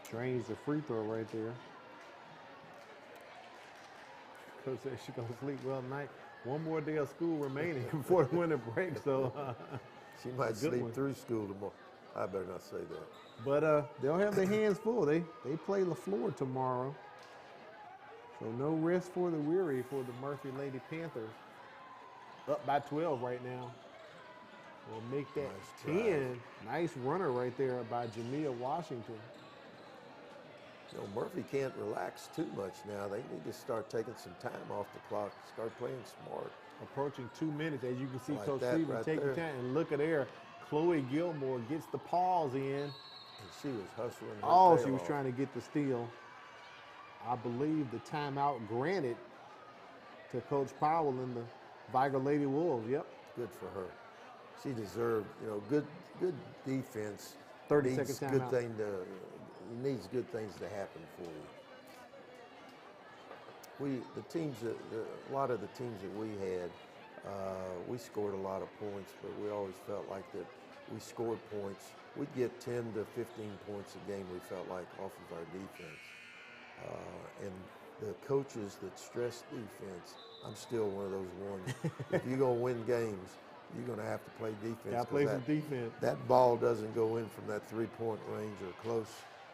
Speaker 1: Drains the free throw right there. Coach said she's going to sleep well tonight. One more day of school remaining before the winter break, so.
Speaker 2: She might sleep through school tomorrow. I better not say that.
Speaker 1: But they'll have their hands full. They play LaFleur tomorrow. So no rest for the weary for the Murphy Lady Panthers. Up by 12 right now. We'll make that
Speaker 2: nice
Speaker 1: 10. Nice runner right there by Jamia Washington.
Speaker 2: You know, Murphy can't relax too much now. They need to start taking some time off the clock, start playing smart.
Speaker 1: Approaching 2 minutes, as you can see,
Speaker 2: like
Speaker 1: Coach
Speaker 2: that
Speaker 1: Stevens
Speaker 2: right
Speaker 1: taking
Speaker 2: there.
Speaker 1: time. And look at there, Chloe Gilmore gets the pause in.
Speaker 2: And she was hustling her
Speaker 1: Oh,
Speaker 2: tail
Speaker 1: she was
Speaker 2: off.
Speaker 1: trying to get the steal. I believe the timeout granted to Coach Powell and the Vigor Lady Wolves. Yep.
Speaker 2: Good for her. She deserved, you know, good defense.
Speaker 1: 30
Speaker 2: needs
Speaker 1: second
Speaker 2: good
Speaker 1: timeout.
Speaker 2: thing to needs good things to happen for you. A lot of the teams that we had, we scored a lot of points, but we always felt like that we scored points. We'd get 10 to 15 points a game, we felt like, off of our defense. And the coaches that stress defense, I'm still one of those ones. If you're going to win games, you're going to have to play defense.
Speaker 1: Got to play some defense.
Speaker 2: That ball doesn't go in from that three-point range or close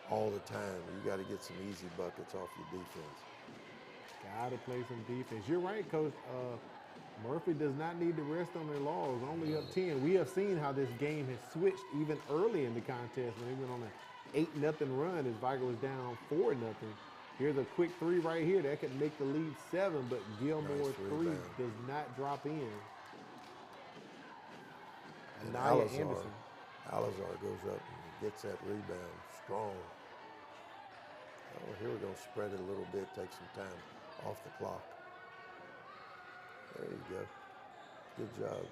Speaker 2: all the time. You got to get some easy buckets off your defense.
Speaker 1: Got to play some defense. You're right, Coach. Murphy does not need to rest on their laurels. Only up 10. We have seen how this game has switched even early in the contest when they went on an 8-0 run as Vigor was down 4-0. Here's a quick three right here. That could make the lead 7, but Gilmore's three does not drop in.
Speaker 2: And
Speaker 1: Anaya Anderson.
Speaker 2: Alazar goes up and gets that rebound strong. Oh, here we're going to spread it a little bit, take some time off the clock. There you go. Good job.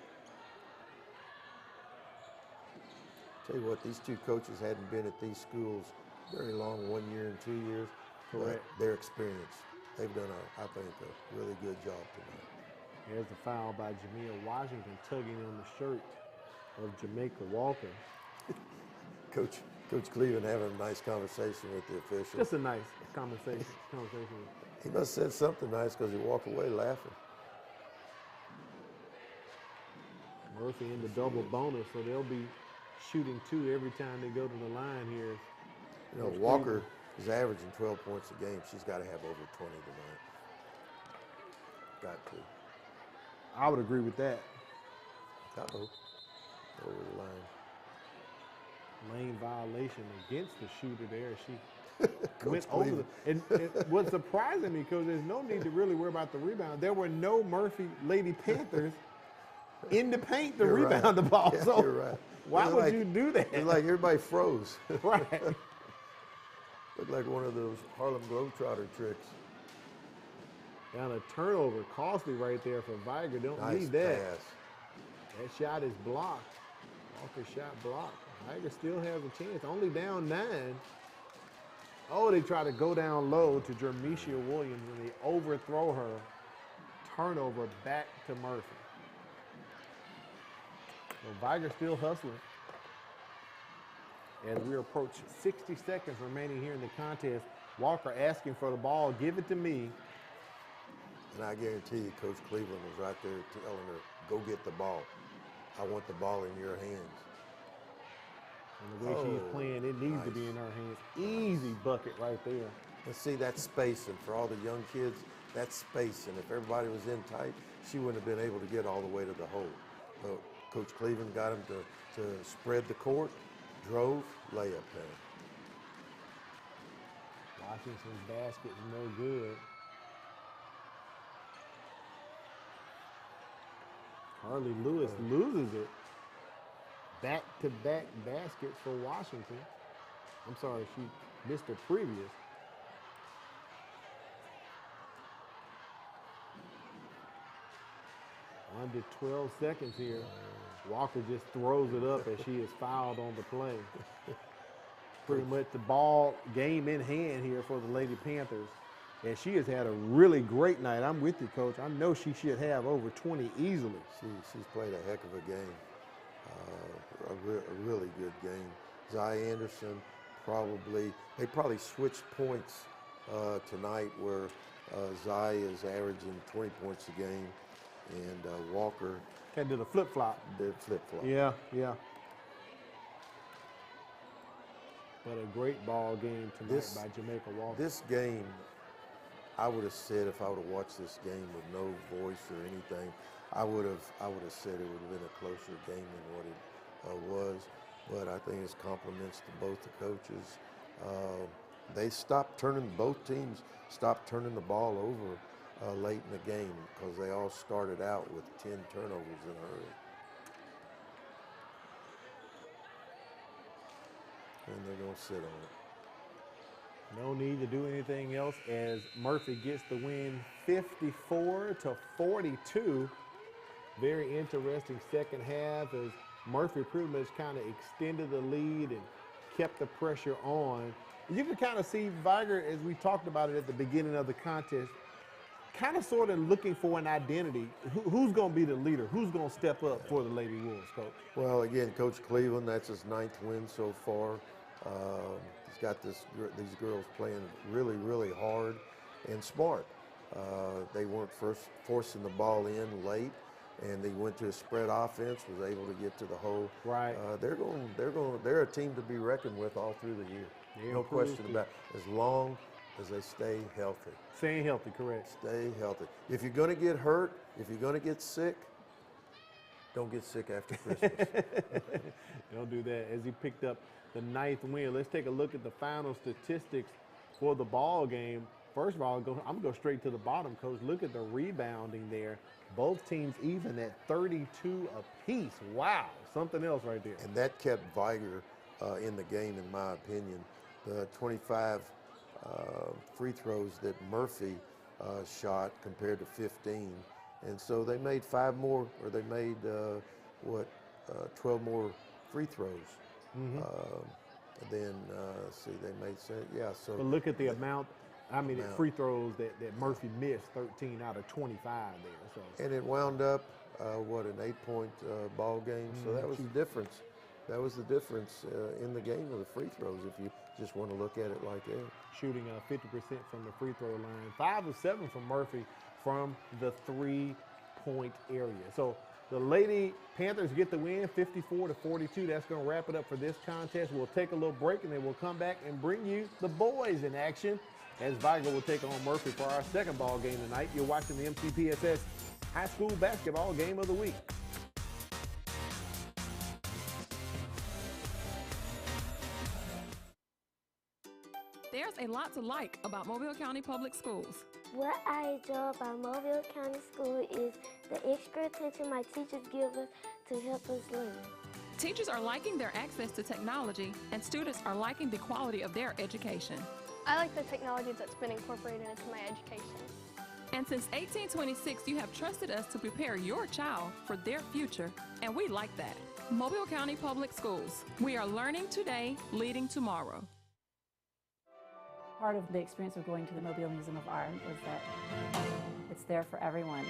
Speaker 2: Tell you what, these two coaches hadn't been at these schools very long, 1 year and 2 years.
Speaker 1: Correct.
Speaker 2: But they're experienced. They've done, I think, a really good job tonight.
Speaker 1: There's the foul by Jamia Washington, tugging on the shirt of Jamaica Walker.
Speaker 2: Coach Cleveland having a nice conversation with the official.
Speaker 1: Just a nice conversation.
Speaker 2: He must have said something nice because he walked away laughing.
Speaker 1: Murphy in the double bonus, so they'll be shooting 2 every time they go to the line here.
Speaker 2: You know, Walker is averaging 12 points a game. She's got to have over 20 tonight. Got to.
Speaker 1: I would agree with that.
Speaker 2: Uh-oh. Over the line.
Speaker 1: Lane violation against the shooter there. She went over the, and what's surprising me, Coach, there's no need to really worry about the rebound. There were no Murphy Lady Panthers in the paint to rebound the ball.
Speaker 2: Yeah,
Speaker 1: so
Speaker 2: you're right.
Speaker 1: why would you do that?
Speaker 2: It's like everybody froze.
Speaker 1: Right.
Speaker 2: Looked like one of those Harlem Globetrotter tricks.
Speaker 1: And a turnover, costly right there for Vigor. Don't need that.
Speaker 2: Pass.
Speaker 1: That shot is blocked. Walker's shot blocked. Vigor still has a chance. Only down 9. Oh, they try to go down low to Jermesia Williams and they overthrow her. Turnover back to Murphy. So Vigor still hustling. As we approach 60 seconds remaining here in the contest, Walker asking for the ball. Give it to me.
Speaker 2: And I guarantee you, Coach Cleveland was right there telling her, go get the ball. I want the ball in your hands.
Speaker 1: And the way she's playing, it needs to be in her hands. Easy bucket right there.
Speaker 2: And see, that spacing for all the young kids, that spacing. If everybody was in tight, she wouldn't have been able to get all the way to the hole. So Coach Cleveland got him to spread the court, drove, layup there.
Speaker 1: Washington's basket is no good. Harley Lewis loses it. Back-to-back baskets for Washington. I'm sorry, she missed her previous. Under 12 seconds here. Walker just throws it up as she is fouled on the play. Pretty much the ball game in hand here for the Lady Panthers. And she has had a really great night. I'm with you, Coach. I know she should have over 20 easily.
Speaker 2: She's played a heck of a game. A really good game. Zai Anderson they probably switched points tonight where Zai is averaging 20 points a game and Walker
Speaker 1: did a flip-flop.
Speaker 2: Did flip-flop.
Speaker 1: Yeah. But a great ball game tonight by Jamaica Walker.
Speaker 2: This game, I would have said if I would have watched this game with no voice or anything, I would have said it would have been a closer game than what it was. But I think it's compliments to both the coaches. Both teams stopped turning the ball over late in the game because they all started out with 10 turnovers in a hurry. And they're going to sit on it.
Speaker 1: No need to do anything else as Murphy gets the win 54-42. Very interesting second half as Murphy pretty much kind of extended the lead and kept the pressure on. You can kind of see Vigor, as we talked about it at the beginning of the contest, kind of sort of looking for an identity. Who's going to be the leader? Who's going to step up for the Lady Wolves, Coach?
Speaker 2: Well, again, Coach Cleveland, that's his 9th win so far. He's got these girls playing really, really hard. and smart. They weren't forcing the ball in late, and they went to a spread offense, was able to get to the hole.
Speaker 1: Right.
Speaker 2: They're a team to be reckoned with all through the year. No question about it, as long as they stay healthy.
Speaker 1: Staying healthy, correct.
Speaker 2: Stay healthy. If you're going to get hurt, if you're going to get sick, don't get sick after Christmas.
Speaker 1: Don't do that. As he picked up the 9th win, let's take a look at the final statistics for the ball game. First of all, I'm going to go straight to the bottom, Coach. Look at the rebounding there. Both teams even at 32 apiece. Wow, something else right there.
Speaker 2: And that kept Vigor in the game, in my opinion. The 25 free throws that Murphy shot compared to 15. And so they made 5 more, or they made, 12 more free throws. Then, see, they made, yeah, so.
Speaker 1: But look at the amount, free throws that Murphy missed, 13 out of 25 there. So.
Speaker 2: And it wound up, an 8-point ball game. So that was the difference. That was the difference in the game of the free throws, if you just want to look at it like that.
Speaker 1: Shooting 50% from the free throw line. 5 of 7 from Murphy from the 3-point area. So the Lady Panthers get the win, 54-42. That's going to wrap it up for this contest. We'll take a little break, and then we'll come back and bring you the boys in action as Vigor will take on Murphy for our second ball game tonight. You're watching the MCPSS High School Basketball Game of the Week.
Speaker 4: There's a lot to like about Mobile County Public Schools.
Speaker 5: What I enjoy about Mobile County School is the extra attention my teachers give us to help us learn.
Speaker 4: Teachers are liking their access to technology, and students are liking the quality of their education.
Speaker 16: I like the technology that's been incorporated into my education.
Speaker 4: And since 1826, you have trusted us to prepare your child for their future, and we like that. Mobile County Public Schools. We are learning today, leading tomorrow.
Speaker 22: Part of the experience of going to the Mobile Museum of Art was that it's there for everyone.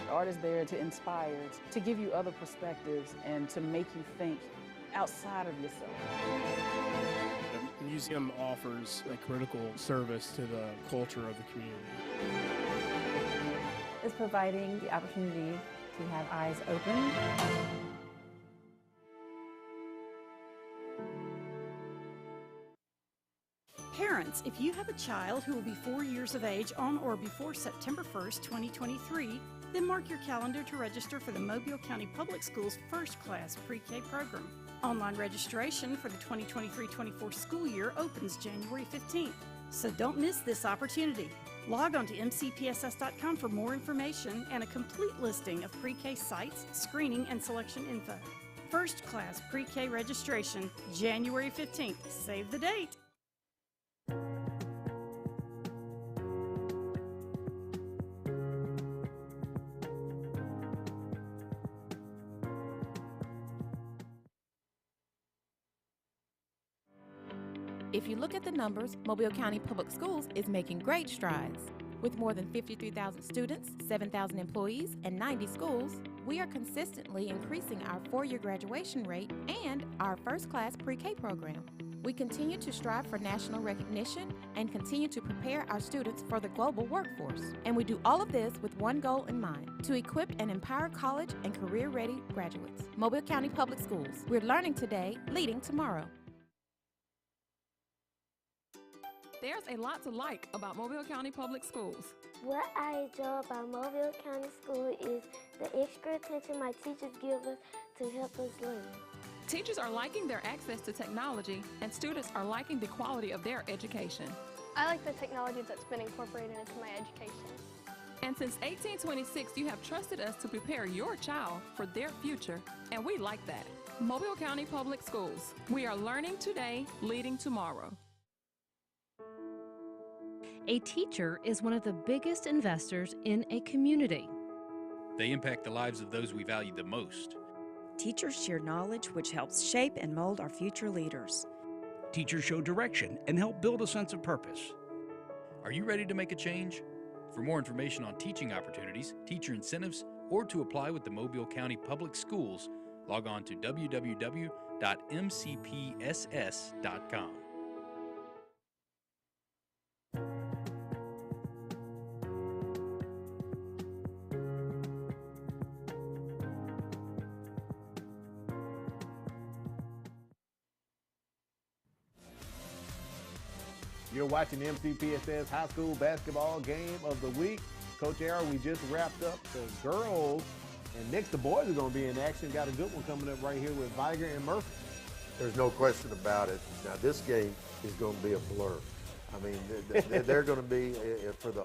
Speaker 13: Art is there to inspire, to give you other perspectives, and to make you think outside of yourself.
Speaker 23: The museum offers a critical service to the culture of the community.
Speaker 22: It's providing the opportunity to have eyes open.
Speaker 3: Parents, if you have a child who will be 4 years of age on or before September 1st, 2023, then mark your calendar to register for the Mobile County Public Schools First Class Pre-K program. Online registration for the 2023-24 school year opens January 15th, so don't miss this opportunity. Log on to mcpss.com for more information and a complete listing of pre-K sites, screening, and selection info. First Class Pre-K registration, January 15th. Save the date.
Speaker 19: If you look at the numbers, Mobile County Public Schools is making great strides. With more than 53,000 students, 7,000 employees, and 90 schools, we are consistently increasing our 4-year graduation rate and our first-class pre-K program. We continue to strive for national recognition and continue to prepare our students for the global workforce. And we do all of this with one goal in mind, to equip and empower college and career-ready graduates. Mobile County Public Schools. We're learning today, leading tomorrow.
Speaker 4: There's a lot to like about Mobile County Public Schools.
Speaker 5: What I enjoy about Mobile County School is the extra attention my teachers give us to help us learn.
Speaker 4: Teachers are liking their access to technology, and students are liking the quality of their education.
Speaker 16: I like the technology that's been incorporated into my education.
Speaker 4: And since 1826, you have trusted us to prepare your child for their future, and we like that. Mobile County Public Schools. We are learning today, leading tomorrow.
Speaker 24: A teacher is one of the biggest investors in a community.
Speaker 25: They impact the lives of those we value the most.
Speaker 26: Teachers share knowledge which helps shape and mold our future leaders.
Speaker 27: Teachers show direction and help build a sense of purpose.
Speaker 25: Are you ready to make a change? For more information on teaching opportunities, teacher incentives, or to apply with the Mobile County Public Schools, log on to www.mcpss.com.
Speaker 1: You're watching the MCPSS High School Basketball Game of the Week. Coach Arrow, we just wrapped up the girls, and next the boys are going to be in action. Got a good one coming up right here with Vigor and Murphy.
Speaker 2: There's no question about it. Now, this game is going to be a blur. I mean, they're going to be, for the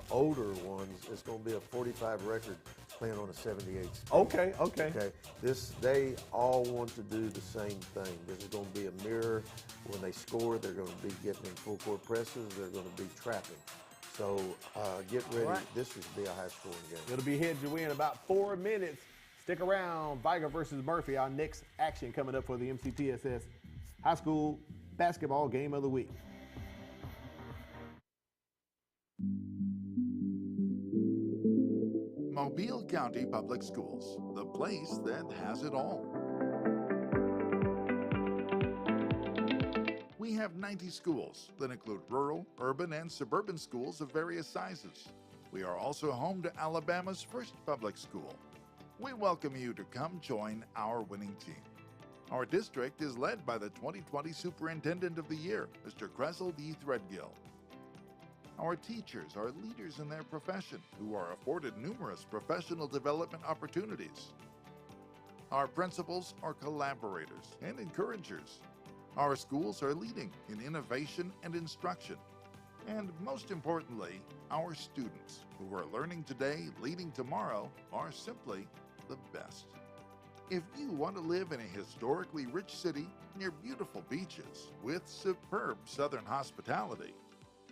Speaker 2: older ones, it's going to be a 45 record playing on a 78.
Speaker 1: Okay.
Speaker 2: They all want to do the same thing. This is going to be a mirror. When they score, they're going to be getting in full court presses. They're going to be trapping. So get ready.
Speaker 1: Right.
Speaker 2: This will be a high-scoring game.
Speaker 1: It'll be head to win in about 4 minutes. Stick around. Vigor versus Murphy, our next action coming up for the MCPSS High School Basketball Game of the Week.
Speaker 6: Mobile County Public Schools, the place that has it all. We have 90 schools that include rural, urban, and suburban schools of various sizes. We are also home to Alabama's first public school. We welcome you to come join our winning team. Our district is led by the 2020 Superintendent of the Year, Mr. Cresel D. Threadgill. Our teachers are leaders in their profession who are afforded numerous professional development opportunities. Our principals are collaborators and encouragers. Our schools are leading in innovation and instruction. And most importantly, our students who are learning today, leading tomorrow, are simply the best. If you want to live in a historically rich city near beautiful beaches with superb Southern hospitality,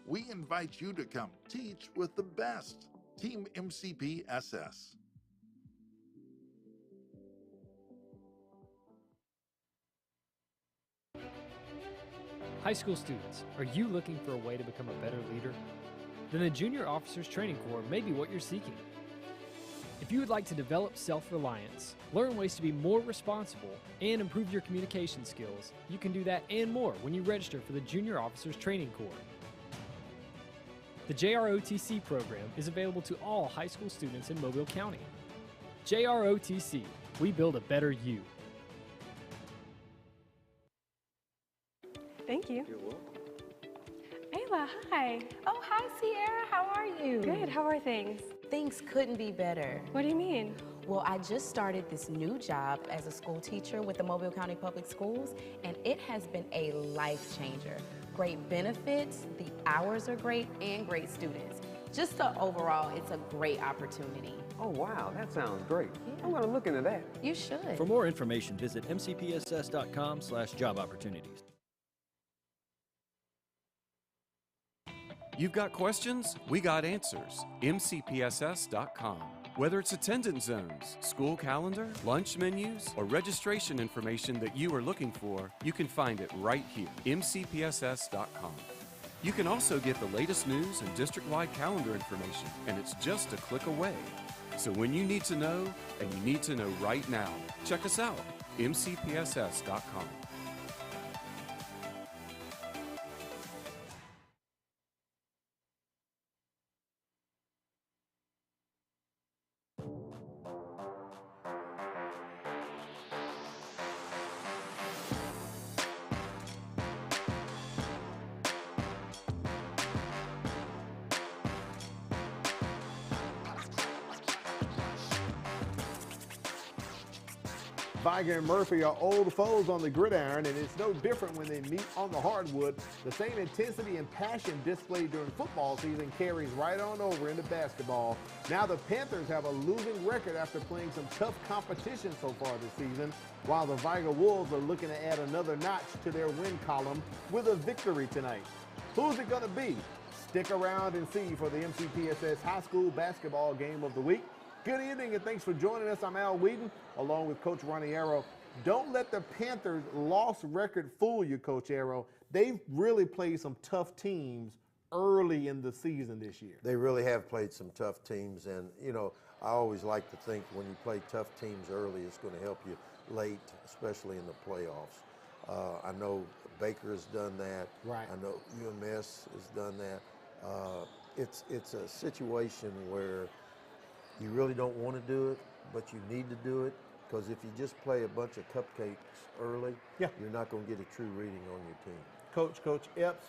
Speaker 6: we invite you to come teach with the best. Team MCPSS.
Speaker 7: High school students, are you looking for a way to become a better leader? Then the Junior Officers Training Corps may be what you're seeking. If you would like to develop self-reliance, learn ways to be more responsible, and improve your communication skills, you can do that and more when you register for the Junior Officers Training Corps. The JROTC program is available to all high school students in Mobile County. JROTC, we build a better you.
Speaker 16: Thank you.
Speaker 11: You're welcome.
Speaker 16: Ayla, hi.
Speaker 9: Oh, hi, Sierra. How are you?
Speaker 16: Good. How are things?
Speaker 9: Things couldn't be better.
Speaker 16: What do you mean?
Speaker 9: Well, I just started this new job as a school teacher with the Mobile County Public Schools, and it has been a life changer. Great benefits, the hours are great, and great students. Just overall, it's a great opportunity.
Speaker 8: Oh, wow, that sounds great. I'm going to look into that.
Speaker 9: You should.
Speaker 10: For more information, visit mcpss.com/job opportunities.
Speaker 12: You've got questions? We got answers. mcpss.com. Whether it's attendance zones, school calendar, lunch menus, or registration information that you are looking for, you can find it right here, mcpss.com. You can also get the latest news and district-wide calendar information, and it's just a click away. So when you need to know, and you need to know right now, check us out, mcpss.com.
Speaker 1: Vigor and Murphy are old foes on the gridiron, and it's no different when they meet on the hardwood. The same intensity and passion displayed during football season carries right on over into basketball. Now the Panthers have a losing record after playing some tough competition so far this season, while the Vigor Wolves are looking to add another notch to their win column with a victory tonight. Who's it going to be? Stick around and see for the MCPSS High School Basketball Game of the Week. Good evening and thanks for joining us. I'm Al Wheaton along with Coach Ronnie Arrow. Don't let the Panthers' loss record fool you, Coach Arrow. They've really played some tough teams early in the season this year.
Speaker 2: They really have played some tough teams, and you know, I always like to think when you play tough teams early, it's going to help you late, especially in the playoffs. I know Baker has done that.
Speaker 1: Right.
Speaker 2: I know UMS has done that. It's a situation where you really don't want to do it, but you need to do it Because if you just play a bunch of cupcakes early,
Speaker 1: yeah,
Speaker 2: you're not going to get a true reading on your team.
Speaker 1: Coach Epps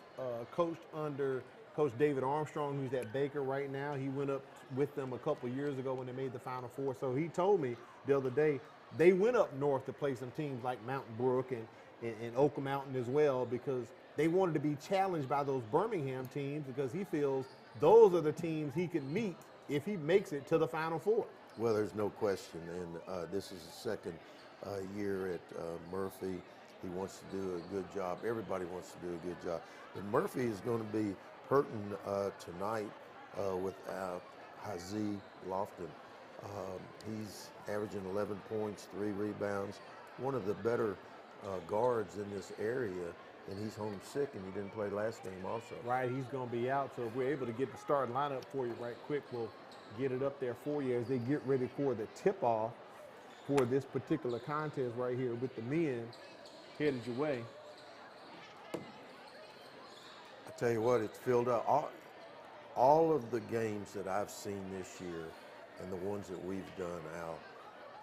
Speaker 1: coached under Coach David Armstrong, who's at Baker right now. He went up with them a couple years ago when they made the Final Four. So he told me the other day they went up north to play some teams like Mountain Brook and Oak Mountain as well, because they wanted to be challenged by those Birmingham teams, because he feels those are the teams he can meet if he makes it to the Final Four.
Speaker 2: Well, there's no question, and this is his second year at Murphy. He wants to do a good job. Everybody wants to do a good job. But Murphy is going to be hurting tonight without Hazy Lofton. He's averaging 11 points, 3 rebounds, one of the better guards in this area, and he's homesick, and he didn't play last game also.
Speaker 1: Right, he's going to be out, so if we're able to get the starting lineup for you right quick, we'll get it up there for you as they get ready for the tip-off for this particular contest right here with the men headed your way.
Speaker 2: I tell you what, it's filled up. All of the games that I've seen this year and the ones that we've done out,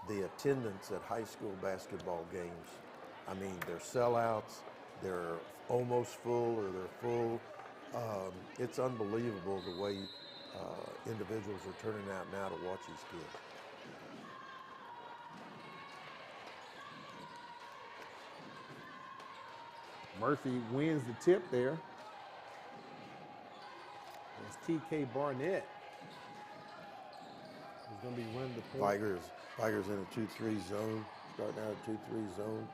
Speaker 2: the attendance at high school basketball games, I mean, they're sellouts, they're almost full or they're full. It's unbelievable the way individuals are turning out now to watch these kids.
Speaker 1: Murphy wins the tip there. It's TK Barnett who's going to be running the point.
Speaker 2: Vigor's in a 2-3 zone, starting out a 2-3 zone.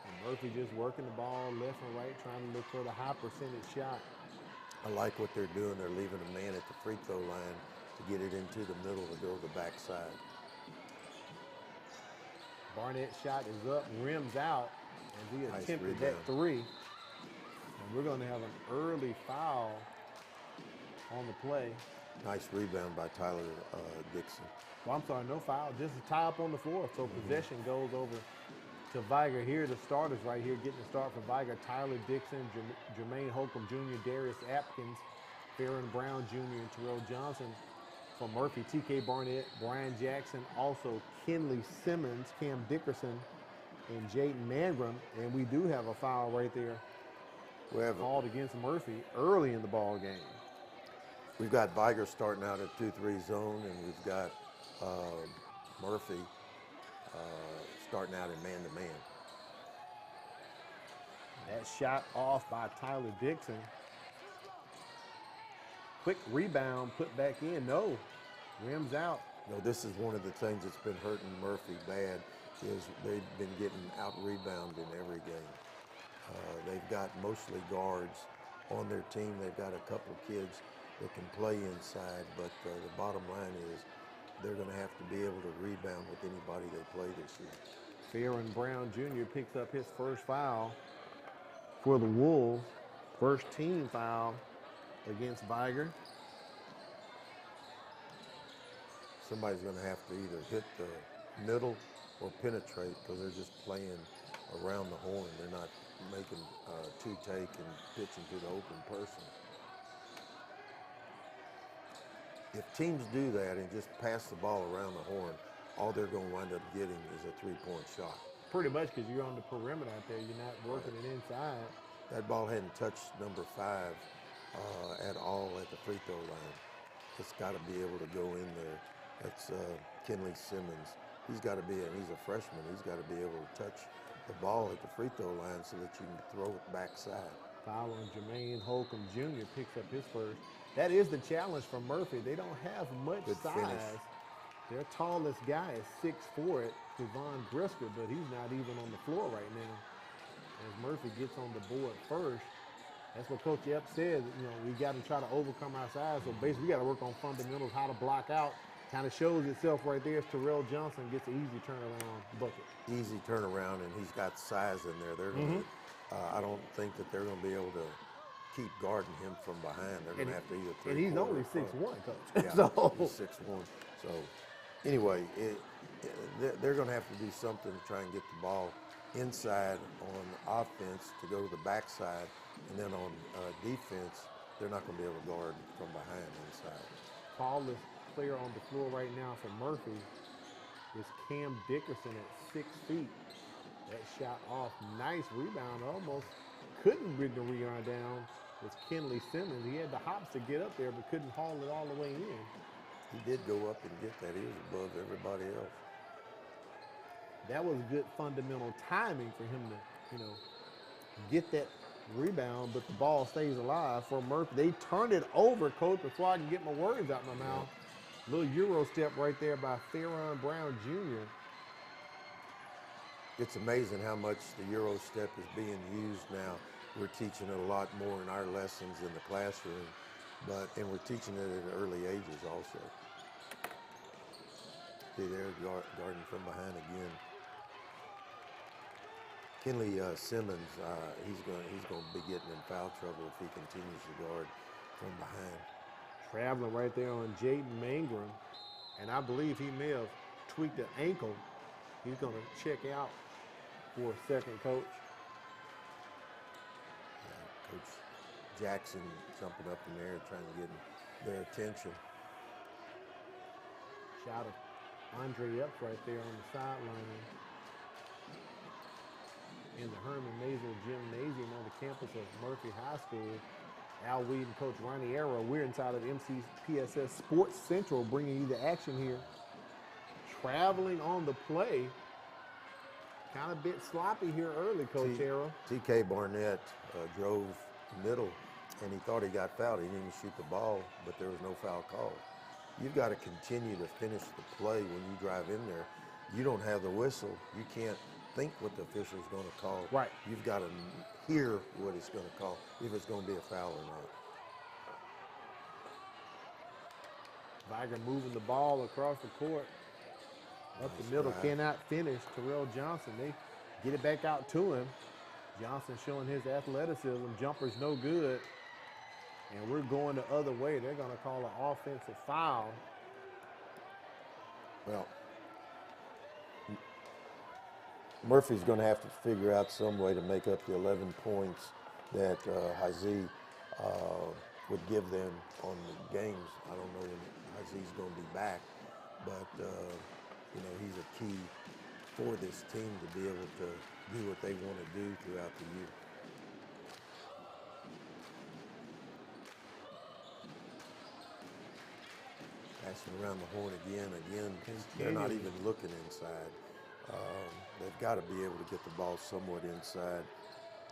Speaker 1: And Murphy just working the ball left and right, trying to look for the high percentage shot.
Speaker 2: I like what they're doing. They're leaving a man at the free throw line to get it into the middle to go to the backside.
Speaker 1: Barnett's shot is up, rims out, and he attempted that 3. And we're going to have an early foul on the play.
Speaker 2: Nice rebound by Tyler Dixon.
Speaker 1: Well, I'm sorry, no foul, just a tie up on the floor. So possession goes over to Vigor. Here the starters right here getting the start for Vigor. Tyler Dixon, Jermaine Holcomb Jr., Darius Atkins, Farron Brown Jr., and Terrell Johnson. For Murphy, TK Barnett, Brian Jackson, also Kenley Simmons, Cam Dickerson, and Jaden Mangrum. And we do have a foul right there.
Speaker 2: We have
Speaker 1: called against Murphy early in the ball game.
Speaker 2: We've got Vigor starting out at 2-3 zone, and we've got Murphy starting out in man-to-man.
Speaker 1: That shot off by Tyler Dixon. Quick rebound, put back in. No, rims out.
Speaker 2: No, this is one of the things that's been hurting Murphy bad, is they've been getting out-rebounded in every game. They've got mostly guards on their team. They've got a couple kids that can play inside, but the bottom line is they're going to have to be able to rebound with anybody they play this year.
Speaker 1: Farron Brown Jr. picks up his first foul for the Wolves. First team foul against Vigor.
Speaker 2: Somebody's going to have to either hit the middle or penetrate, because they're just playing around the horn. They're not making two-take and pitching to the open person. If teams do that and just pass the ball around the horn, all they're going to wind up getting is a three-point shot.
Speaker 1: Pretty much, because you're on the perimeter out there. You're not working it inside.
Speaker 2: That ball hadn't touched number 5 at all at the free throw line. It's got to be able to go in there. That's Kenley Simmons. He's got to be, and he's a freshman, he's got to be able to touch the ball at the free throw line so that you can throw it backside.
Speaker 1: Foul on Jermaine Holcomb Jr. picks up his first. That is the challenge for Murphy. They don't have much
Speaker 2: Good
Speaker 1: size.
Speaker 2: finish.
Speaker 1: Their tallest guy is 6'4", Devon Brisker, but he's not even on the floor right now. As Murphy gets on the board first, that's what Coach Epps said. You know, we got to try to overcome our size. So basically, we got to work on fundamentals, how to block out. Kind of shows itself right there as Terrell Johnson gets an easy turnaround bucket.
Speaker 2: Easy turnaround, and he's got size in there. They're gonna, I don't think that they're going to be able to keep guarding him from behind. They're going to have to either
Speaker 1: And he's only 6'1", Coach.
Speaker 2: Yeah,
Speaker 1: So.
Speaker 2: he's 6'1". So anyway, they're going to have to do something to try and get the ball inside on offense to go to the backside, and then on defense, they're not going to be able to guard from behind inside.
Speaker 1: Tallest player on the floor right now for Murphy is Cam Dickerson at 6 feet. That shot off. Nice rebound. Almost couldn't bring the rebound down. Was Kenley Simmons. He had the hops to get up there, but couldn't haul it all the way in.
Speaker 2: He did go up and get that. He was above everybody else.
Speaker 1: That was good fundamental timing for him to, get that rebound, but the ball stays alive for Murphy. They turned it over, Coach, before I can get my words out my mouth. Little Euro step right there by Theron Brown Jr.
Speaker 2: It's amazing how much the Euro step is being used now. We're teaching it a lot more in our lessons in the classroom, and we're teaching it at early ages also. See there, guarding from behind again. Kenley Simmons, he's going to be getting in foul trouble if he continues to guard from behind.
Speaker 1: Traveling right there on Jaden Mangrum, and I believe he may have tweaked an ankle. He's going to check out for a second, Coach.
Speaker 2: Coach Jackson jumping up in there trying to get their attention.
Speaker 1: Shot of Andre Epps right there on the sideline. In the Herman Mazel Gymnasium on the campus of Murphy High School. Al Weed and Coach Ronnie Arrow. We're inside of MCPSS Sports Central bringing you the action here. Traveling on the play. Kind of a bit sloppy here early, Coach Arrow.
Speaker 2: TK Barnett drove middle, and he thought he got fouled. He didn't even shoot the ball, but there was no foul call. You've got to continue to finish the play when you drive in there. You don't have the whistle. You can't think what the official's going to call.
Speaker 1: Right.
Speaker 2: You've got to hear what it's going to call, if it's going to be a foul or not.
Speaker 1: Vigor moving the ball across the court. Up the middle, cannot finish. Terrell Johnson, they get it back out to him. Johnson showing his athleticism. Jumper's no good. And we're going the other way. They're going to call an offensive foul.
Speaker 2: Well, Murphy's going to have to figure out some way to make up the 11 points that Hazy would give them on the games. I don't know when Hazy's going to be back, but he's a key for this team to be able to do what they want to do throughout the year. Passing around the horn again. They're not even looking inside. They've got to be able to get the ball somewhat inside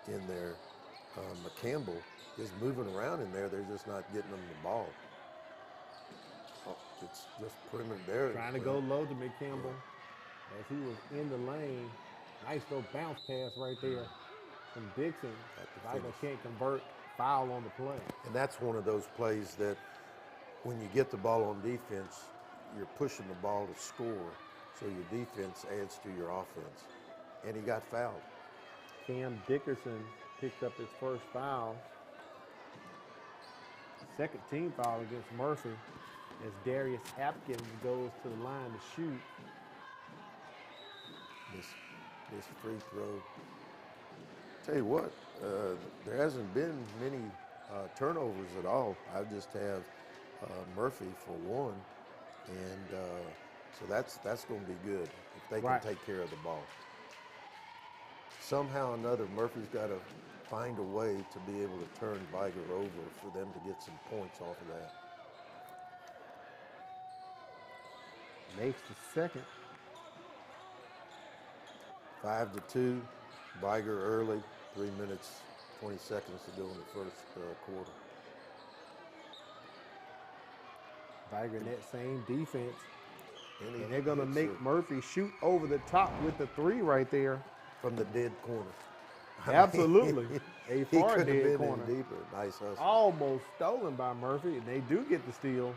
Speaker 2: in there. McCampbell is moving around in there. They're just not getting them the ball. Oh, it's just perimeter there.
Speaker 1: Trying to go low to McCampbell as he was in the lane. Nice little bounce pass right there from Dixon. Vigor can't convert. Foul on the play.
Speaker 2: And that's one of those plays that when you get the ball on defense, you're pushing the ball to score. So your defense adds to your offense. And he got fouled.
Speaker 1: Cam Dickerson picked up his first foul. Second team foul against Murphy as Darius Apkins goes to the line to shoot.
Speaker 2: This free throw. Tell you what, there hasn't been many turnovers at all. I just have Murphy for one. And so that's going to be good if they can take care of the ball. Somehow or another, Murphy's got to find a way to be able to turn Vigor over for them to get some points off of that.
Speaker 1: Makes the second.
Speaker 2: 5-2, Vigor early, 3 minutes, 20 seconds to go in the first quarter.
Speaker 1: Vigor in that same defense. And they're going to make Murphy shoot over the top with the three right there.
Speaker 2: From the dead corner.
Speaker 1: Absolutely. A far
Speaker 2: he
Speaker 1: dead
Speaker 2: been
Speaker 1: corner.
Speaker 2: In deeper. Nice hustle.
Speaker 1: Almost stolen by Murphy, and they do get the steal.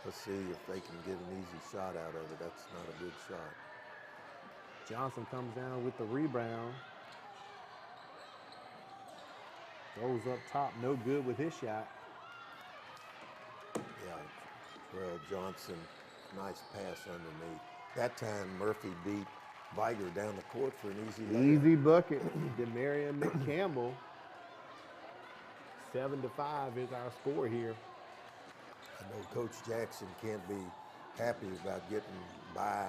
Speaker 2: Let's see if they can get an easy shot out of it. That's not a good shot.
Speaker 1: Johnson comes down with the rebound. Goes up top, no good with his shot.
Speaker 2: Yeah, Terrell Johnson, nice pass underneath. That time Murphy beat Vigor down the court for an easy layup.
Speaker 1: Easy bucket. Demarion McCampbell. 7-5 is our score here.
Speaker 2: I know Coach Jackson can't be happy about getting by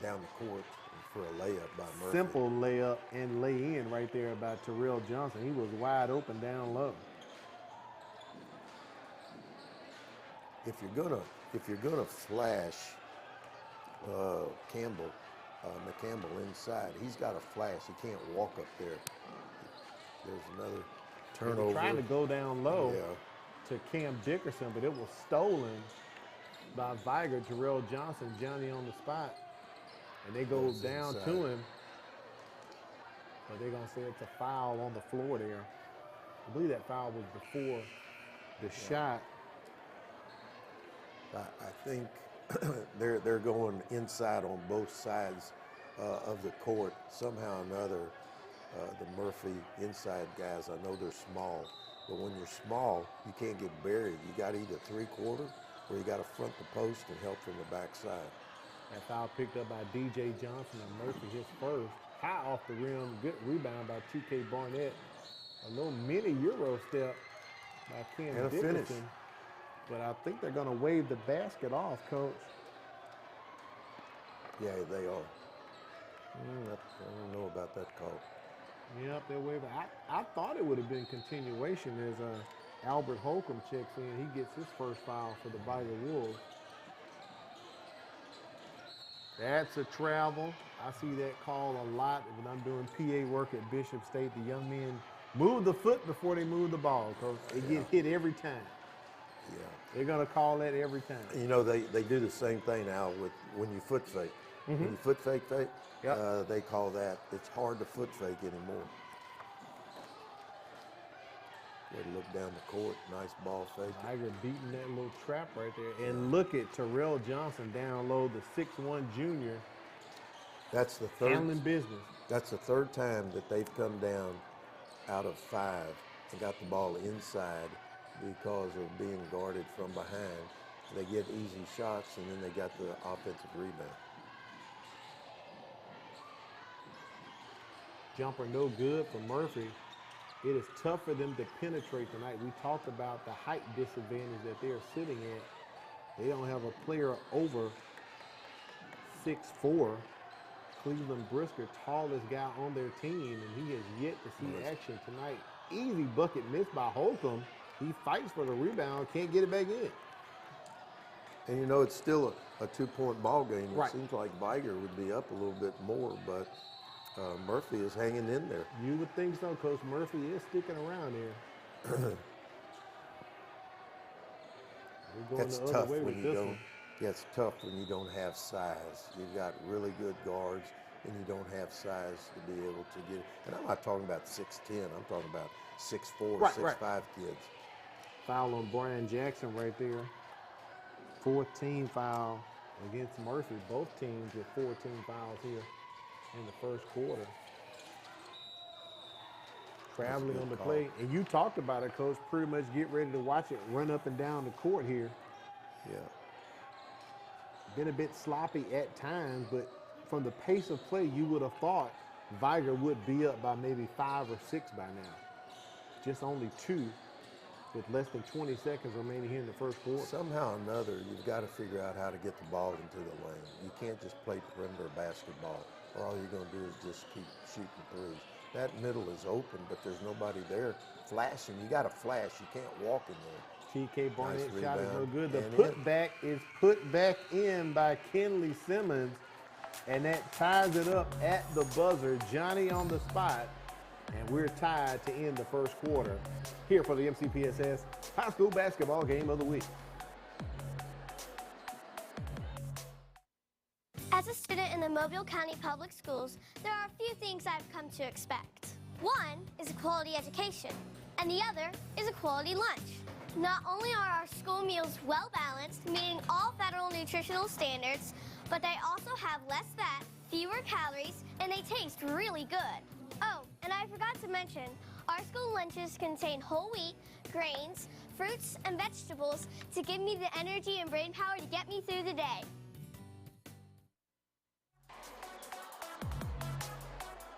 Speaker 2: down the court for a layup by Murphy.
Speaker 1: Simple layup and lay in right there by Terrell Johnson. He was wide open down low.
Speaker 2: If you're gonna flash McCampbell inside, he's got a flash. He can't walk up there. There's another turnover.
Speaker 1: He tried to go down low
Speaker 2: Yeah.
Speaker 1: to Cam Dickerson, but it was stolen by Vigor. Terrell Johnson, Johnny on the spot. And they go
Speaker 2: Goes
Speaker 1: down
Speaker 2: inside.
Speaker 1: to him. But they're going to say it's a foul on the floor there. I believe that foul was before the shot.
Speaker 2: I think they're going inside on both sides of the court. Somehow or another, the Murphy inside guys, I know they're small, but when you're small, you can't get buried. You got either three-quarter or you got to front the post and help from the backside.
Speaker 1: That foul picked up by DJ Johnson and Murphy, his first. High off the rim, good rebound by TK Barnett. A little mini Euro step by Cam
Speaker 2: And a
Speaker 1: Dickerson.
Speaker 2: finish.
Speaker 1: But I think they're going to wave the basket off, Coach.
Speaker 2: Yeah, they are. I don't know about that call.
Speaker 1: Yep, they're waving. I thought it would have been continuation as Albert Holcomb checks in. He gets his first foul for the Vigor Wolves. That's a travel. I see that call a lot when I'm doing PA work at Bishop State. The young men move the foot before they move the ball, Coach. They get hit every time.
Speaker 2: Yeah.
Speaker 1: They're going to call that every time.
Speaker 2: You know, they do the same thing now with when you foot fake. When you foot fake, they call that. It's hard to foot fake anymore. Way to look down the court. Nice ball fake.
Speaker 1: Tiger beating that little trap right there. And look at Terrell Johnson down low, the 6'1 junior.
Speaker 2: That's the third.
Speaker 1: Handling business.
Speaker 2: That's the third time that they've come down out of 5 and got the ball inside because of being guarded from behind. They get easy shots, and then they got the offensive rebound.
Speaker 1: Jumper no good for Murphy. It is tough for them to penetrate tonight. We talked about the height disadvantage that they're sitting at. They don't have a player over 6'4". Cleveland Brisker, tallest guy on their team, and he has yet to see action tonight. Easy bucket missed by Holcomb. He fights for the rebound, can't get it back in.
Speaker 2: And you know, it's still a 2-point ball game. It
Speaker 1: Right.
Speaker 2: seems like Vigor would be up a little bit more, but Murphy is hanging in there.
Speaker 1: You would think so, Coach. Murphy is sticking around here. We're going
Speaker 2: That's
Speaker 1: the other
Speaker 2: tough
Speaker 1: way
Speaker 2: when
Speaker 1: with
Speaker 2: you
Speaker 1: this
Speaker 2: don't.
Speaker 1: one.
Speaker 2: Yeah, it's tough when you don't have size. You've got really good guards, and you don't have size to be able to get it. And I'm not talking about 6'10". I'm talking about 6'4", 6'5" kids.
Speaker 1: Foul on Brian Jackson right there. 14 foul against Murphy. Both teams with 14 fouls here in the first quarter. Traveling on the play. And you talked about it, Coach. Pretty much get ready to watch it run up and down the court here.
Speaker 2: Yeah.
Speaker 1: Been a bit sloppy at times, but from the pace of play, you would have thought Vigor would be up by maybe 5 or 6 by now. Just only 2 with less than 20 seconds remaining here in the first quarter.
Speaker 2: Somehow or another, you've got to figure out how to get the ball into the lane. You can't just play perimeter basketball, or all you're going to do is just keep shooting threes. That middle is open, but there's nobody there flashing. You got to flash. You can't walk in there.
Speaker 1: TK Barnett
Speaker 2: Nice
Speaker 1: shot is no
Speaker 2: rebound.
Speaker 1: good. The
Speaker 2: And
Speaker 1: putback is put back in by Kenley Simmons, and that ties it up at the buzzer. Johnny on the spot, and we're tied to end the first quarter here for the MCPSS High School Basketball Game of the Week.
Speaker 5: As a student in the Mobile County Public Schools, there are a few things I've come to expect. One is a quality education, and the other is a quality lunch. Not only are our school meals well-balanced, meeting all federal nutritional standards, but they also have less fat, fewer calories, and they taste really good. Oh, and I forgot to mention, our school lunches contain whole wheat, grains, fruits, and vegetables to give me the energy and brain power to get me through the day.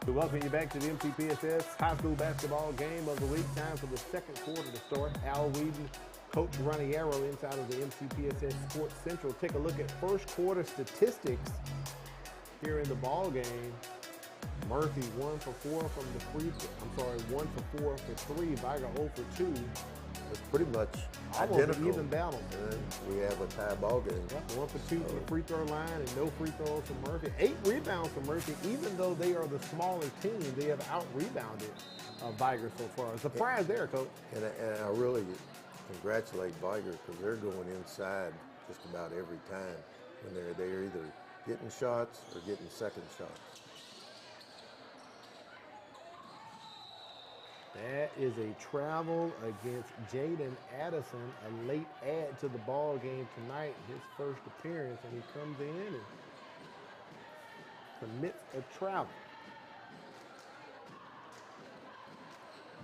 Speaker 1: We welcome you back to the MCPSS High School Basketball Game of the Week. Time for the second quarter to start. Al Whedon, Coach Raniero inside of the MCPSS Sports Central. Take a look at first quarter statistics here in the ball game. Murphy 1 for 4 from the free throw. I'm sorry, 1 for 4 for 3. Vigor 0 for 2.
Speaker 2: It's pretty much
Speaker 1: almost
Speaker 2: identical.
Speaker 1: an even battle.
Speaker 2: And we have a tie ball game.
Speaker 1: Yep, 1 for 2 from the free throw line and no free throws from Murphy. 8 rebounds from Murphy. Even though they are the smaller team, they have out-rebounded Vigor so far. Surprise there, Coach.
Speaker 2: And I really congratulate Vigor because they're going inside just about every time when they're either getting shots or getting second shots.
Speaker 1: That is a travel against Jaden Addison, a late add to the ball game tonight, his first appearance, and he comes in and commits a travel.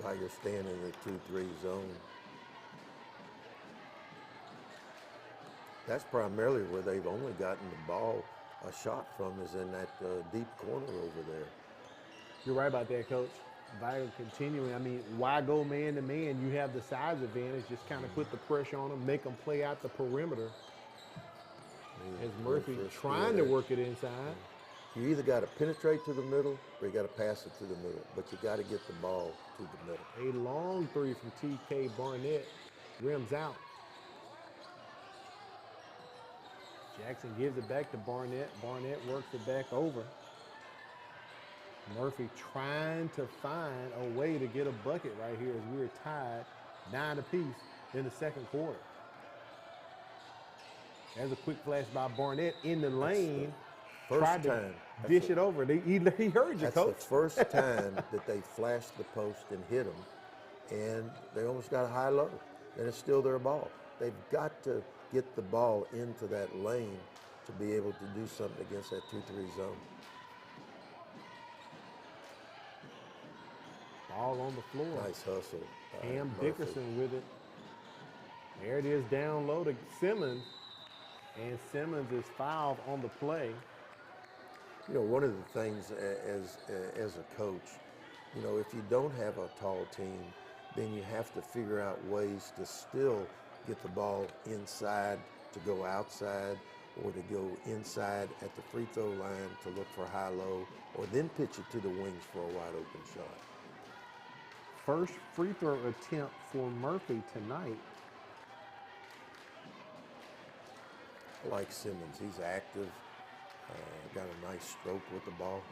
Speaker 2: Vigor staying in the 2-3 zone. That's primarily where they've only gotten the ball a shot from is in that deep corner over there.
Speaker 1: You're right about that, Coach. Vigor continuing. I mean, why go man to man? You have the size advantage. Just kind of put the pressure on them, make them play out the perimeter. As Murphy trying to work it inside.
Speaker 2: You either got to penetrate to the middle or you got to pass it to the middle, but you got to get the ball to the middle.
Speaker 1: A long three from TK Barnett rims out. Jackson gives it back to Barnett. Barnett works it back over. Murphy trying to find a way to get a bucket right here as we're tied 9 apiece in the second quarter. There's a quick flash by Barnett in the lane. Tried to dish it over. He heard you, Coach.
Speaker 2: That's the first time that they flashed the post and hit them, and they almost got a high-low, and it's still their ball. They've got to get the ball into that lane to be able to do something against that 2-3 zone.
Speaker 1: Ball on the floor.
Speaker 2: Nice hustle.
Speaker 1: Cam Dickerson with it. There it is down low to Simmons. And Simmons is fouled on the play.
Speaker 2: You know, one of the things as a coach, you know, if you don't have a tall team, then you have to figure out ways to still get the ball inside, to go outside, or to go inside at the free throw line to look for high-low, or then pitch it to the wings for a wide-open shot.
Speaker 1: First free throw attempt for Murphy tonight.
Speaker 2: I like Simmons. He's active. Got a nice stroke with the ball.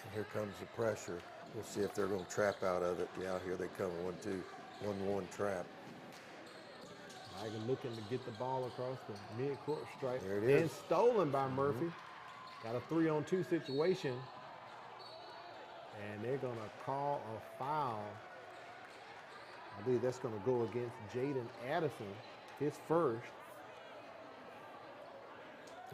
Speaker 2: And here comes the pressure. We'll see if they're going to trap out of it. Yeah, here they come. 1-2, 1-1 trap.
Speaker 1: Vigor looking to get the ball across the mid-court stripe.
Speaker 2: There it is.
Speaker 1: And stolen by Murphy. Got a 3-on-2 situation. And they're going to call a foul. I believe that's going to go against Jaden Addison, his first.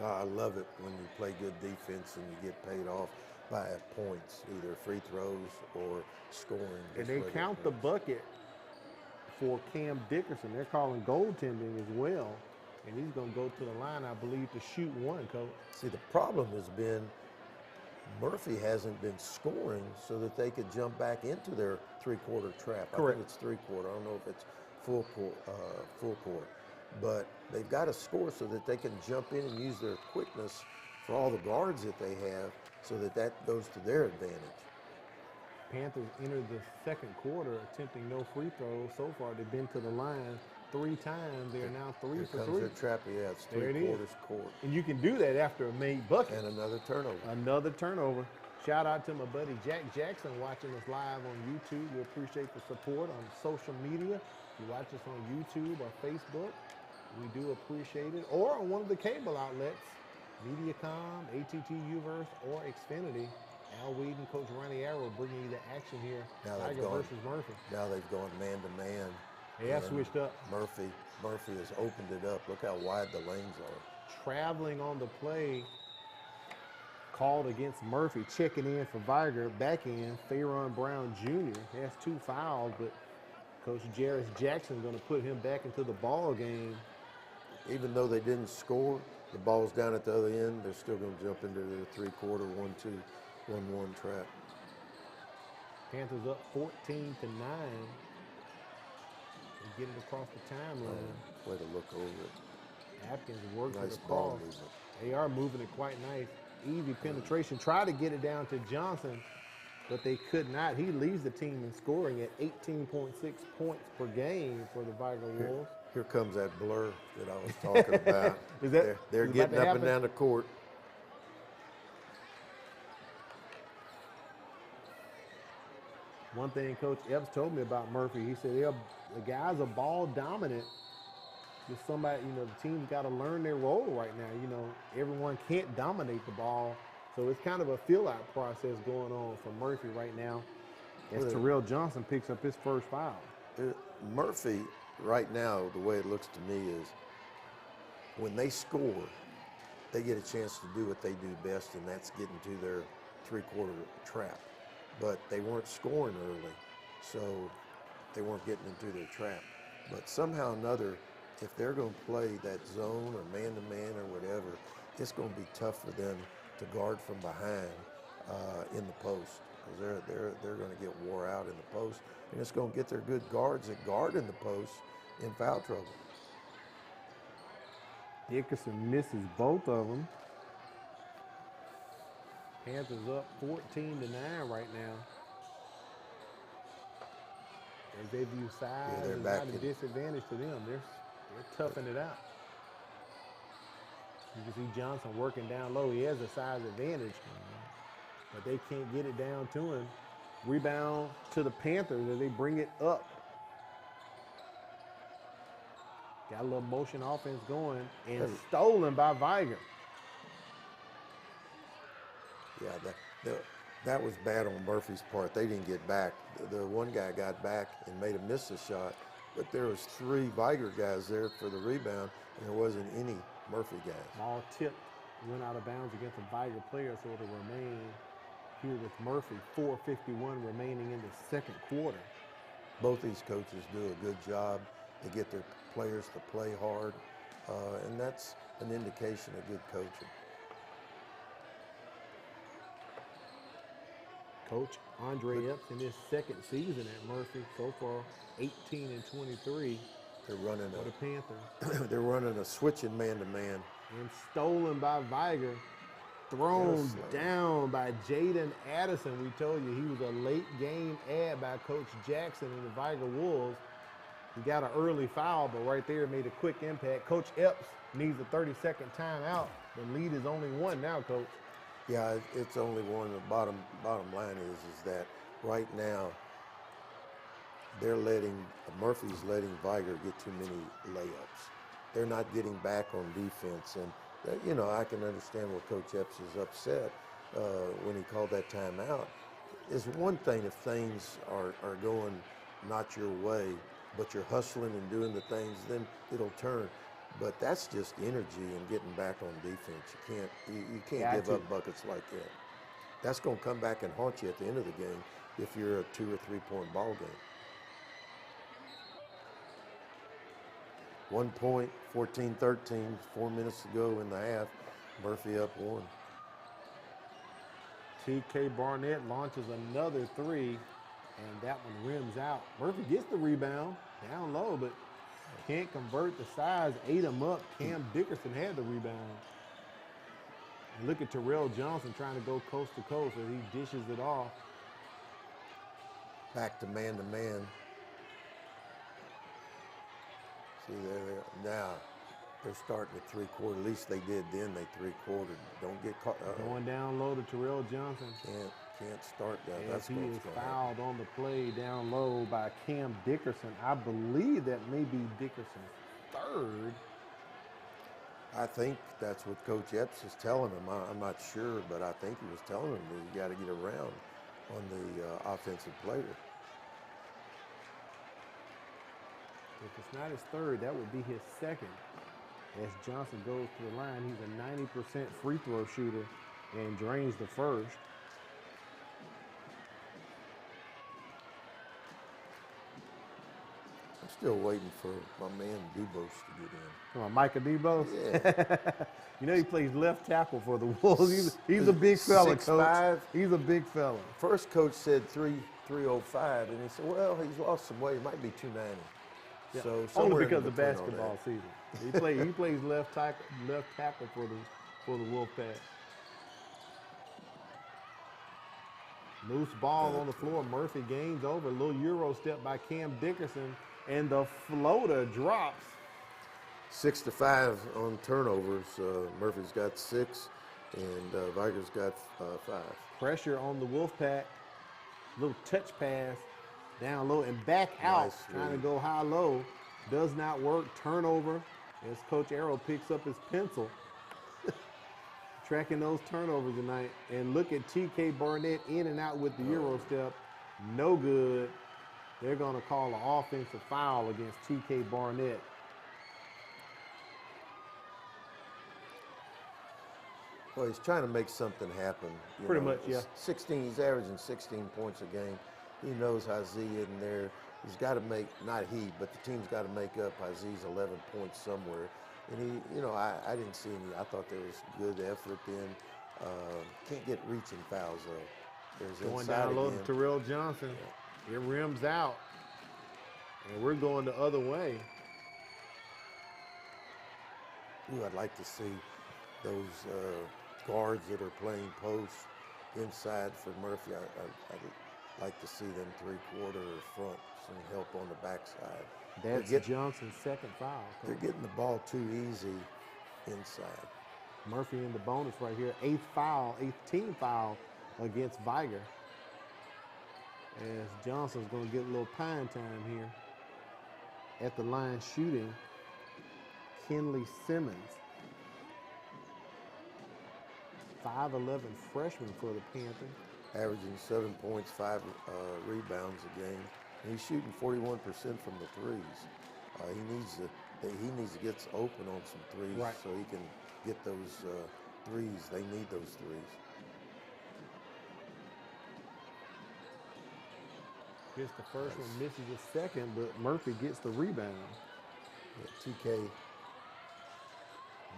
Speaker 2: I love it when you play good defense and you get paid off by points, either free throws or scoring.
Speaker 1: And they count the bucket for Cam Dickerson. They're calling goaltending as well. And he's going to go to the line, I believe, to shoot one, Coach.
Speaker 2: See, the problem has been Murphy hasn't been scoring so that they could jump back into their three-quarter trap.
Speaker 1: Correct.
Speaker 2: I think it's three-quarter. I don't know if it's full court. But they've got to score so that they can jump in and use their quickness for all the guards that they have so that that goes to their advantage.
Speaker 1: Panthers entered the second quarter attempting no free throws. So far, they've been to the line 3 times. They are now 3
Speaker 2: Here
Speaker 1: for
Speaker 2: comes
Speaker 1: 3.
Speaker 2: their trap. Yeah, it's
Speaker 1: There it is.
Speaker 2: three-quarters court.
Speaker 1: And you can do that after a made bucket.
Speaker 2: And another turnover.
Speaker 1: Another turnover. Shout out to my buddy Jack Jackson watching us live on YouTube. We appreciate the support on social media. If you watch us on YouTube or Facebook, we do appreciate it. Or on one of the cable outlets, Mediacom, ATT Uverse, or Xfinity. Al Weed and Coach Ronnie Arrow bringing you the action here.
Speaker 2: Now
Speaker 1: Vigor versus Murphy.
Speaker 2: Now they've gone man-to-man.
Speaker 1: They have
Speaker 2: and
Speaker 1: switched up.
Speaker 2: Murphy has opened it up. Look how wide the lanes are.
Speaker 1: Traveling on the play, called against Murphy, checking in for Vigor, back in, Faron Brown Jr. He has 2 fouls, but Coach Jarris Jackson going to put him back into the ball game.
Speaker 2: Even though they didn't score, the ball's down at the other end, they're still going to jump into the three-quarter 1-2, 1-1 trap.
Speaker 1: Panthers up 14-9. get it across the timeline.
Speaker 2: Way to look over it.
Speaker 1: Atkins works
Speaker 2: Nice
Speaker 1: it
Speaker 2: ball
Speaker 1: across.
Speaker 2: movement.
Speaker 1: They are moving it quite nice. Easy penetration. Try to get it down to Johnson, but they could not. He leads the team in scoring at 18.6 points per game for the Vigor Wolves.
Speaker 2: Here comes that blur that I was talking about. They're getting up and down the court.
Speaker 1: One thing Coach Epps told me about Murphy, he said the guys are ball dominant. Just somebody, the team's got to learn their role right now. Everyone can't dominate the ball. So it's kind of a fill-out process going on for Murphy right now as Terrell Johnson picks up his first foul.
Speaker 2: Murphy, right now, the way it looks to me is when they score, they get a chance to do what they do best, and that's getting to their three-quarter trap. But they weren't scoring early, so they weren't getting into their trap. But somehow or another, if they're going to play that zone or man-to-man or whatever, it's going to be tough for them to guard from behind in the post, because they're going to get wore out in the post, and it's going to get their good guards that guard in the post in foul trouble.
Speaker 1: Dickerson misses both of them. Panthers up 14-9 right now. As they view size is not a disadvantage to them. They're toughing it out. You can see Johnson working down low. He has a size advantage, but they can't get it down to him. Rebound to the Panthers as they bring it up. Got a little motion offense going and stolen by Vigor.
Speaker 2: Yeah, that was bad on Murphy's part. They didn't get back. The one guy got back and made him miss a shot, but there was 3 Vigor guys there for the rebound, and there wasn't any Murphy guys.
Speaker 1: Ball tipped, went out of bounds against a Vigor player, so it'll remain here with Murphy. 4:51 remaining in the second quarter.
Speaker 2: Both these coaches do a good job. They get their players to play hard, and that's an indication of good coaching.
Speaker 1: Coach Andre Epps in his second season at Murphy, so far 18-23.
Speaker 2: They're running
Speaker 1: for the Panthers.
Speaker 2: They're running a switching man-to-man.
Speaker 1: And stolen by Vigor. Thrown down by Jaden Addison. We told you he was a late game add by Coach Jackson and the Vigor Wolves. He got an early foul, but right there made a quick impact. Coach Epps needs a 30-second timeout. The lead is only 1 now, Coach.
Speaker 2: Yeah, it's only 1. The bottom line is that right now Murphy's letting Vigor get too many layups. They're not getting back on defense, and I can understand where Coach Epps is upset when he called that timeout. It's one thing if things are going not your way, but you're hustling and doing the things, then it'll turn. But that's just energy and getting back on defense. You can't give up buckets like that. That's going to come back and haunt you at the end of the game if you're a 2 or 3 point ball game. 1 point, 14-13, 4 minutes to go in the half. Murphy up 1.
Speaker 1: T.K. Barnett launches another 3, and that one rims out. Murphy gets the rebound down low, but can't convert. The size ate him up. Cam Dickerson had the rebound. And look at Terrell Johnson trying to go coast to coast as he dishes it off.
Speaker 2: Back to man-to-man. See, now they're starting at 3/4. At least they did then. They 3/4. Don't get caught.
Speaker 1: Going down low to Terrell Johnson.
Speaker 2: Can't start that.
Speaker 1: As he is fouled on the play down low by Cam Dickerson. I believe that may be Dickerson's 3rd.
Speaker 2: I think that's what Coach Epps is telling him. I'm not sure, but I think he was telling him that you got to get around on the offensive player.
Speaker 1: If it's not his 3rd, that would be his 2nd. As Johnson goes to the line, he's a 90% free throw shooter and drains the first.
Speaker 2: I'm still waiting for my man Dubose to get in.
Speaker 1: Come on, Micah Dubose?
Speaker 2: Yeah.
Speaker 1: He plays left tackle for the Wolves. He's a big fella,
Speaker 2: 6'5".
Speaker 1: Coach. He's a big fella.
Speaker 2: First coach said 305, and he said, well, he's lost some weight. It might be 290.
Speaker 1: Yeah.
Speaker 2: So
Speaker 1: Only
Speaker 2: somewhere
Speaker 1: because
Speaker 2: in
Speaker 1: of
Speaker 2: between all
Speaker 1: basketball
Speaker 2: that.
Speaker 1: season. He plays left tackle for the Wolfpack. Loose ball on the floor. Murphy gains over. A little Euro step by Cam Dickerson, and the floater drops.
Speaker 2: 6-5 on turnovers. Murphy's got 6, and Vigor's got 5.
Speaker 1: Pressure on the Wolfpack. Little touch pass down low and back out.
Speaker 2: Nice
Speaker 1: Trying to
Speaker 2: read.
Speaker 1: go high-low. Does not work. Turnover as Coach Arrow picks up his pencil. Tracking those turnovers tonight. And look at TK Barnett in and out with the Euro step. No good. They're going to call an offensive foul against TK Barnett.
Speaker 2: Well, he's trying to make something happen.
Speaker 1: Pretty much, yeah.
Speaker 2: 16. He's averaging 16 points a game. He knows Hazy in there. He's got to make, not he, but the team's got to make up Hazy's 11 points somewhere. And he, I didn't see any. I thought there was good effort in. Can't get reaching fouls though. There's
Speaker 1: Going
Speaker 2: inside
Speaker 1: down low
Speaker 2: again.
Speaker 1: to Terrell Johnson. Yeah. It rims out. And we're going the other way.
Speaker 2: Ooh, I'd like to see those guards that are playing post inside for Murphy. I'd like to see them 3-quarter or front, some help on the backside.
Speaker 1: That's Johnson's second foul.
Speaker 2: They're getting the ball too easy inside.
Speaker 1: Murphy in the bonus right here. 8th team foul against Vigor. As Johnson's going to get a little pine time here. At the line shooting, Kenley Simmons. 5'11" freshman for the Panthers.
Speaker 2: Averaging 7 points, 5 rebounds a game. And he's shooting 41% from the threes. He needs to get open on some threes,
Speaker 1: right,
Speaker 2: so he can get those threes. They need those threes.
Speaker 1: Gets the first one, misses the second, but Murphy gets the rebound.
Speaker 2: Yeah, TK.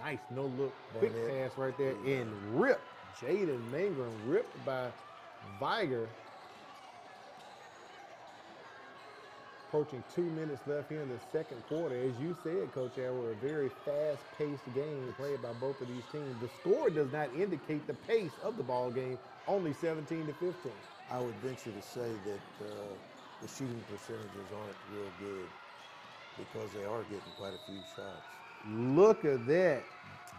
Speaker 1: Nice no-look quick pass right there and ripped. Jaden Mangrum ripped by Vigor. Approaching 2 minutes left here in the second quarter. As you said, Coach Arrow, a very fast-paced game played by both of these teams. The score does not indicate the pace of the ball game, only 17-15.
Speaker 2: I would venture to say that the shooting percentages aren't real good because they are getting quite a few shots.
Speaker 1: Look at that.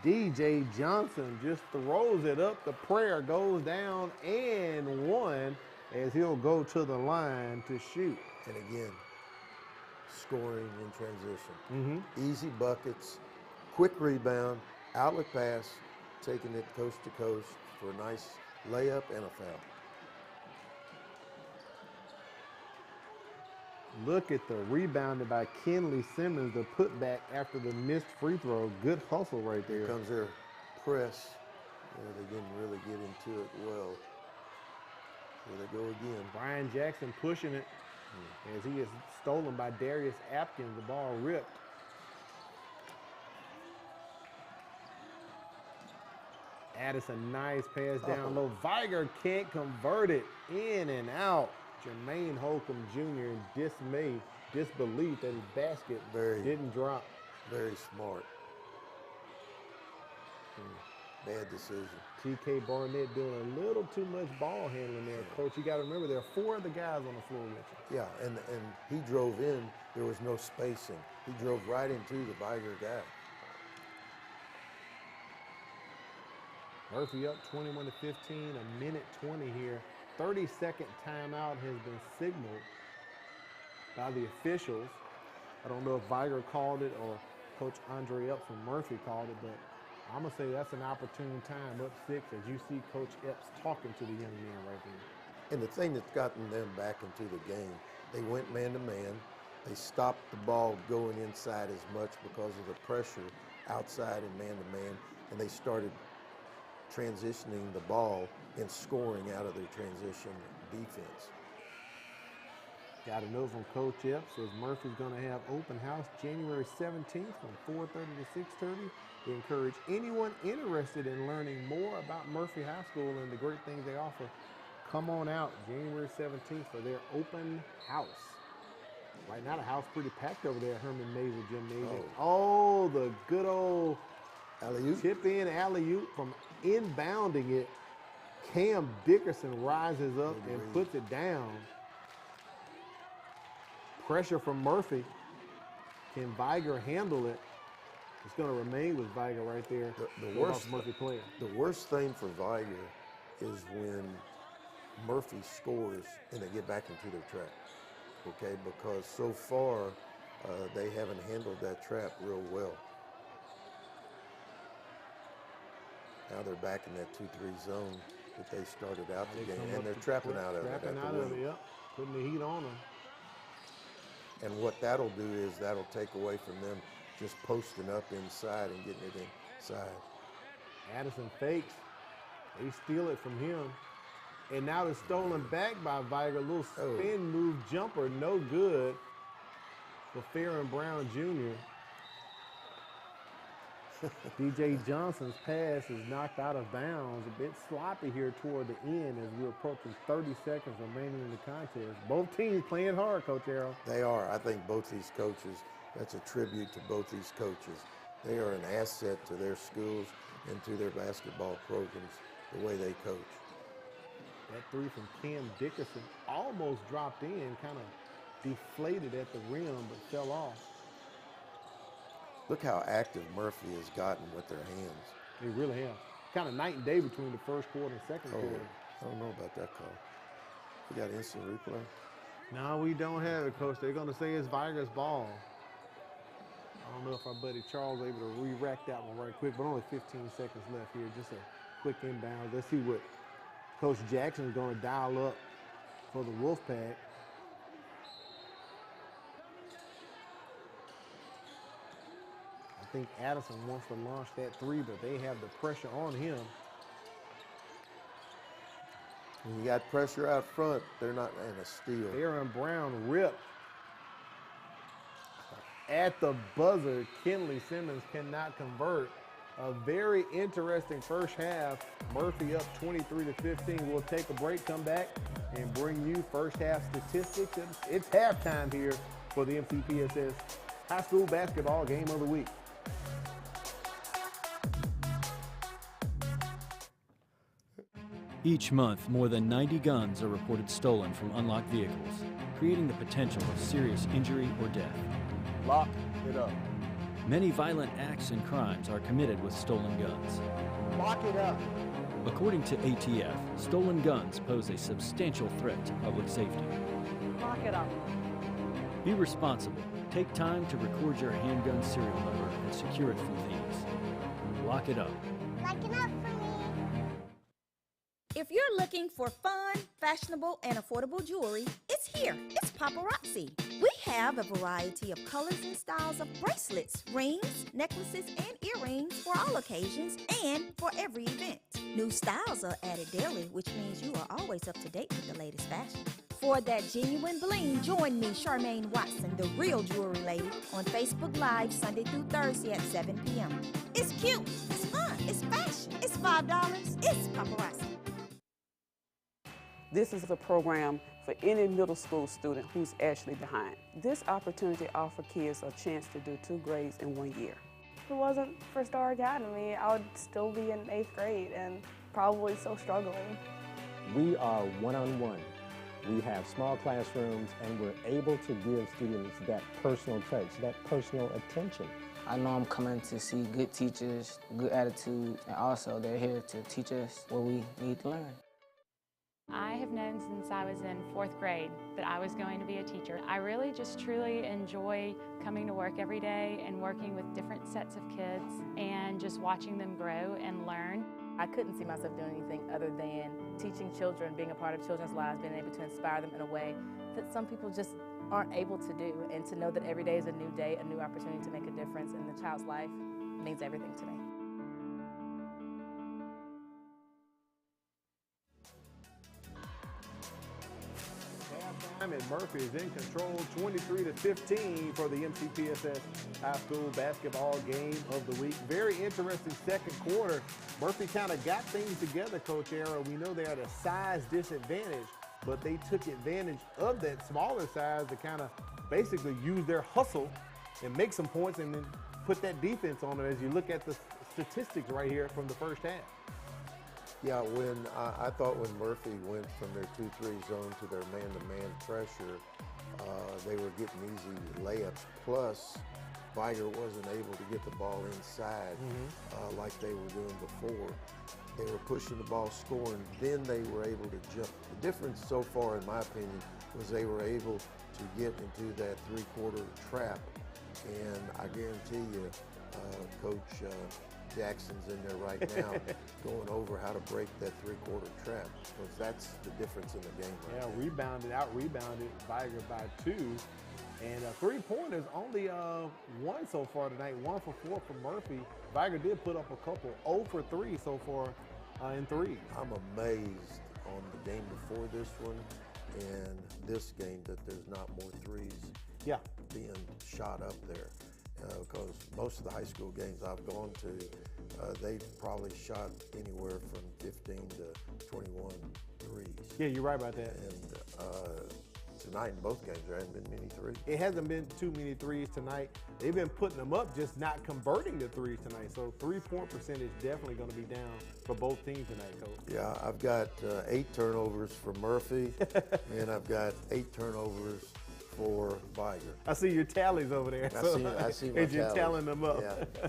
Speaker 1: DJ Johnson just throws it up. The prayer goes down and one as he'll go to the line to shoot.
Speaker 2: And again, scoring in transition. Easy buckets, quick rebound, outlet pass, taking it coast to coast for a nice layup and a foul.
Speaker 1: Look at the rebounded by Kenley Simmons, the putback after the missed free throw. Good hustle right there.
Speaker 2: Here comes their press. They didn't really get into it well. Here they go again.
Speaker 1: Brian Jackson pushing it as he is stolen by Darius Atkins. The ball ripped. Addison, nice pass down low. Vigor can't convert it. In and out. Jermaine Holcomb Jr. in disbelief that his basket didn't drop.
Speaker 2: Very smart. Bad decision.
Speaker 1: TK Barnett doing a little too much ball handling there, Coach. You got to remember there are 4 other guys on the floor with you.
Speaker 2: Yeah, and he drove in. There was no spacing. He drove right into the Vigor guy.
Speaker 1: Murphy up 21-15, a minute 20 here. 30-second timeout has been signaled by the officials. I don't know if Vigor called it or Coach Andre Epps from Murphy called it, but I'm going to say that's an opportune time, up 6, as you see Coach Epps talking to the young man right here.
Speaker 2: And the thing that's gotten them back into the game, they went man-to-man. They stopped the ball going inside as much because of the pressure outside and man-to-man, and they started transitioning the ball and scoring out of their transition defense.
Speaker 1: Got a note from Coach Epps says Murphy's going to have open house January 17th from 4:30 to 6:30. We encourage anyone interested in learning more about Murphy High School and the great things they offer, come on out January 17th for their open house. Right now, the house pretty packed over there at Herman Mazel Gymnasium. Oh, the good old
Speaker 2: alley-oop.
Speaker 1: Chip in alley-oop from inbounding it. Cam Dickerson rises up and puts it down. Pressure from Murphy. Can Vigor handle it? It's going to remain with Vigor right there.
Speaker 2: The worst thing for Vigor is when Murphy scores and they get back into their trap. Okay, because so far they haven't handled that trap real well. Now they're back in that 2-3 zone that they started out the game, and they're trapping out of it at the wing.
Speaker 1: Yep, putting the heat on them.
Speaker 2: And what that'll do is that'll take away from them just posting up inside and getting it inside.
Speaker 1: Addison fakes. They steal it from him. And now it's stolen back by Vigor. A little spin move jumper, no good for Farron Brown Jr. DJ Johnson's pass is knocked out of bounds. A bit sloppy here toward the end as we're approaching 30 seconds remaining in the contest. Both teams playing hard, Coach Arrow.
Speaker 2: They are. I think both these coaches, that's a tribute to both these coaches. They are an asset to their schools and to their basketball programs, the way they coach.
Speaker 1: That three from Cam Dickerson almost dropped in, kind of deflated at the rim, but fell off.
Speaker 2: Look how active Murphy has gotten with their hands.
Speaker 1: They really have. Kind of night and day between the first quarter and second quarter.
Speaker 2: I don't know about that call. We got instant replay?
Speaker 1: No, we don't have it, Coach. They're going to say it's Vigor's ball. I don't know if our buddy Charles is able to re-rack that one right quick, but only 15 seconds left here. Just a quick inbound. Let's see what Coach Jackson is going to dial up for the Wolfpack. I think Addison wants to launch that three, but they have the pressure on him.
Speaker 2: When you got pressure out front, they're not in a steal.
Speaker 1: Farron Brown ripped. At the buzzer, Kenley Simmons cannot convert. A very interesting first half. Murphy up 23-15. We'll take a break, come back, and bring you first half statistics. It's halftime here for the MCPSS High School Basketball Game of the Week.
Speaker 10: Each month, more than 90 guns are reported stolen from unlocked vehicles, creating the potential of serious injury or death.
Speaker 1: Lock it up.
Speaker 10: Many violent acts and crimes are committed with stolen guns.
Speaker 1: Lock it up.
Speaker 10: According to ATF, stolen guns pose a substantial threat to public safety.
Speaker 11: Lock it up.
Speaker 10: Be responsible. Take time to record your handgun serial number and secure it from thieves. Lock it up.
Speaker 5: Lock it up for me.
Speaker 14: If you're looking for fun, fashionable, and affordable jewelry, it's here. It's Paparazzi. We have a variety of colors and styles of bracelets, rings, necklaces, and earrings for all occasions and for every event. New styles are added daily, which means you are always up to date with the latest fashion. For that genuine bling, join me, Charmaine Watson, the real jewelry lady, on Facebook Live Sunday through Thursday at 7 p.m. It's cute, it's fun, it's fashion, it's $5, it's Paparazzi.
Speaker 13: This is a program for any middle school student who's actually behind. This opportunity offers kids a chance to do 2 grades in 1 year.
Speaker 16: If it wasn't for Star Academy, I would still be in 8th grade and probably still struggling.
Speaker 15: We are one-on-one. We have small classrooms, and we're able to give students that personal touch, that personal attention.
Speaker 17: I know I'm coming to see good teachers, good attitude, and also they're here to teach us what we need to learn.
Speaker 18: I have known since I was in 4th grade that I was going to be a teacher. I really just truly enjoy coming to work every day and working with different sets of kids and just watching them grow and learn.
Speaker 20: I couldn't see myself doing anything other than teaching children, being a part of children's lives, being able to inspire them in a way that some people just aren't able to do. And to know that every day is a new day, a new opportunity to make a difference in the child's life means everything to me.
Speaker 1: And Murphy is in control, 23-15 for the MCPSS High School Basketball Game of the Week. Very interesting second quarter. Murphy kind of got things together, Coach Arrow. We know they're at a size disadvantage, but they took advantage of that smaller size to kind of basically use their hustle and make some points and then put that defense on it as you look at the statistics right here from the first half.
Speaker 2: Yeah, when I thought when Murphy went from their 2-3 zone to their man-to-man pressure, they were getting easy layups. Plus, Vigor wasn't able to get the ball inside like they were doing before. They were pushing the ball, scoring, then they were able to jump. The difference so far, in my opinion, was they were able to get into that three-quarter trap. And I guarantee you, Coach Jackson's in there right now going over how to break that three-quarter trap, because that's the difference in the game right
Speaker 1: there. Out-rebounded Vigor by 2. And three-pointers, only one so far tonight, 1 for 4 for Murphy. Vigor did put up a couple, 0 for 3 so far in threes.
Speaker 2: I'm amazed on the game before this one and this game that there's not more threes being shot up there. Because most of the high school games I've gone to, they've probably shot anywhere from 15 to 21 threes.
Speaker 1: Yeah, you're right about that.
Speaker 2: And tonight in both games, there hasn't been many threes.
Speaker 1: It hasn't been too many threes tonight. They've been putting them up, just not converting the threes tonight. So three-point percentage definitely going to be down for both teams tonight, Coach.
Speaker 2: Yeah, I've got 8 turnovers for Murphy, and I've got 8 turnovers for Vigor.
Speaker 1: I see your tallies over there.
Speaker 2: I see my
Speaker 1: and you're
Speaker 2: tallies.
Speaker 1: tallying them up.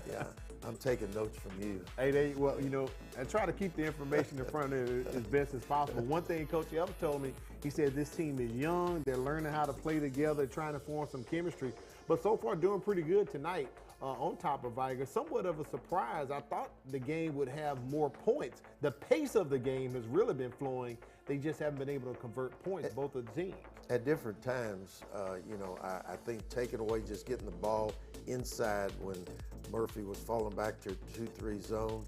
Speaker 2: Yeah. I'm taking notes from you.
Speaker 1: Hey, well, you know, I try to keep the information in front of you as best as possible. One thing Coach Ellis told me, he said this team is young, they're learning how to play together, trying to form some chemistry. But so far, doing pretty good tonight on top of Vigor. Somewhat of a surprise. I thought the game would have more points. The pace of the game has really been flowing. They just haven't been able to convert points, both of the teams.
Speaker 2: At different times, you know, I think taking away just getting the ball inside when Murphy was falling back to 2-3 zone,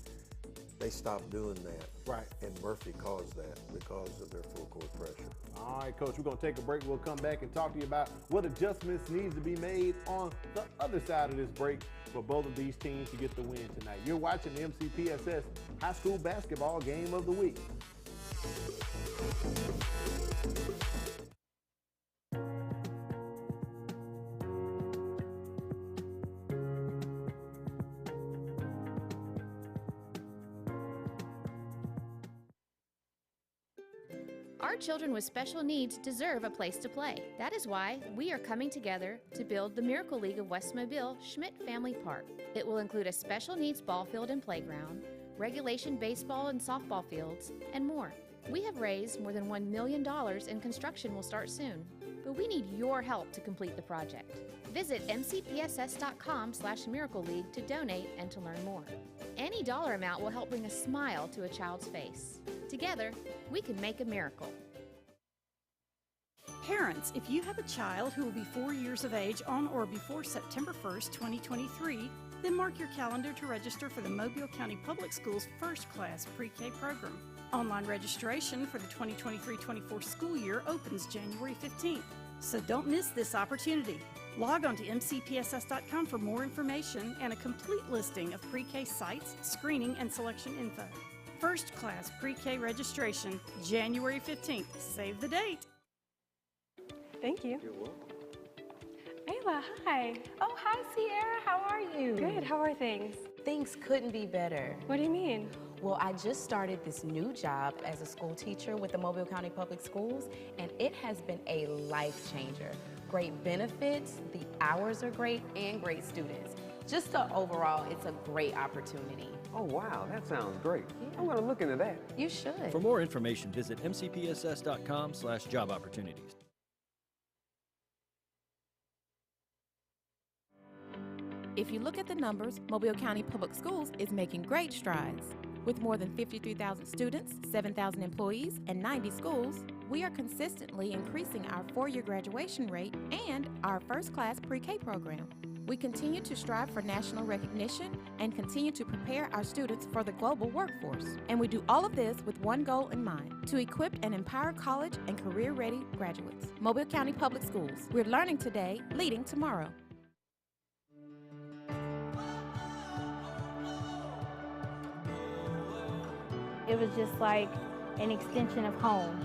Speaker 2: they stopped doing that.
Speaker 1: Right.
Speaker 2: And Murphy caused that because of their full court pressure.
Speaker 1: All right, Coach, we're going to take a break. We'll come back and talk to you about what adjustments needs to be made on the other side of this break for both of these teams to get the win tonight. You're watching the MCPSS High School Basketball Game of the Week.
Speaker 3: Our children with special needs deserve a place to play. That is why we are coming together to build the Miracle League of West Mobile Schmidt Family Park. It will include a special needs ball field and playground, regulation baseball and softball fields, and more. We have raised more than $1 million and construction will start soon. But we need your help to complete the project. Visit mcpss.com/Miracle League to donate and to learn more. Any dollar amount will help bring a smile to a child's face. Together, we can make a miracle.
Speaker 26: Parents, if you have a child who will be 4 years of age on or before September 1st, 2023, then mark your calendar to register for the Mobile County Public Schools First Class Pre-K program. Online registration for the 2023-24 school year opens January 15th, so don't miss this opportunity. Log on to mcpss.com for more information and a complete listing of pre-K sites, screening, and selection info. First Class Pre-K registration, January 15th. Save the date.
Speaker 16: Thank you.
Speaker 8: You're welcome.
Speaker 16: Ayla, hi.
Speaker 9: Oh, hi, Sierra. How are you?
Speaker 16: Good. How are things?
Speaker 9: Things couldn't be better.
Speaker 16: What do you mean?
Speaker 9: Well, I just started this new job as a school teacher with the Mobile County Public Schools, and it has been a life changer. Great benefits, the hours are great, and great students. Just overall, it's a great opportunity.
Speaker 8: Oh, wow, that sounds great. I'm going to look into that.
Speaker 9: You should.
Speaker 10: For more information, visit mcpss.com/job opportunities.
Speaker 4: If you look at the numbers, Mobile County Public Schools is making great strides. With more than 53,000 students, 7,000 employees, and 90 schools, we are consistently increasing our 4-year graduation rate and our first-class pre-K program. We continue to strive for national recognition and continue to prepare our students for the global workforce. And we do all of this with one goal in mind, to equip and empower college and career-ready graduates. Mobile County Public Schools. We're learning today, leading tomorrow.
Speaker 11: It was just like an extension of home.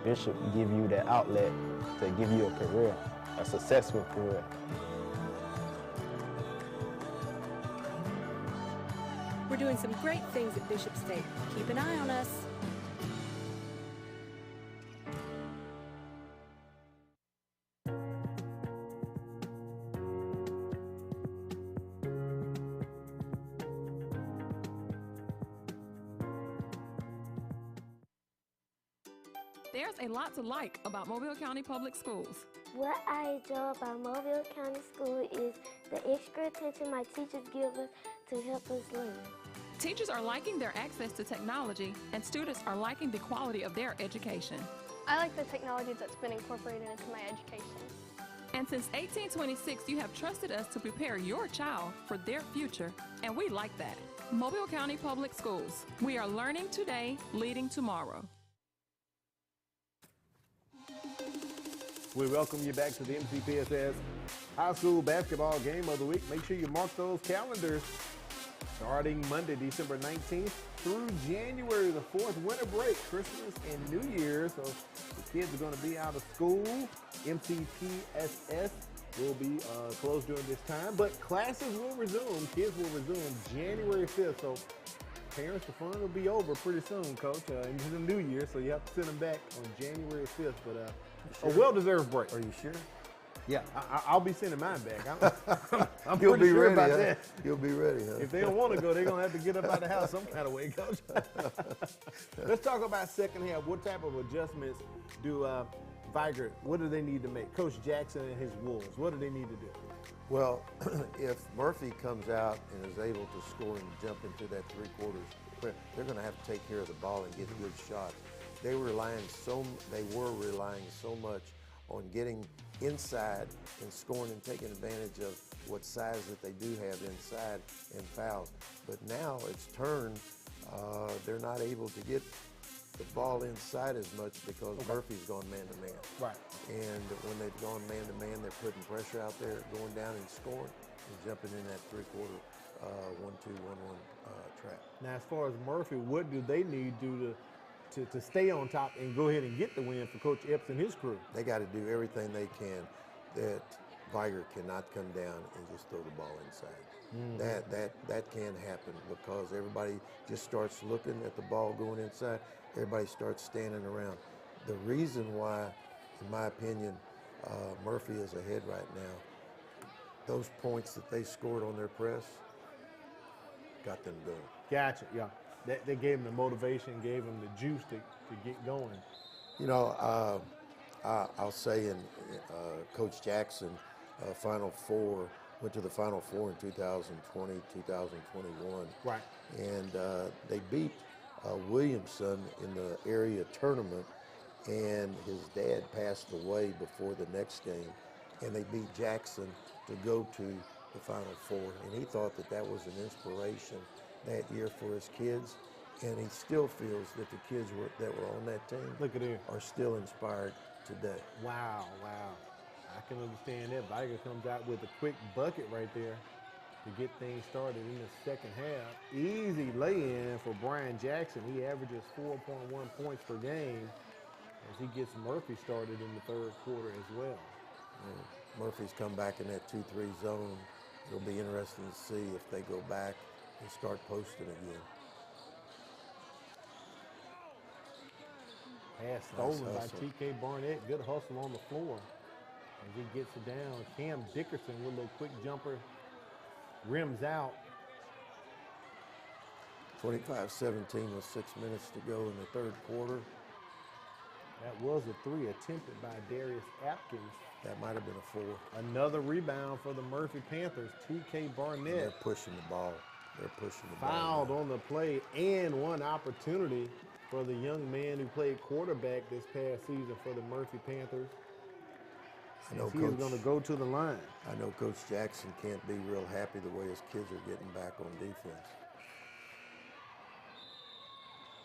Speaker 11: Bishop give you that outlet to give you a career, a successful career.
Speaker 19: We're doing some great things at Bishop State. Keep an eye on us.
Speaker 21: There's a lot to like about Mobile County Public Schools.
Speaker 22: What I enjoy about Mobile County School is the extra attention my teachers give us to help us learn.
Speaker 21: Teachers are liking their access to technology, and students are liking the quality of their education.
Speaker 23: I like the technology that's been incorporated into my education.
Speaker 21: And since 1826, you have trusted us to prepare your child for their future, and we like that. Mobile County Public Schools. We are learning today, leading tomorrow.
Speaker 1: We welcome you back to the MCPSS High School Basketball Game of the Week. Make sure you mark those calendars. Starting Monday, December 19th through January the 4th, winter break, Christmas and New Year. So the kids are going to be out of school. MCPSS will be closed during this time, but classes will resume. Kids will resume January 5th. So parents, the fun will be over pretty soon, Coach, into the new year. So you have to send them back on January 5th. But
Speaker 2: sure?
Speaker 1: a well-deserved break.
Speaker 2: Are you sure?
Speaker 1: Yeah, I'll be sending mine back. I'm
Speaker 2: You'll
Speaker 1: pretty
Speaker 2: be
Speaker 1: sure
Speaker 2: ready,
Speaker 1: about
Speaker 2: huh?
Speaker 1: that.
Speaker 2: You'll be ready, huh?
Speaker 1: If they don't want to go, they're going to have to get up out of the house some kind of way, Coach. Let's talk about second half. What type of adjustments do Vigor, what do they need to make? Coach Jackson and his Wolves, what do they need to do?
Speaker 2: Well, if Murphy comes out and is able to score and jump into that three quarters, they're going to have to take care of the ball and get good shots. They were relying so much on getting inside and scoring and taking advantage of what size that they do have inside and fouls. But now it's turned, they're not able to get the ball inside as much because Murphy's gone man-to-man.
Speaker 1: Right.
Speaker 2: And when they've gone man-to-man, they're putting pressure out there, going down and scoring, and jumping in that three-quarter 1-2-1-1 trap.
Speaker 1: Now, as far as Murphy, what do they need to stay on top and go ahead and get the win for Coach Epps and his crew?
Speaker 2: They got to do everything they can. That Vigor cannot come down and just throw the ball inside. That can't happen because everybody just starts looking at the ball going inside. Everybody starts standing around. The reason why, in my opinion, Murphy is ahead right now, those points that they scored on their press got them going.
Speaker 1: Gotcha, yeah. They gave them the motivation, gave them the juice to get going.
Speaker 2: You know, I'll say in Coach Jackson, Final Four, went to the Final Four in 2020, 2021.
Speaker 1: Right.
Speaker 2: And they beat Williamson in the area tournament, and his dad passed away before the next game, and they beat Jackson to go to the Final Four. And he thought that that was an inspiration that year for his kids, and he still feels that the kids that were on that team are still inspired today.
Speaker 1: Wow, wow. I can understand that. Vigor comes out with a quick bucket right there to get things started in the second half. Easy lay-in for Brian Jackson. He averages 4.1 points per game as he gets Murphy started in the third quarter as well.
Speaker 2: Murphy's come back in that 2-3 zone. It'll be interesting to see if they go back and start posting again.
Speaker 1: Pass stolen by TK Barnett. Good hustle on the floor as he gets it down. Cam Dickerson with a little quick jumper. Rims out.
Speaker 2: 25-17 with 6 minutes to go in the third quarter.
Speaker 1: That was a three attempted by Darius Atkins.
Speaker 2: That might have been a four.
Speaker 1: Another rebound for the Murphy Panthers. TK Barnett.
Speaker 2: And they're pushing the ball. They're pushing the ball.
Speaker 1: Fouled on the play, and one opportunity for the young man who played quarterback this past season for the Murphy Panthers.
Speaker 2: I know
Speaker 1: he's going to go to the line.
Speaker 2: I know Coach Jackson can't be real happy the way his kids are getting back on defense.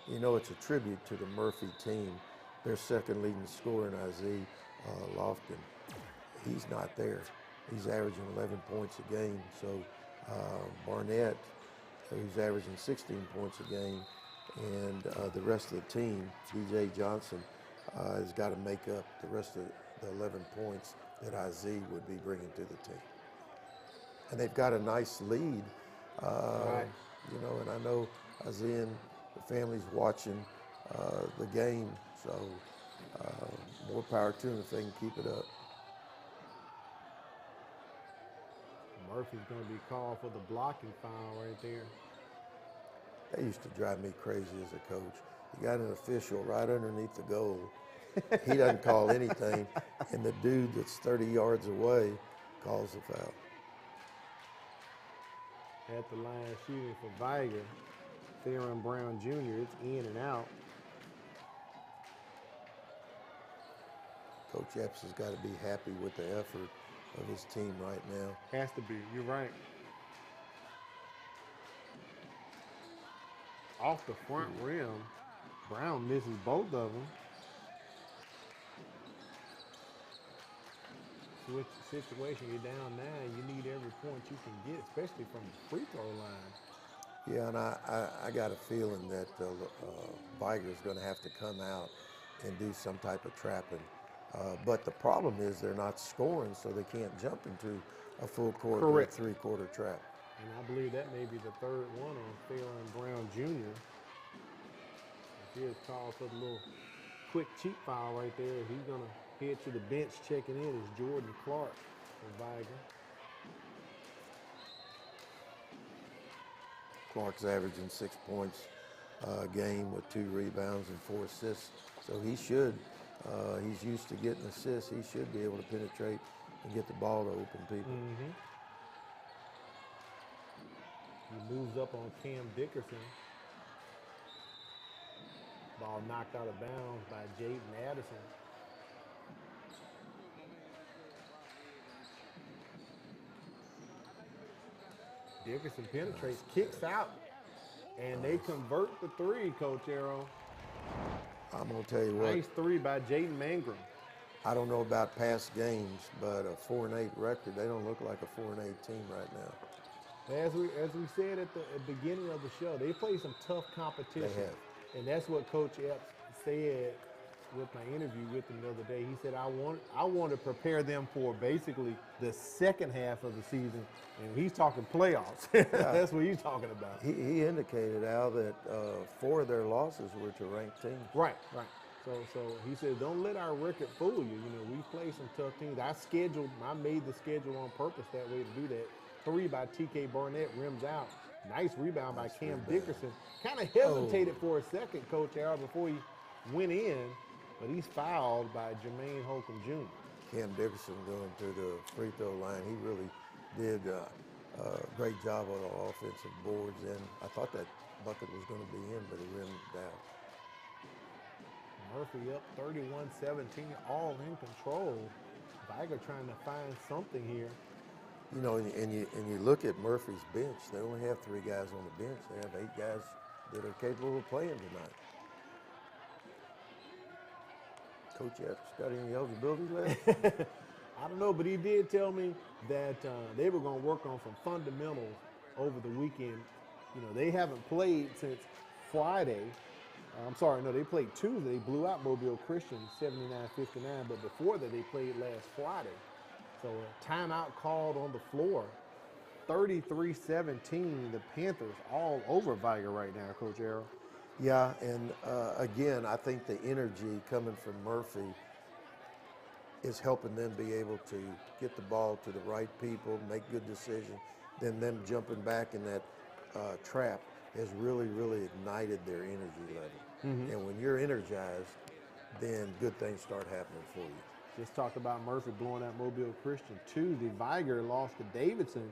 Speaker 2: You know, it's a tribute to the Murphy team. Their second leading scorer in Isaiah Lofton, he's not there. He's averaging 11 points a game. So Barnett, who's averaging 16 points a game, and the rest of the team, DJ Johnson, has got to make up the rest of the 11 points that IZ would be bringing to the team. And they've got a nice lead,
Speaker 1: Right.
Speaker 2: you know, and I know IZ and the family's watching the game, so more power to them if they can keep it up.
Speaker 1: Murphy's going to be called for the blocking foul right there.
Speaker 2: That used to drive me crazy as a coach. You got an official right underneath the goal. He doesn't call anything, and the dude that's 30 yards away calls the foul.
Speaker 1: At the line shooting for Vigor, Theron Brown Jr. It's in and out.
Speaker 2: Coach Epps has got to be happy with the effort of his team right now.
Speaker 1: Has to be. You're right. Off the front rim, Brown misses both of them. Switch situation, you're down 9. You need every point you can get, especially from the free throw line.
Speaker 2: Yeah, and I got a feeling that Vigor is going to have to come out and do some type of trapping. But the problem is they're not scoring, so they can't jump into a full court or a three-quarter trap.
Speaker 1: And I believe that may be the third one on Theron Brown Jr. Here's called for the little quick cheap foul right there. He's going to head to the bench. Checking in is Jordan Clark for Vigor.
Speaker 2: Clark's averaging 6 points a game with 2 rebounds and 4 assists. So he should, he's used to getting assists. He should be able to penetrate and get the ball to open people.
Speaker 1: He moves up on Cam Dickerson. Ball knocked out of bounds by Jaden Addison. Dickerson penetrates, kicks out, and they convert the three, Coach Arrow.
Speaker 2: I'm going to tell you what.
Speaker 1: Nice three by Jaden Mangrum.
Speaker 2: I don't know about past games, but a 4-8 record, they don't look like a 4-8 team right now.
Speaker 1: As we said at the beginning of the show, they play some tough competition.
Speaker 2: They have.
Speaker 1: And that's what Coach Epps said with my interview with him the other day. He said, I want to prepare them for basically the second half of the season. And he's talking playoffs. That's what he's talking about.
Speaker 2: He indicated, Al, that 4 of their losses were to ranked teams.
Speaker 1: Right. So he said, don't let our record fool you. You know, we play some tough teams. I made the schedule on purpose that way to do that. 3 by TK Barnett, rims out. Nice rebound by Cam Dickerson. Kind of hesitated for a second, Coach Al, before he went in, but he's fouled by Jermaine Holcomb Jr.
Speaker 2: Cam Dickerson going to the free throw line. He really did a great job on the offensive boards, and I thought that bucket was going to be in, but it rimmed out.
Speaker 1: Murphy up 31-17, all in control. Vigor trying to find something here.
Speaker 2: You know, and you look at Murphy's bench, they only have 3 guys on the bench. They have 8 guys that are capable of playing tonight. Coach Epps got any eligibility left?
Speaker 1: I don't know, but he did tell me that they were going to work on some fundamentals over the weekend. You know, they haven't played since Friday. They played Tuesday. They blew out Mobile Christian 79-59, but before that they played last Friday. So a timeout called on the floor. 33-17, the Panthers all over Vigor right now, Coach Arrow.
Speaker 2: Yeah, and again, I think the energy coming from Murphy is helping them be able to get the ball to the right people, make good decisions. Then them jumping back in that trap has really, really ignited their energy level. And when you're energized, then good things start happening for you.
Speaker 1: Just talked about Murphy blowing out Mobile Christian Tuesday. Vigor lost to Davidson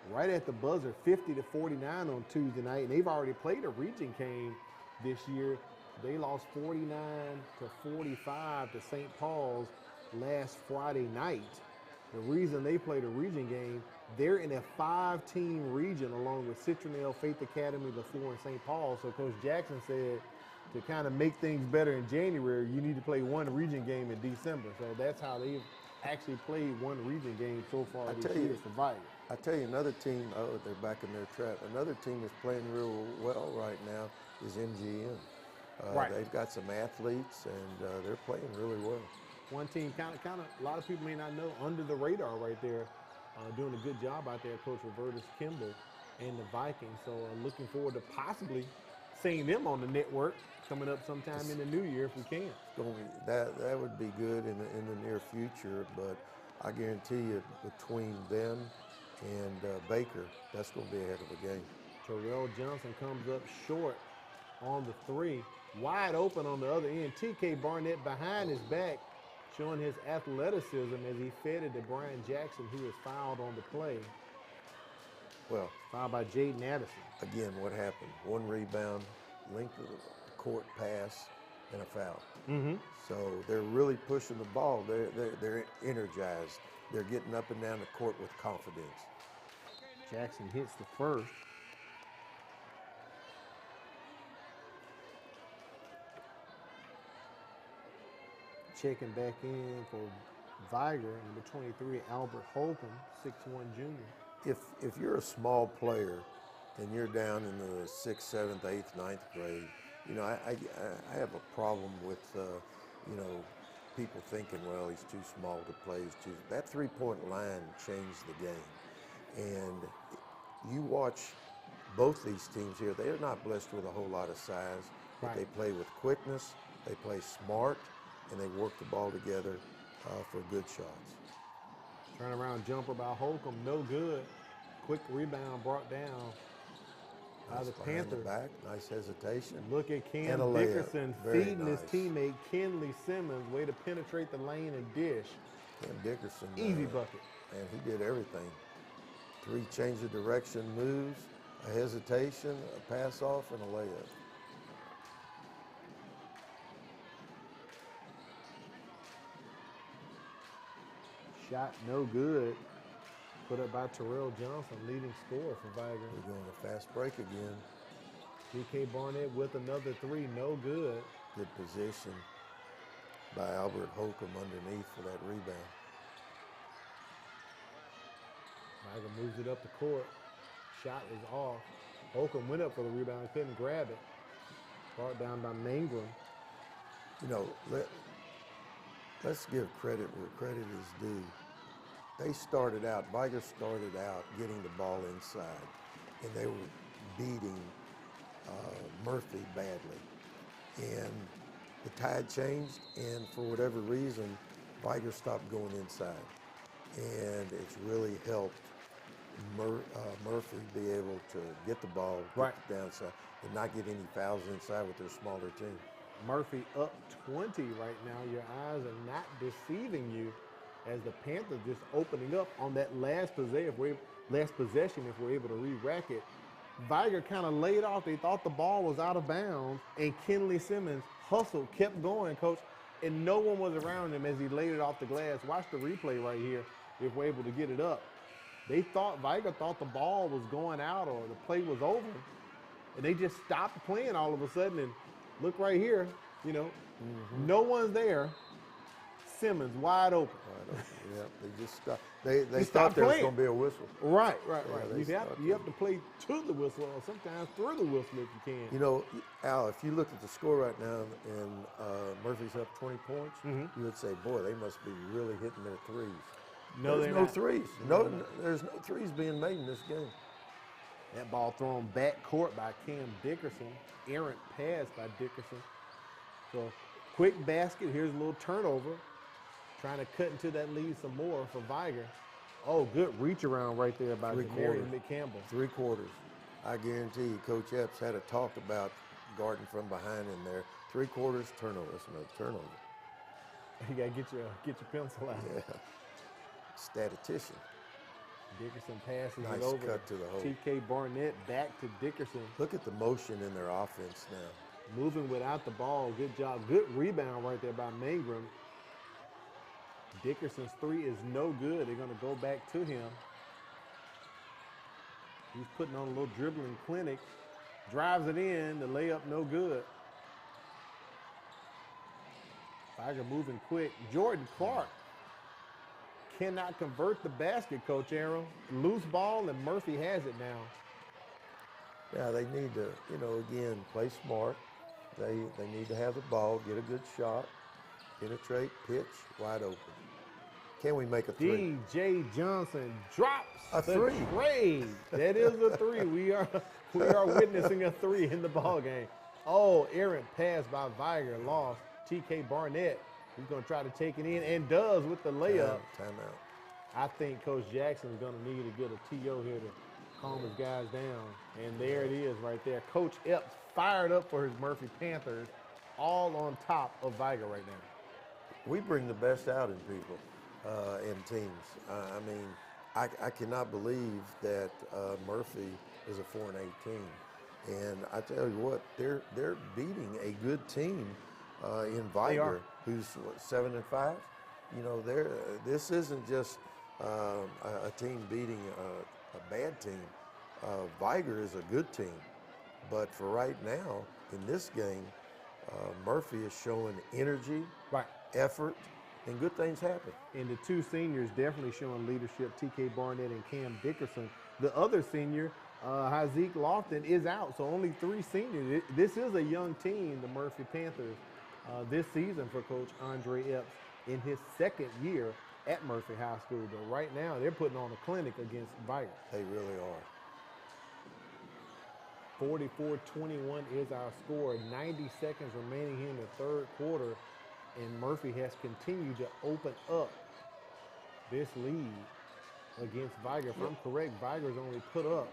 Speaker 1: right at the buzzer, 50-49 on Tuesday night. And they've already played a region game this year. They lost 49-45 to St. Paul's last Friday night. The reason they played a region game, they're in a 5-team region along with Citronelle, Faith Academy, LaFleur, and St. Paul. So Coach Jackson said, to kind of make things better in January, you need to play one region game in December. So that's how they've actually played one region game so far this year for Vigor.
Speaker 2: I tell you, another team, they're back in their trap. Another team that's playing real well right now is MGM. They've got some athletes, and they're playing really well.
Speaker 1: One team, kind of, a lot of people may not know, under the radar right there, doing a good job out there, Coach Robertus Kimball and the Vikings. So looking forward to possibly seeing them on the network coming up sometime in the new year if we can.
Speaker 2: That would be good in the near future, but I guarantee you between them and Baker, that's going to be ahead of the game.
Speaker 1: Terrell Johnson comes up short on the three. Wide open on the other end. T.K. Barnett behind his back, showing his athleticism as he fed it to Brian Jackson, who was fouled on the play.
Speaker 2: Well,
Speaker 1: fouled by Jaden Addison.
Speaker 2: Again, what happened? One rebound, length of the court pass, and a foul. So they're really pushing the ball. They're energized. They're getting up and down the court with confidence.
Speaker 1: Jackson hits the first. Checking back in for Vigor, number 23, Albert Holcomb, 6'1" junior.
Speaker 2: If you're a small player and you're down in the 6th, 7th, 8th, 9th grade, you know, I have a problem with, you know, people thinking, well, he's too small to play. That three-point line changed the game. And you watch both these teams here, they are not blessed with a whole lot of size, but they play with quickness, they play smart, and they work the ball together for good shots.
Speaker 1: Turnaround jumper by Holcomb, no good. Quick rebound brought down by the Panthers.
Speaker 2: Back, nice hesitation.
Speaker 1: Look at Cam Dickerson feeding his teammate Kenley Simmons. Way to penetrate the lane and dish.
Speaker 2: Cam Dickerson.
Speaker 1: Easy bucket.
Speaker 2: And he did everything. 3 change of direction moves, a hesitation, a pass off, and a layup.
Speaker 1: Shot no good. Put up by Terrell Johnson, leading scorer for Vigor.
Speaker 2: We're going a fast break again.
Speaker 1: T.K. Barnett with another 3, no good.
Speaker 2: Good position by Albert Holcomb underneath for that rebound.
Speaker 1: Vigor moves it up the court. Shot is off. Holcomb went up for the rebound, couldn't grab it. Brought down by Mangrum.
Speaker 2: You know, let's give credit where credit is due. They started out, Vigor started out getting the ball inside, and they were beating Murphy badly. And the tide changed, and for whatever reason, Vigor stopped going inside. And it's really helped Murphy be able to get the ball get the downside and not get any fouls inside with their smaller team.
Speaker 1: Murphy up 20 right now. Your eyes are not deceiving you as the Panthers just opening up on that last possession if we're able to re-rack it. Vigor kind of laid off. They thought the ball was out of bounds, and Kenley Simmons hustled, kept going, Coach, and no one was around him as he laid it off the glass. Watch the replay right here if we're able to get it up. Vigor thought the ball was going out or the play was over, and they just stopped playing all of a sudden. And look right here, you know, no one's there. Simmons wide open.
Speaker 2: Yeah, they just stopped. They thought there was going to be a whistle.
Speaker 1: Right. You have to play to the whistle or sometimes through the whistle if you can.
Speaker 2: You know, Al, if you look at the score right now and Murphy's up 20 points, you would say, boy, they must be really hitting their threes.
Speaker 1: No,
Speaker 2: there's no threes. There's no threes being made in this game.
Speaker 1: That ball thrown back court by Cam Dickerson. Errant pass by Dickerson. So quick basket. Here's a little turnover. Trying to cut into that lead some more for Vigor. Oh, good reach around right there by Marion McCampbell.
Speaker 2: 3 quarters. I guarantee you, Coach Epps had a talk about guarding from behind in there. 3 quarters turnover. That's another turnover.
Speaker 1: You got to get your pencil out.
Speaker 2: Yeah. Statistician.
Speaker 1: Dickerson passes
Speaker 2: nice
Speaker 1: it over.
Speaker 2: Cut to the hole.
Speaker 1: T.K. Barnett back to Dickerson.
Speaker 2: Look at the motion in their offense now.
Speaker 1: Moving without the ball. Good job. Good rebound right there by Mangrum. Dickerson's 3 is no good. They're going to go back to him. He's putting on a little dribbling clinic. Drives it in. The layup no good. Vigor moving quick. Jordan Clark cannot convert the basket, Coach Arrow. Loose ball, and Murphy has it now.
Speaker 2: Yeah, they need to, you know, again, play smart. They need to have the ball, get a good shot, penetrate, pitch, wide open. Can we make a three?
Speaker 1: DJ Johnson drops
Speaker 2: a
Speaker 1: the
Speaker 2: three.
Speaker 1: trade. That is a three. We are witnessing a three in the ball game. Oh, errant pass by Vigor, lost. TK Barnett, he's going to try to take it in and does with the layup.
Speaker 2: Timeout.
Speaker 1: I think Coach Jackson is going to need to get a TO here to calm his guys down. And there it is right there. Coach Epps fired up for his Murphy Panthers, all on top of Vigor right now.
Speaker 2: We bring the best out in people, in teams. I mean, I cannot believe that Murphy is a 4-8 team. And I tell you what, they're beating a good team in Vigor, who's what, 7-5. You know, this isn't just a team beating a bad team. Vigor is a good team, but for right now in this game, Murphy is showing energy, effort, and good things happen.
Speaker 1: And the two seniors definitely showing leadership, TK Barnett and Cam Dickerson. The other senior, Hazik Lofton, is out, so only 3 seniors. This is a young team, the Murphy Panthers, this season for Coach Andre Epps in his 2nd year at Murphy High School. But right now, they're putting on a clinic against Vigor.
Speaker 2: They really are.
Speaker 1: 44-21 is our score. 90 seconds remaining here in the 3rd quarter, and Murphy has continued to open up this lead against Vigor. If I'm correct, Vigor's only put up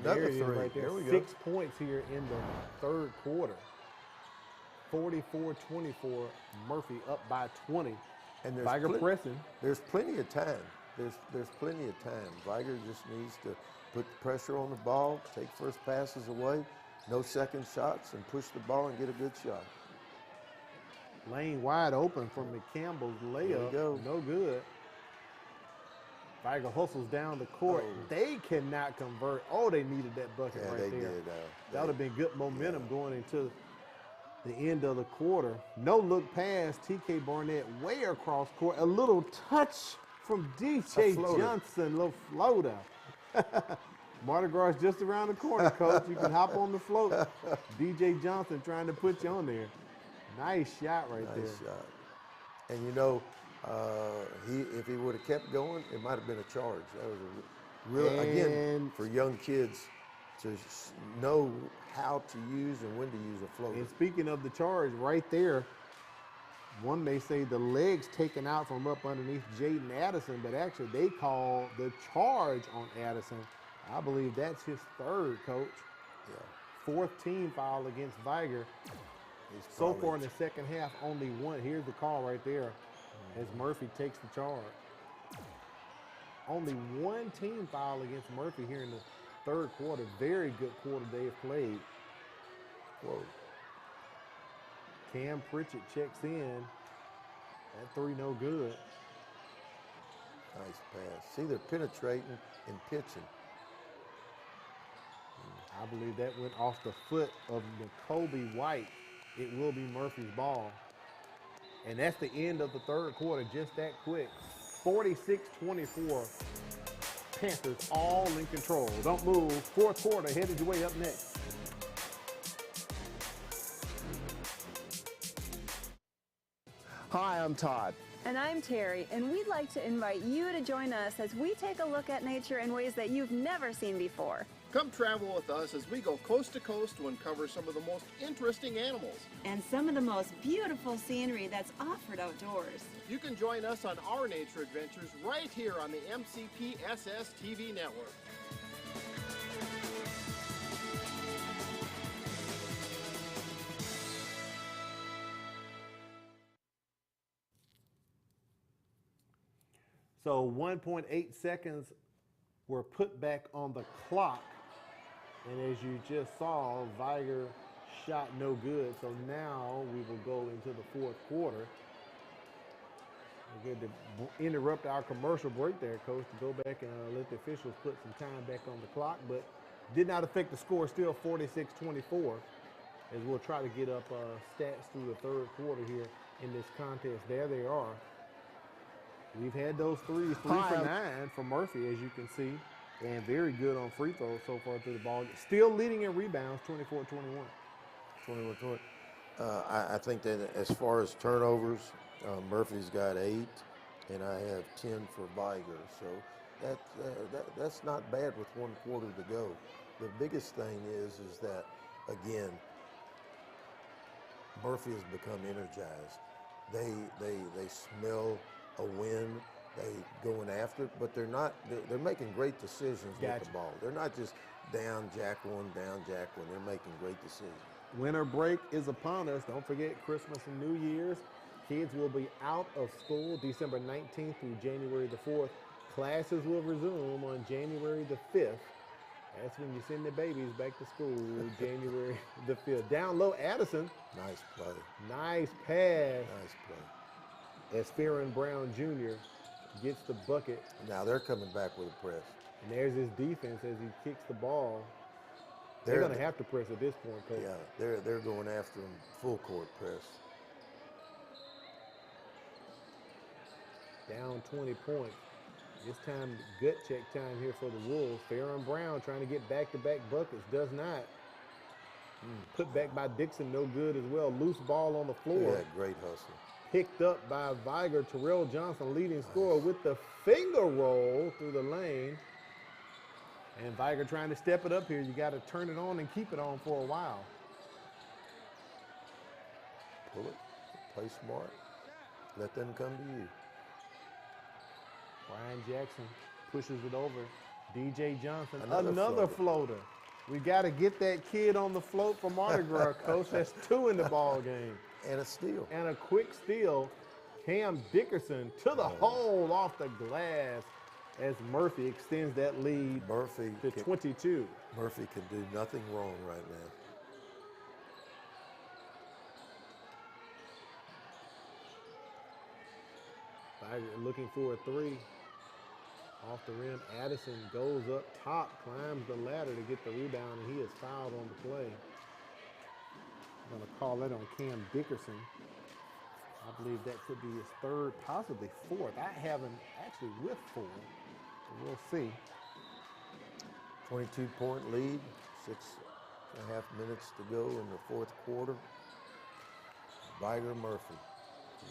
Speaker 2: another
Speaker 1: there it is
Speaker 2: 3.
Speaker 1: right there.
Speaker 2: There we go.
Speaker 1: 6 points here in the 3rd quarter. 44-24, Murphy up by 20.
Speaker 2: And
Speaker 1: Vigor pressing.
Speaker 2: There's plenty of time. There's plenty of time. Vigor just needs to put the pressure on the ball, take first passes away, no second shots, and push the ball and get a good shot.
Speaker 1: Lane wide open for McCampbell's layup.
Speaker 2: There we go.
Speaker 1: No good. Vigor hustles down the court. They cannot convert. Oh, they needed that bucket right
Speaker 2: they
Speaker 1: there.
Speaker 2: did.
Speaker 1: That would have been good momentum going into the end of the quarter. No look pass. TK Barnett way across court. A little touch from DJ Johnson. Little floater. Mardi Gras just around the corner, Coach. You can hop on the float. DJ Johnson trying to put you on there. Nice shot right there.
Speaker 2: Nice shot. And you know, if he would have kept going, it might have been a charge. That was a real, again, for young kids to know how to use and when to use a floater.
Speaker 1: And speaking of the charge, right there, one may say the legs taken out from up underneath Jaden Addison, but actually they call the charge on Addison. I believe that's his 3rd, Coach.
Speaker 2: Yeah.
Speaker 1: 4th team foul against Vigor. So far in the 2nd half, only 1. Here's the call right there as Murphy takes the charge. Only 1 team foul against Murphy here in the 3rd quarter. Very good quarter they have played.
Speaker 2: Whoa.
Speaker 1: Cam Pritchett checks in. That 3 no good.
Speaker 2: Nice pass. See, they're penetrating and pitching.
Speaker 1: I believe that went off the foot of Jacoby White. It will be Murphy's ball. And that's the end of the 3rd quarter, just that quick. 46-24. Panthers all in control. Don't move. 4th quarter headed your way up next.
Speaker 5: Hi, I'm Todd.
Speaker 6: And I'm Terry, and we'd like to invite you to join us as we take a look at nature in ways that you've never seen before.
Speaker 5: Come travel with us as we go coast to coast to uncover some of the most interesting animals.
Speaker 6: And some of the most beautiful scenery that's offered outdoors.
Speaker 5: You can join us on our nature adventures right here on the MCPSS TV network.
Speaker 1: So 1.8 seconds were put back on the clock. And as you just saw, Vigor shot no good. So now we will go into the 4th quarter. We had to interrupt our commercial break there, Coach, to go back and let the officials put some time back on the clock. But did not affect the score, still 46-24. As we'll try to get up stats through the 3rd quarter here in this contest. There they are. We've had those threes, 3 for 9 for Murphy, as you can see, and very good on free throws so far through the ball. Still leading in rebounds, 24-21.
Speaker 2: 21-20. I think that as far as turnovers, Murphy's got 8, and I have 10 for Vigor. So that's not bad with 1 quarter to go. The biggest thing is that, again, Murphy has become energized. They smell a win. They going after it, but they're making great decisions with the ball. They're not just down, jack one, down, jack one. They're making great decisions.
Speaker 1: Winter break is upon us. Don't forget Christmas and New Year's. Kids will be out of school December 19th through January the 4th. Classes will resume on January the 5th. That's when you send the babies back to school, January the 5th. Down low, Addison.
Speaker 2: Nice play.
Speaker 1: Nice pass.
Speaker 2: Nice play.
Speaker 1: As Farron Brown Jr. gets the bucket.
Speaker 2: Now they're coming back with a press.
Speaker 1: And there's his defense as he kicks the ball. They're going to have to press at this point, Coach.
Speaker 2: Yeah, they're going after him full court press.
Speaker 1: Down 20 points. This time, gut check time here for the Wolves. Farron Brown trying to get back-to-back buckets. Does not. Put back by Dixon, no good as well. Loose ball on the floor.
Speaker 2: Yeah, great hustle.
Speaker 1: Picked up by Vigor. Terrell Johnson, leading scorer, with the finger roll through the lane. And Vigor trying to step it up here. You got to turn it on and keep it on for a while.
Speaker 2: Pull it. Play smart. Let them come to you.
Speaker 1: Brian Jackson pushes it over. DJ Johnson,
Speaker 2: Another
Speaker 1: floater. We got to get that kid on the float for Mardi Gras, Coach. That's 2 in the ball game.
Speaker 2: And a steal.
Speaker 1: And a quick steal. Cam Dickerson to the hole off the glass as Murphy extends that lead to 22.
Speaker 2: Murphy can do nothing wrong right now.
Speaker 1: Vigor looking for a 3. Off the rim, Addison goes up top, climbs the ladder to get the rebound, and he is fouled on the play. I'm going to call that on Cam Dickerson. I believe that could be his 3rd, possibly 4th. I have him actually with 4. We'll see.
Speaker 2: 22-point lead, 6.5 minutes to go in the 4th quarter. Vigor Murphy.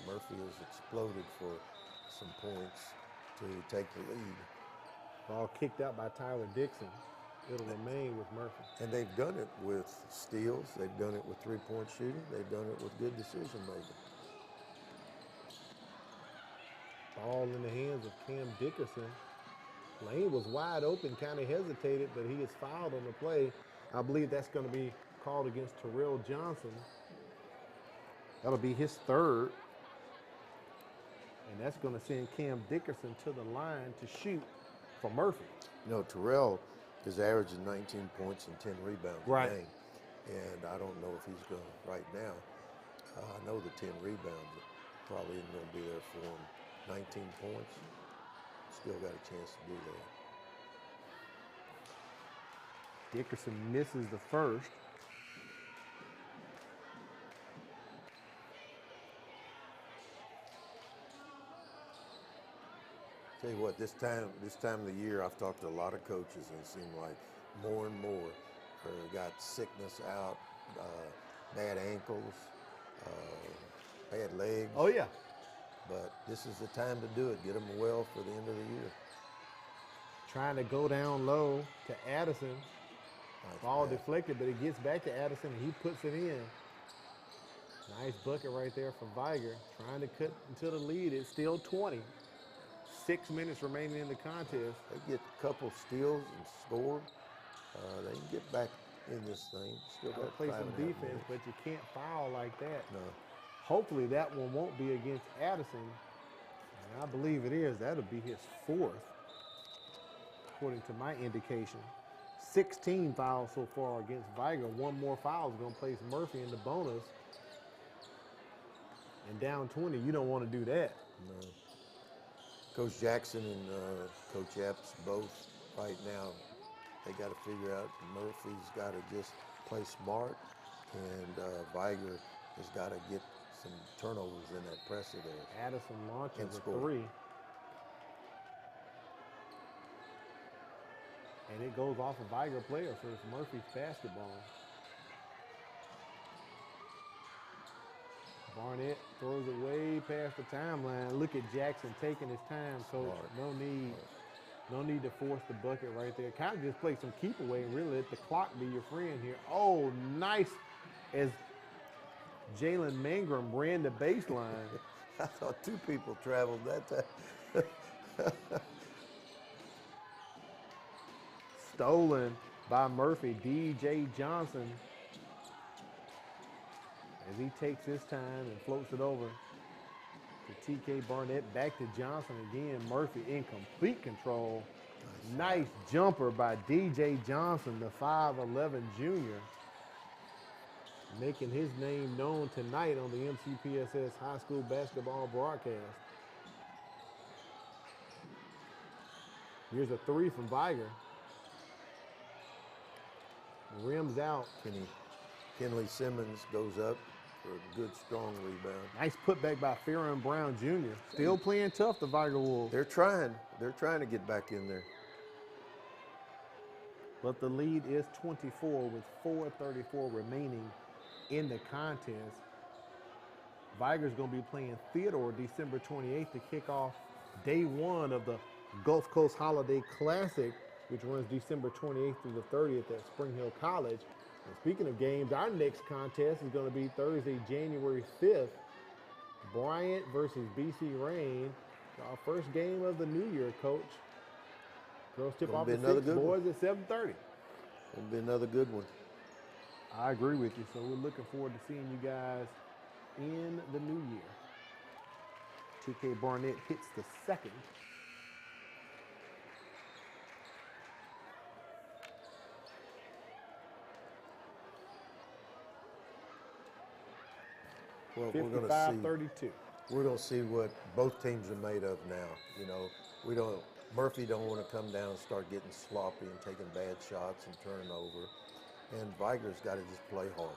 Speaker 2: Murphy has exploded for some points to take the lead.
Speaker 1: Ball kicked out by Tyler Dixon. It'll remain with Murphy.
Speaker 2: And they've done it with steals. They've done it with 3-point shooting. They've done it with good decision making.
Speaker 1: Ball in the hands of Cam Dickerson. Lane was wide open, kind of hesitated, but he is fouled on the play. I believe that's going to be called against Terrell Johnson. That'll be his 3rd. And that's going to send Cam Dickerson to the line to shoot for Murphy.
Speaker 2: You know, Terrell is averaging 19 points and 10 rebounds a game. And I don't know if he's going to right now. I know the 10 rebounds probably isn't going to be there for him. 19 points, still got a chance to do that.
Speaker 1: Dickerson misses the first.
Speaker 2: Tell you what, this time of the year, I've talked to a lot of coaches, and it seemed like more and more got sickness out, bad ankles, bad legs.
Speaker 1: Oh, yeah.
Speaker 2: But this is the time to do it. Get them well for the end of the year.
Speaker 1: Trying to go down low to Addison. Ball deflected, but it gets back to Addison, and he puts it in. Nice bucket right there for Vigor. Trying to cut into the lead. It's still 20. 6 minutes remaining in the contest.
Speaker 2: They get a couple steals and score. They can get back in this thing. Still got to
Speaker 1: play some defense, but you can't foul like that.
Speaker 2: No.
Speaker 1: Hopefully that one won't be against Addison. And I believe it is. That'll be his 4th, according to my indication. 16 fouls so far against Vigor. 1 more foul is going to place Murphy in the bonus. And down 20, you don't want to do that.
Speaker 2: No. Coach Jackson and Coach Epps both right now, they got to figure out Murphy's got to just play smart, and Vigor has got to get some turnovers in that presser there.
Speaker 1: Addison launches
Speaker 2: and
Speaker 1: a
Speaker 2: score.
Speaker 1: 3. And it goes off a Vigor player, so it's Murphy's basketball. Barnett throws it way past the timeline. Look at Jackson taking his time, Coach. No need to force the bucket right there. Kind of just play some keep away and really let the clock be your friend here. Oh, nice as Jalen Mangrum ran the baseline.
Speaker 2: I thought two people traveled that time.
Speaker 1: Stolen by Murphy, DJ Johnson. As he takes his time and floats it over to TK Barnett, back to Johnson again. Murphy in complete control. Nice jumper by DJ Johnson, the 5'11 junior, making his name known tonight on the MCPSS high school basketball broadcast. Here's a three from Vigor. Rims out.
Speaker 2: Kenley Simmons goes up for a good, strong rebound.
Speaker 1: Nice putback by Farron Brown Jr. Still playing tough, the Vigor Wolves.
Speaker 2: They're trying. They're trying to get back in there.
Speaker 1: But the lead is 24 with 4:34 remaining in the contest. Vigor's going to be playing Theodore December 28th to kick off day one of the Gulf Coast Holiday Classic, which runs December 28th through the 30th at Spring Hill College. And speaking of games, our next contest is going to be Thursday, January 5th. Bryant versus BC Rain. Our first game of the new year, Coach. Girls tip off at 6, boys at 7:30.
Speaker 2: It'll be another good one.
Speaker 1: I agree with you. So we're looking forward to seeing you guys in the new year. TK Barnett hits the second.
Speaker 2: Well,
Speaker 1: 55-32.
Speaker 2: We're going to see what both teams are made of now. You know, Murphy don't want to come down and start getting sloppy and taking bad shots and turning over. And Vigor's got to just play hard.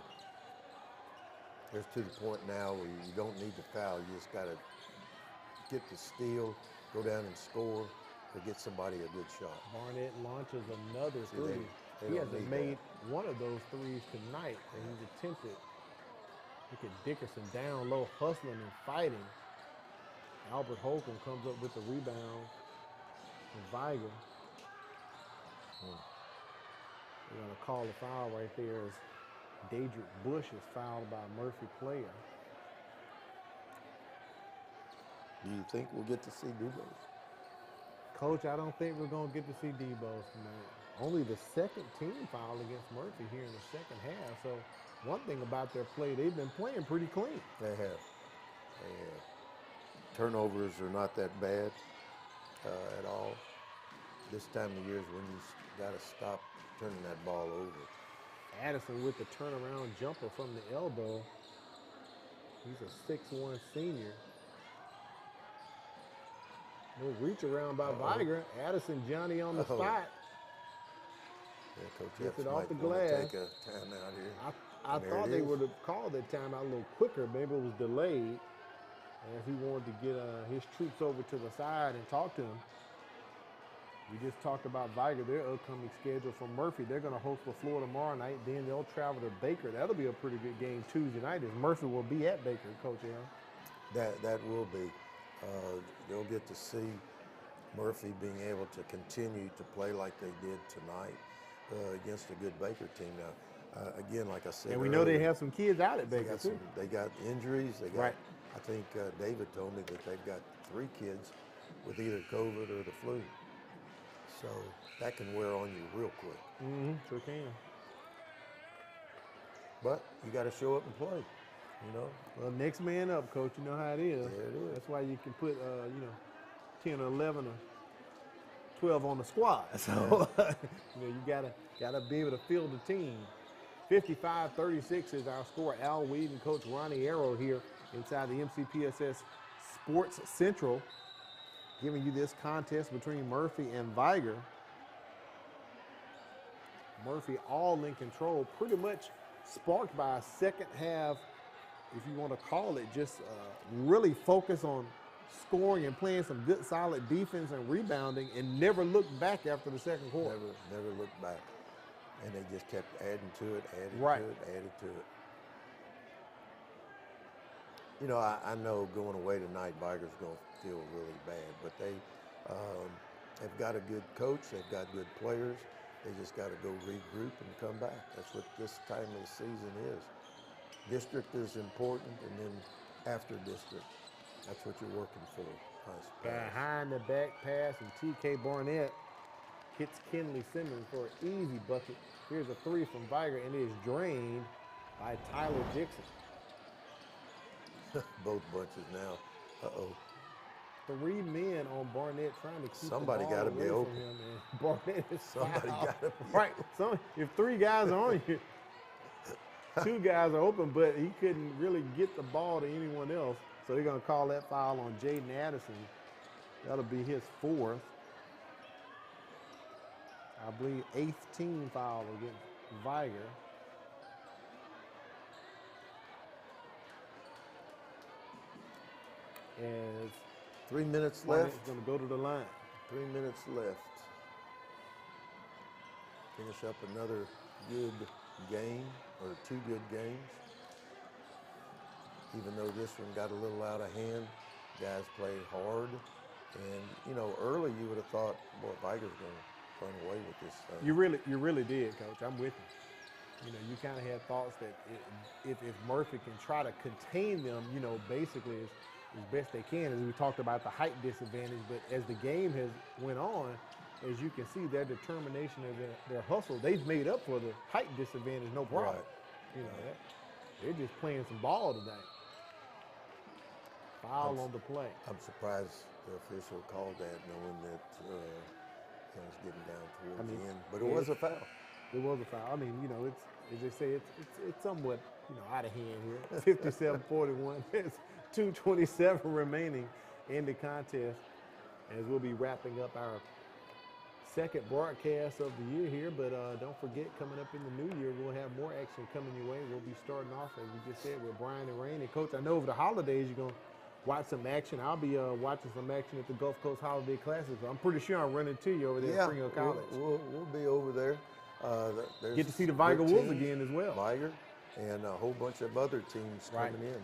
Speaker 2: There's to the point now where you don't need to foul. You just got to get the steal, go down and score, or get somebody a good shot.
Speaker 1: Barnett launches another three. He hasn't made one of those threes tonight that he's attempted. Look at Dickerson down low, hustling and fighting. Albert Holcomb comes up with the rebound for Vigor. We're going to call a foul right there as Daedric Bush is fouled by a Murphy player.
Speaker 2: Do you think we'll get to see Dubos?
Speaker 1: Coach, I don't think we're going to get to see Dubos tonight. Only the second team foul against Murphy here in the second half. So one thing about their play, they've been playing pretty clean.
Speaker 2: They have. Turnovers are not that bad at all. This time of year is when you got to stop turning that ball over.
Speaker 1: Addison with the turnaround jumper from the elbow. He's a 6'1 senior. No reach around by Vigor. Addison Johnny on the spot.
Speaker 2: Yeah, Coach
Speaker 1: gets
Speaker 2: Epps
Speaker 1: it off the
Speaker 2: might
Speaker 1: glass.
Speaker 2: Take a timeout here.
Speaker 1: I thought they would have called that timeout a little quicker. Maybe it was delayed as he wanted to get his troops over to the side and talk to him. We just talked about Vigor, their upcoming schedule for Murphy. They're going to host LaFleur tomorrow night. Then they'll travel to Baker. That'll be a pretty good game Tuesday night as Murphy will be at Baker, Coach Aaron.
Speaker 2: That will be. They'll get to see Murphy being able to continue to play like they did tonight against a good Baker team. Now, again, like I said,
Speaker 1: and we know they have some kids out at Baker too.
Speaker 2: They got injuries. They got.
Speaker 1: Right.
Speaker 2: I think David told me that they've got 3 kids with either COVID or the flu. So that can wear on you real quick.
Speaker 1: Sure can.
Speaker 2: But you got to show up and play, you know.
Speaker 1: Well, next man up, Coach. You know how it is.
Speaker 2: There it is.
Speaker 1: That's why you can put, 10 or 11 or 12 on the squad. So, you gotta be able to field the team. 55-36 is our score. Al Weed and Coach Ronnie Arrow here inside the MCPSS Sports Central, giving you this contest between Murphy and Vigor. Murphy all in control, pretty much sparked by a second half, if you want to call it, just really focus on scoring and playing some good solid defense and rebounding and never looked back after the second quarter.
Speaker 2: Never looked back. And they just kept adding to it, adding to it, adding to it. You know, I know going away tonight, Vigor's going to feel really bad, but they've got a good coach, they've got good players. They just got to go regroup and come back. That's what this time of the season is. District is important, and then after district, that's what you're working for. Nice pass.
Speaker 1: Behind the back pass, and T.K. Barnett hits Kinley Simmons for an easy bucket. Here's a three from Vigor, and it is drained by Tyler Dixon.
Speaker 2: Both bunches now. Uh-oh.
Speaker 1: 3 men on Barnett trying to keep
Speaker 2: somebody
Speaker 1: the ball
Speaker 2: got to be
Speaker 1: away
Speaker 2: open.
Speaker 1: from him, and Barnett is
Speaker 2: Somebody
Speaker 1: fouled.
Speaker 2: got to be
Speaker 1: right. If 3 guys are on you, 2 guys are open, but he couldn't really get the ball to anyone else. So they're going to call that foul on Jaden Addison. That'll be his 4th. I believe 8th team foul against Vigor. As
Speaker 2: 3 minutes left.
Speaker 1: He's going to go to the line.
Speaker 2: 3 minutes left. Finish up another good game, or 2 good games. Even though this one got a little out of hand, guys played hard. And, you know, early you would have thought, boy, Vigor's going to run away with this thing.
Speaker 1: You really did, Coach. I'm with you. You know, you kind of had thoughts that if Murphy can try to contain them, you know, basically as best they can, as we talked about the height disadvantage, but as the game has went on, as you can see, their determination and their hustle, they've made up for the height disadvantage, no problem.
Speaker 2: Right.
Speaker 1: You know, they're just playing some ball tonight. Foul on the play.
Speaker 2: I'm surprised the official called that, knowing that it was getting down towards the end. But it was a foul.
Speaker 1: It was a foul. I mean, you know, it's, as they say, it's somewhat, you know, out of hand here. 57-41. There's 2:27 remaining in the contest, as we'll be wrapping up our second broadcast of the year here. But don't forget, coming up in the new year, we'll have more action coming your way. We'll be starting off, as we just said, with Brian and Rain. And Coach, I know over the holidays you're going to watch some action. I'll be watching some action at the Gulf Coast Holiday Classic. So I'm pretty sure I'll run into you over there at Spring Hill College.
Speaker 2: We'll be over there.
Speaker 1: Get to see the Vigor Wolves again as well.
Speaker 2: Vigor and a whole bunch of other teams coming in.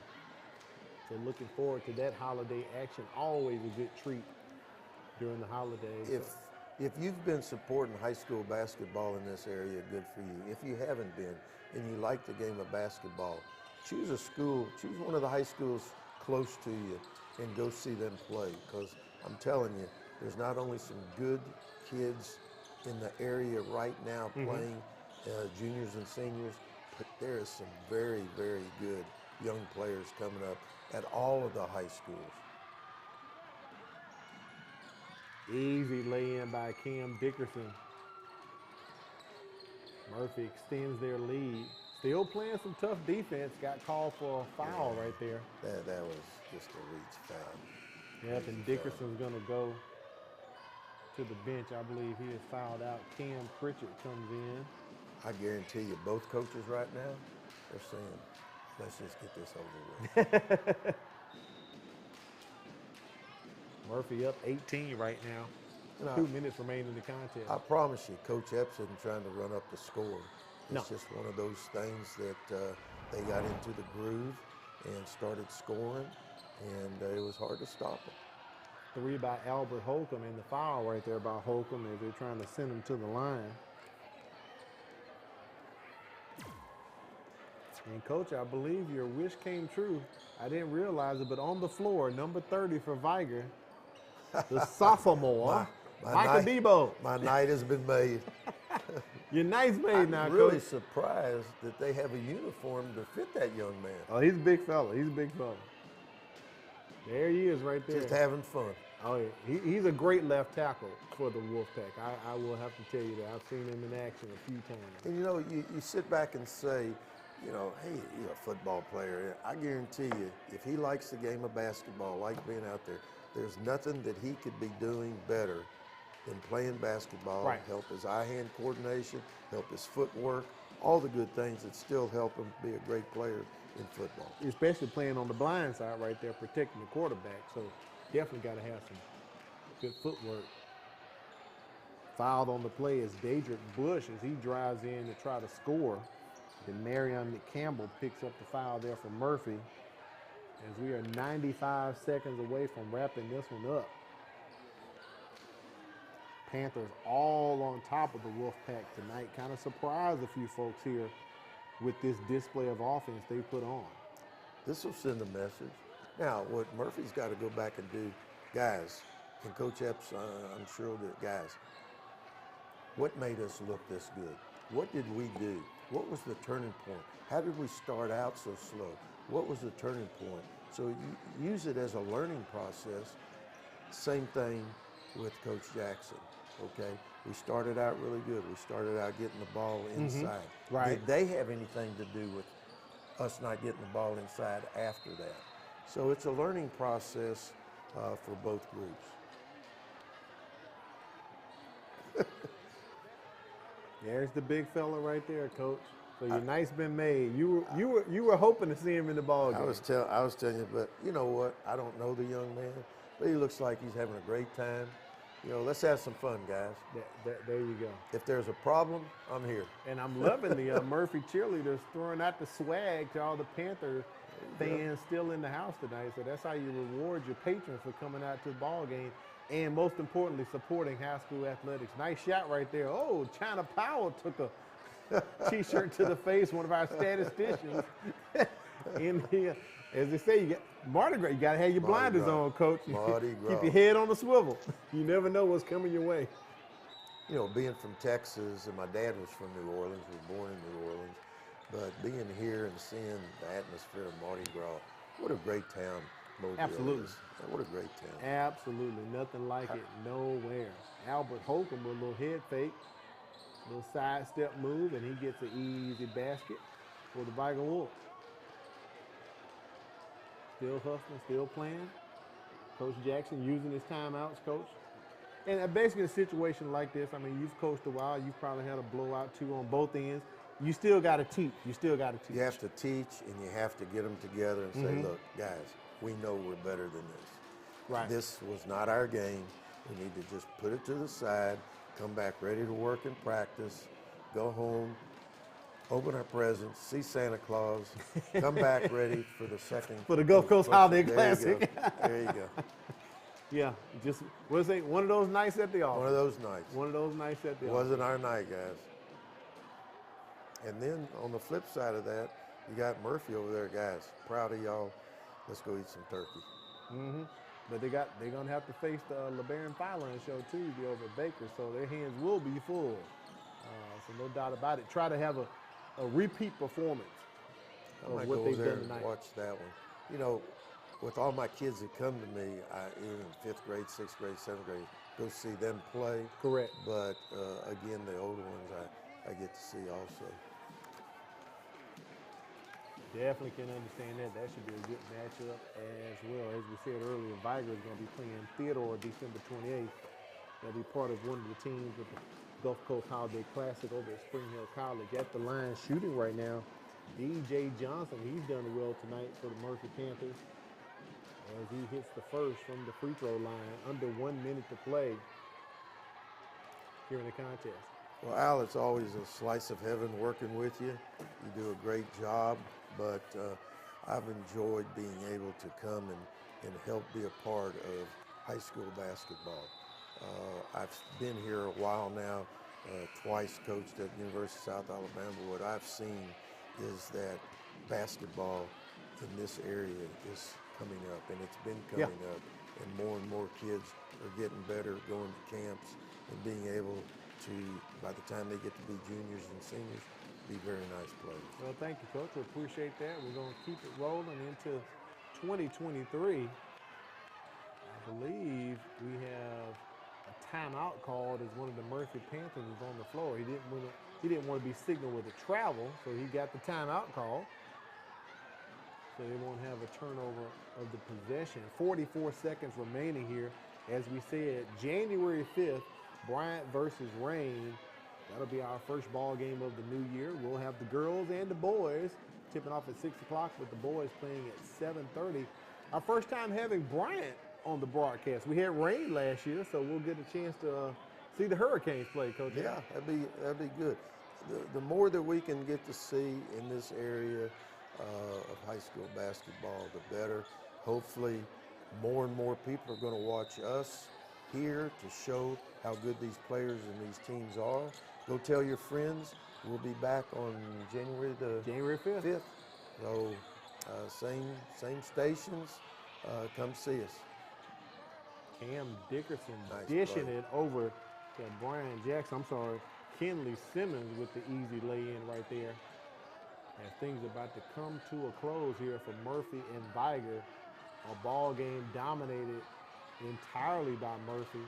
Speaker 1: So looking forward to that holiday action. Always a good treat during the holidays.
Speaker 2: If you've been supporting high school basketball in this area, good for you. If you haven't been and you like the game of basketball, choose a school, choose one of the high schools close to you and go see them play, because I'm telling you, there's not only some good kids in the area right now playing, juniors and seniors, but there is some very, very good young players coming up at all of the high schools.
Speaker 1: Easy lay-in by Cam Dickerson. Murphy extends their lead. Still playing some tough defense. Got called for a foul right there.
Speaker 2: That was just a reach foul.
Speaker 1: Yep, and Dickerson's going to go to the bench. I believe he is fouled out. Cam Pritchett comes in.
Speaker 2: I guarantee you, both coaches right now, they're saying, let's just get this over with.
Speaker 1: Murphy up 18 right now. 2 minutes remaining in the contest.
Speaker 2: I promise you, Coach Epps isn't trying to run up the score. It's just one of those things that they got into the groove and started scoring, and it was hard to stop them.
Speaker 1: 3 by Albert Holcomb, and the foul right there by Holcomb as they're trying to send him to the line. And Coach, I believe your wish came true. I didn't realize it, but on the floor, number 30 for Vigor, the sophomore, Michael Debo.
Speaker 2: My night has been made.
Speaker 1: Your night's made now,
Speaker 2: I'm really
Speaker 1: Coach.
Speaker 2: surprised that they have a uniform to fit that young man.
Speaker 1: Oh, he's a big fella. He's a big fella. There he is right there.
Speaker 2: Just having fun.
Speaker 1: Oh, yeah. He's a great left tackle for the Wolfpack. I will have to tell you that. I've seen him in action a few times.
Speaker 2: And, you know, you sit back and say, you know, hey, you're a football player. I guarantee you, if he likes the game of basketball, like being out there, there's nothing that he could be doing better than playing basketball,
Speaker 1: Right.
Speaker 2: help his eye-hand coordination, help his footwork, all the good things that still help him be a great player in football.
Speaker 1: Especially playing on the blind side right there, protecting the quarterback. So definitely got to have some good footwork. Fouled on the play is Daedric Bush as he drives in to try to score. Then Marion McCampbell picks up the foul there for Murphy as we are 95 seconds away from wrapping this one up. Panthers all on top of the Wolfpack tonight. Kind of surprised a few folks here with this display of offense they put on.
Speaker 2: This will send a message. Now, what Murphy's got to go back and do, guys, and Coach Epps, I'm sure will do it, guys, what made us look this good? What did we do? What was the turning point? How did we start out so slow? What was the turning point? So you use it as a learning process. Same thing with Coach Jackson, okay? We started out really good. We started out getting the ball inside.
Speaker 1: Right.
Speaker 2: Did they have anything to do with us not getting the ball inside after that? So it's a learning process for both groups.
Speaker 1: There's the big fella right there, Coach. So your night's been made. You were hoping to see him in the ball game.
Speaker 2: I was telling you, but you know what? I don't know the young man, but he looks like he's having a great time. You know, let's have some fun, guys.
Speaker 1: There you go.
Speaker 2: If there's a problem, I'm here.
Speaker 1: And I'm loving the Murphy cheerleaders throwing out the swag to all the Panther fans still in the house tonight. So that's how you reward your patrons for coming out to the ball game. And most importantly, supporting high school athletics. Nice shot right there. Oh, China Powell took a T-shirt to the face, one of our statisticians. In here, as they say, you got Mardi Gras. You got to have your blinders on, Coach.
Speaker 2: Mardi Gras.
Speaker 1: Keep your head on the swivel. You never know what's coming your way.
Speaker 2: You know, being from Texas, and my dad was from New Orleans, was born in New Orleans, but being here and seeing the atmosphere of Mardi Gras, what a great town Mobile
Speaker 1: Absolutely.
Speaker 2: is. What a great town.
Speaker 1: Absolutely. Nothing like it nowhere. Albert Holcomb with a little head fake, little sidestep move, and he gets an easy basket for the Vigor Wolves. Still hustling, still playing. Coach Jackson using his timeouts, Coach. And basically a situation like this, I mean, you've coached a while. You've probably had a blowout, too, on both ends. You still got to teach. You still got to teach.
Speaker 2: You have to teach, and you have to get them together and say, look, guys, we know we're better than this.
Speaker 1: Right.
Speaker 2: This was not our game. We need to just put it to the side, come back ready to work and practice, go home, open our presents, see Santa Claus, come back ready for the second.
Speaker 1: For the Gulf Coast Holiday Classic.
Speaker 2: There you go.
Speaker 1: Yeah, just, what is it, one of those nights at the office.
Speaker 2: One of those nights.
Speaker 1: One of those nights at the office.
Speaker 2: Wasn't our night, guys. And then on the flip side of that, you got Murphy over there, guys. Proud of y'all. Let's go eat some turkey.
Speaker 1: But they're gonna have to face the LeBaron Fireline show Tuesday over at Baker, so their hands will be full. So no doubt about it. Try to have a repeat performance
Speaker 2: I
Speaker 1: of
Speaker 2: might
Speaker 1: what
Speaker 2: go
Speaker 1: they've
Speaker 2: over there
Speaker 1: done
Speaker 2: and
Speaker 1: tonight.
Speaker 2: watch that one. You know, with all my kids that come to me, even 5th grade, 6th grade, 7th grade, go see them play.
Speaker 1: Correct.
Speaker 2: But again, the older ones I get to see also.
Speaker 1: Definitely can understand that. That should be a good matchup as well. As we said earlier, Vigor is going to be playing Theodore December 28th. They'll be part of one of the teams with the Gulf Coast Holiday Classic over at Spring Hill College. At the line shooting right now, DJ Johnson. He's done well tonight for the Murphy Panthers as he hits the first from the free throw line. Under 1 minute to play here in the contest.
Speaker 2: Well, Al, it's always a slice of heaven working with you. You do a great job, but I've enjoyed being able to come and help be a part of high school basketball. I've been here a while now, twice coached at University of South Alabama. What I've seen is that basketball in this area is coming up, and it's been coming up, and more kids are getting better, going to camps, and being able to, by the time they get to be juniors and seniors, be very nice players.
Speaker 1: Well, thank you, Coach. We appreciate that. We're going to keep it rolling into 2023. I believe we have a timeout called as one of the Murphy Panthers is on the floor. He didn't want to be signaled with a travel, so he got the timeout call. So they won't have a turnover of the possession. 44 seconds remaining here. As we said, January 5th, Bryant versus Rain. That'll be our first ball game of the new year. We'll have the girls and the boys tipping off at 6 o'clock with the boys playing at 7:30. Our first time having Bryant on the broadcast. We had Rain last year, so we'll get a chance to see the Hurricanes play, Coach.
Speaker 2: Yeah, that'd be good. The more that we can get to see in this area, of high school basketball, the better. Hopefully, more and more people are going to watch us here to show how good these players and these teams are. Go tell your friends. We'll be back on January 5th. So same stations. Come see us.
Speaker 1: Cam Dickerson
Speaker 2: Nice
Speaker 1: dishing
Speaker 2: play.
Speaker 1: it over to Brian Jackson. I'm sorry, Kenley Simmons with the easy lay-in right there. As things about to come to a close here for Murphy and Vigor. A ball game dominated entirely by Murphy.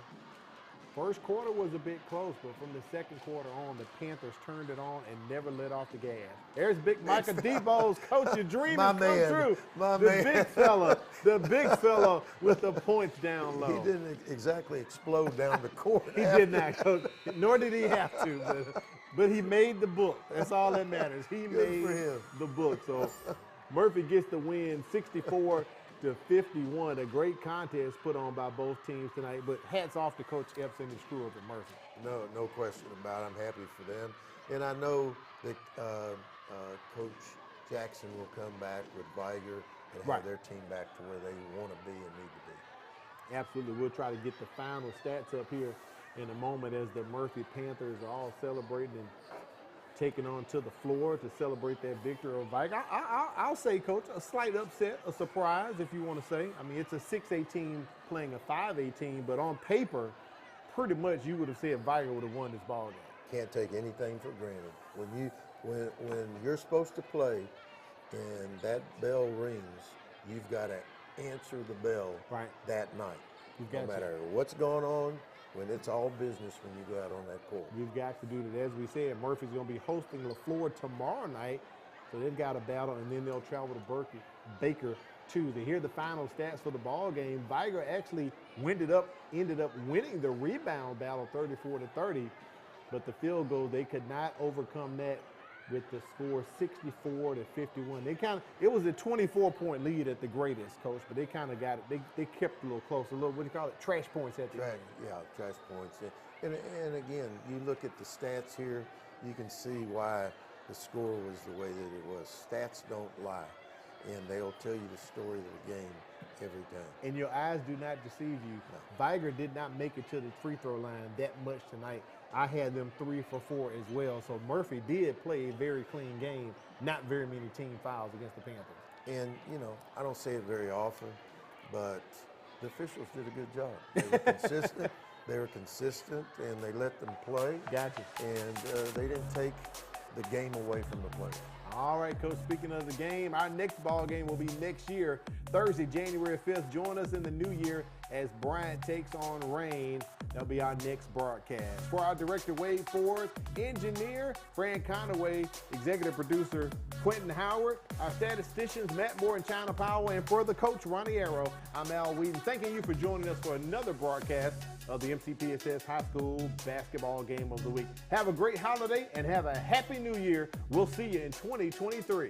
Speaker 1: First quarter was a bit close, but from the second quarter on, the Panthers turned it on and never let off the gas. There's Big Micah Debo's coach. Your dream has come true. The big fella with the points down low.
Speaker 2: He didn't exactly explode down the court.
Speaker 1: He did not, Coach. Nor did he have to. But he made the book. That's all that matters. He made the book. So Murphy gets the win, 64-51. A great contest put on by both teams tonight. But hats off to Coach Epps and his crew up at Murphy.
Speaker 2: No question about it. I'm happy for them. And I know that Coach Jackson will come back with Vigor and have their team back to where they want to be and need to be.
Speaker 1: Absolutely. We'll try to get the final stats up here in a moment as the Murphy Panthers are all celebrating and taking on to the floor to celebrate that victory over Vigor. I'll say, Coach, a slight upset, a surprise, if you want to say. I mean, it's a 6A team playing a 5A team, but on paper, pretty much you would have said Vigor would have won this ball game.
Speaker 2: Can't take anything for granted. When you're supposed to play and that bell rings, you've got to answer the bell that night. No matter what's going on, when it's all business when you go out on that court.
Speaker 1: You've got to do that. As we said, Murphy's going to be hosting LaFleur tomorrow night, so they've got a battle, and then they'll travel to Baker Tuesday. Here are the final stats for the ball game. Vigor actually ended up winning the rebound battle 34-30, but the field goal, they could not overcome that with the score 64-51. It was a 24-point lead at the greatest, Coach, but they kind of got it. They kept a little close, a little, what do you call it, trash points at the end.
Speaker 2: Yeah, trash points. And again, you look at the stats here, you can see why the score was the way that it was. Stats don't lie, and they'll tell you the story of the game every time.
Speaker 1: And your eyes do not deceive you. No. Vigor did not make it to the free throw line that much tonight. I had them 3 for 4 as well. So Murphy did play a very clean game, not very many team fouls against the Panthers.
Speaker 2: And, you know, I don't say it very often, but the officials did a good job. They were consistent. They were consistent, and they let them play.
Speaker 1: Gotcha.
Speaker 2: And they didn't take the game away from the players.
Speaker 1: All right, Coach, speaking of the game, our next ball game will be next year, Thursday, January 5th. Join us in the new year as Bryant takes on Rain. That'll be our next broadcast. For our director, Wade Ford, engineer, Fran Conaway, executive producer, Quentin Howard, our statisticians, Matt Moore and China Powell, and for the coach, Ronnie Arrow, I'm Al Wheaton. Thanking you for joining us for another broadcast of the MCPSS High School Basketball Game of the Week. Have a great holiday and have a happy new year. We'll see you in 2023.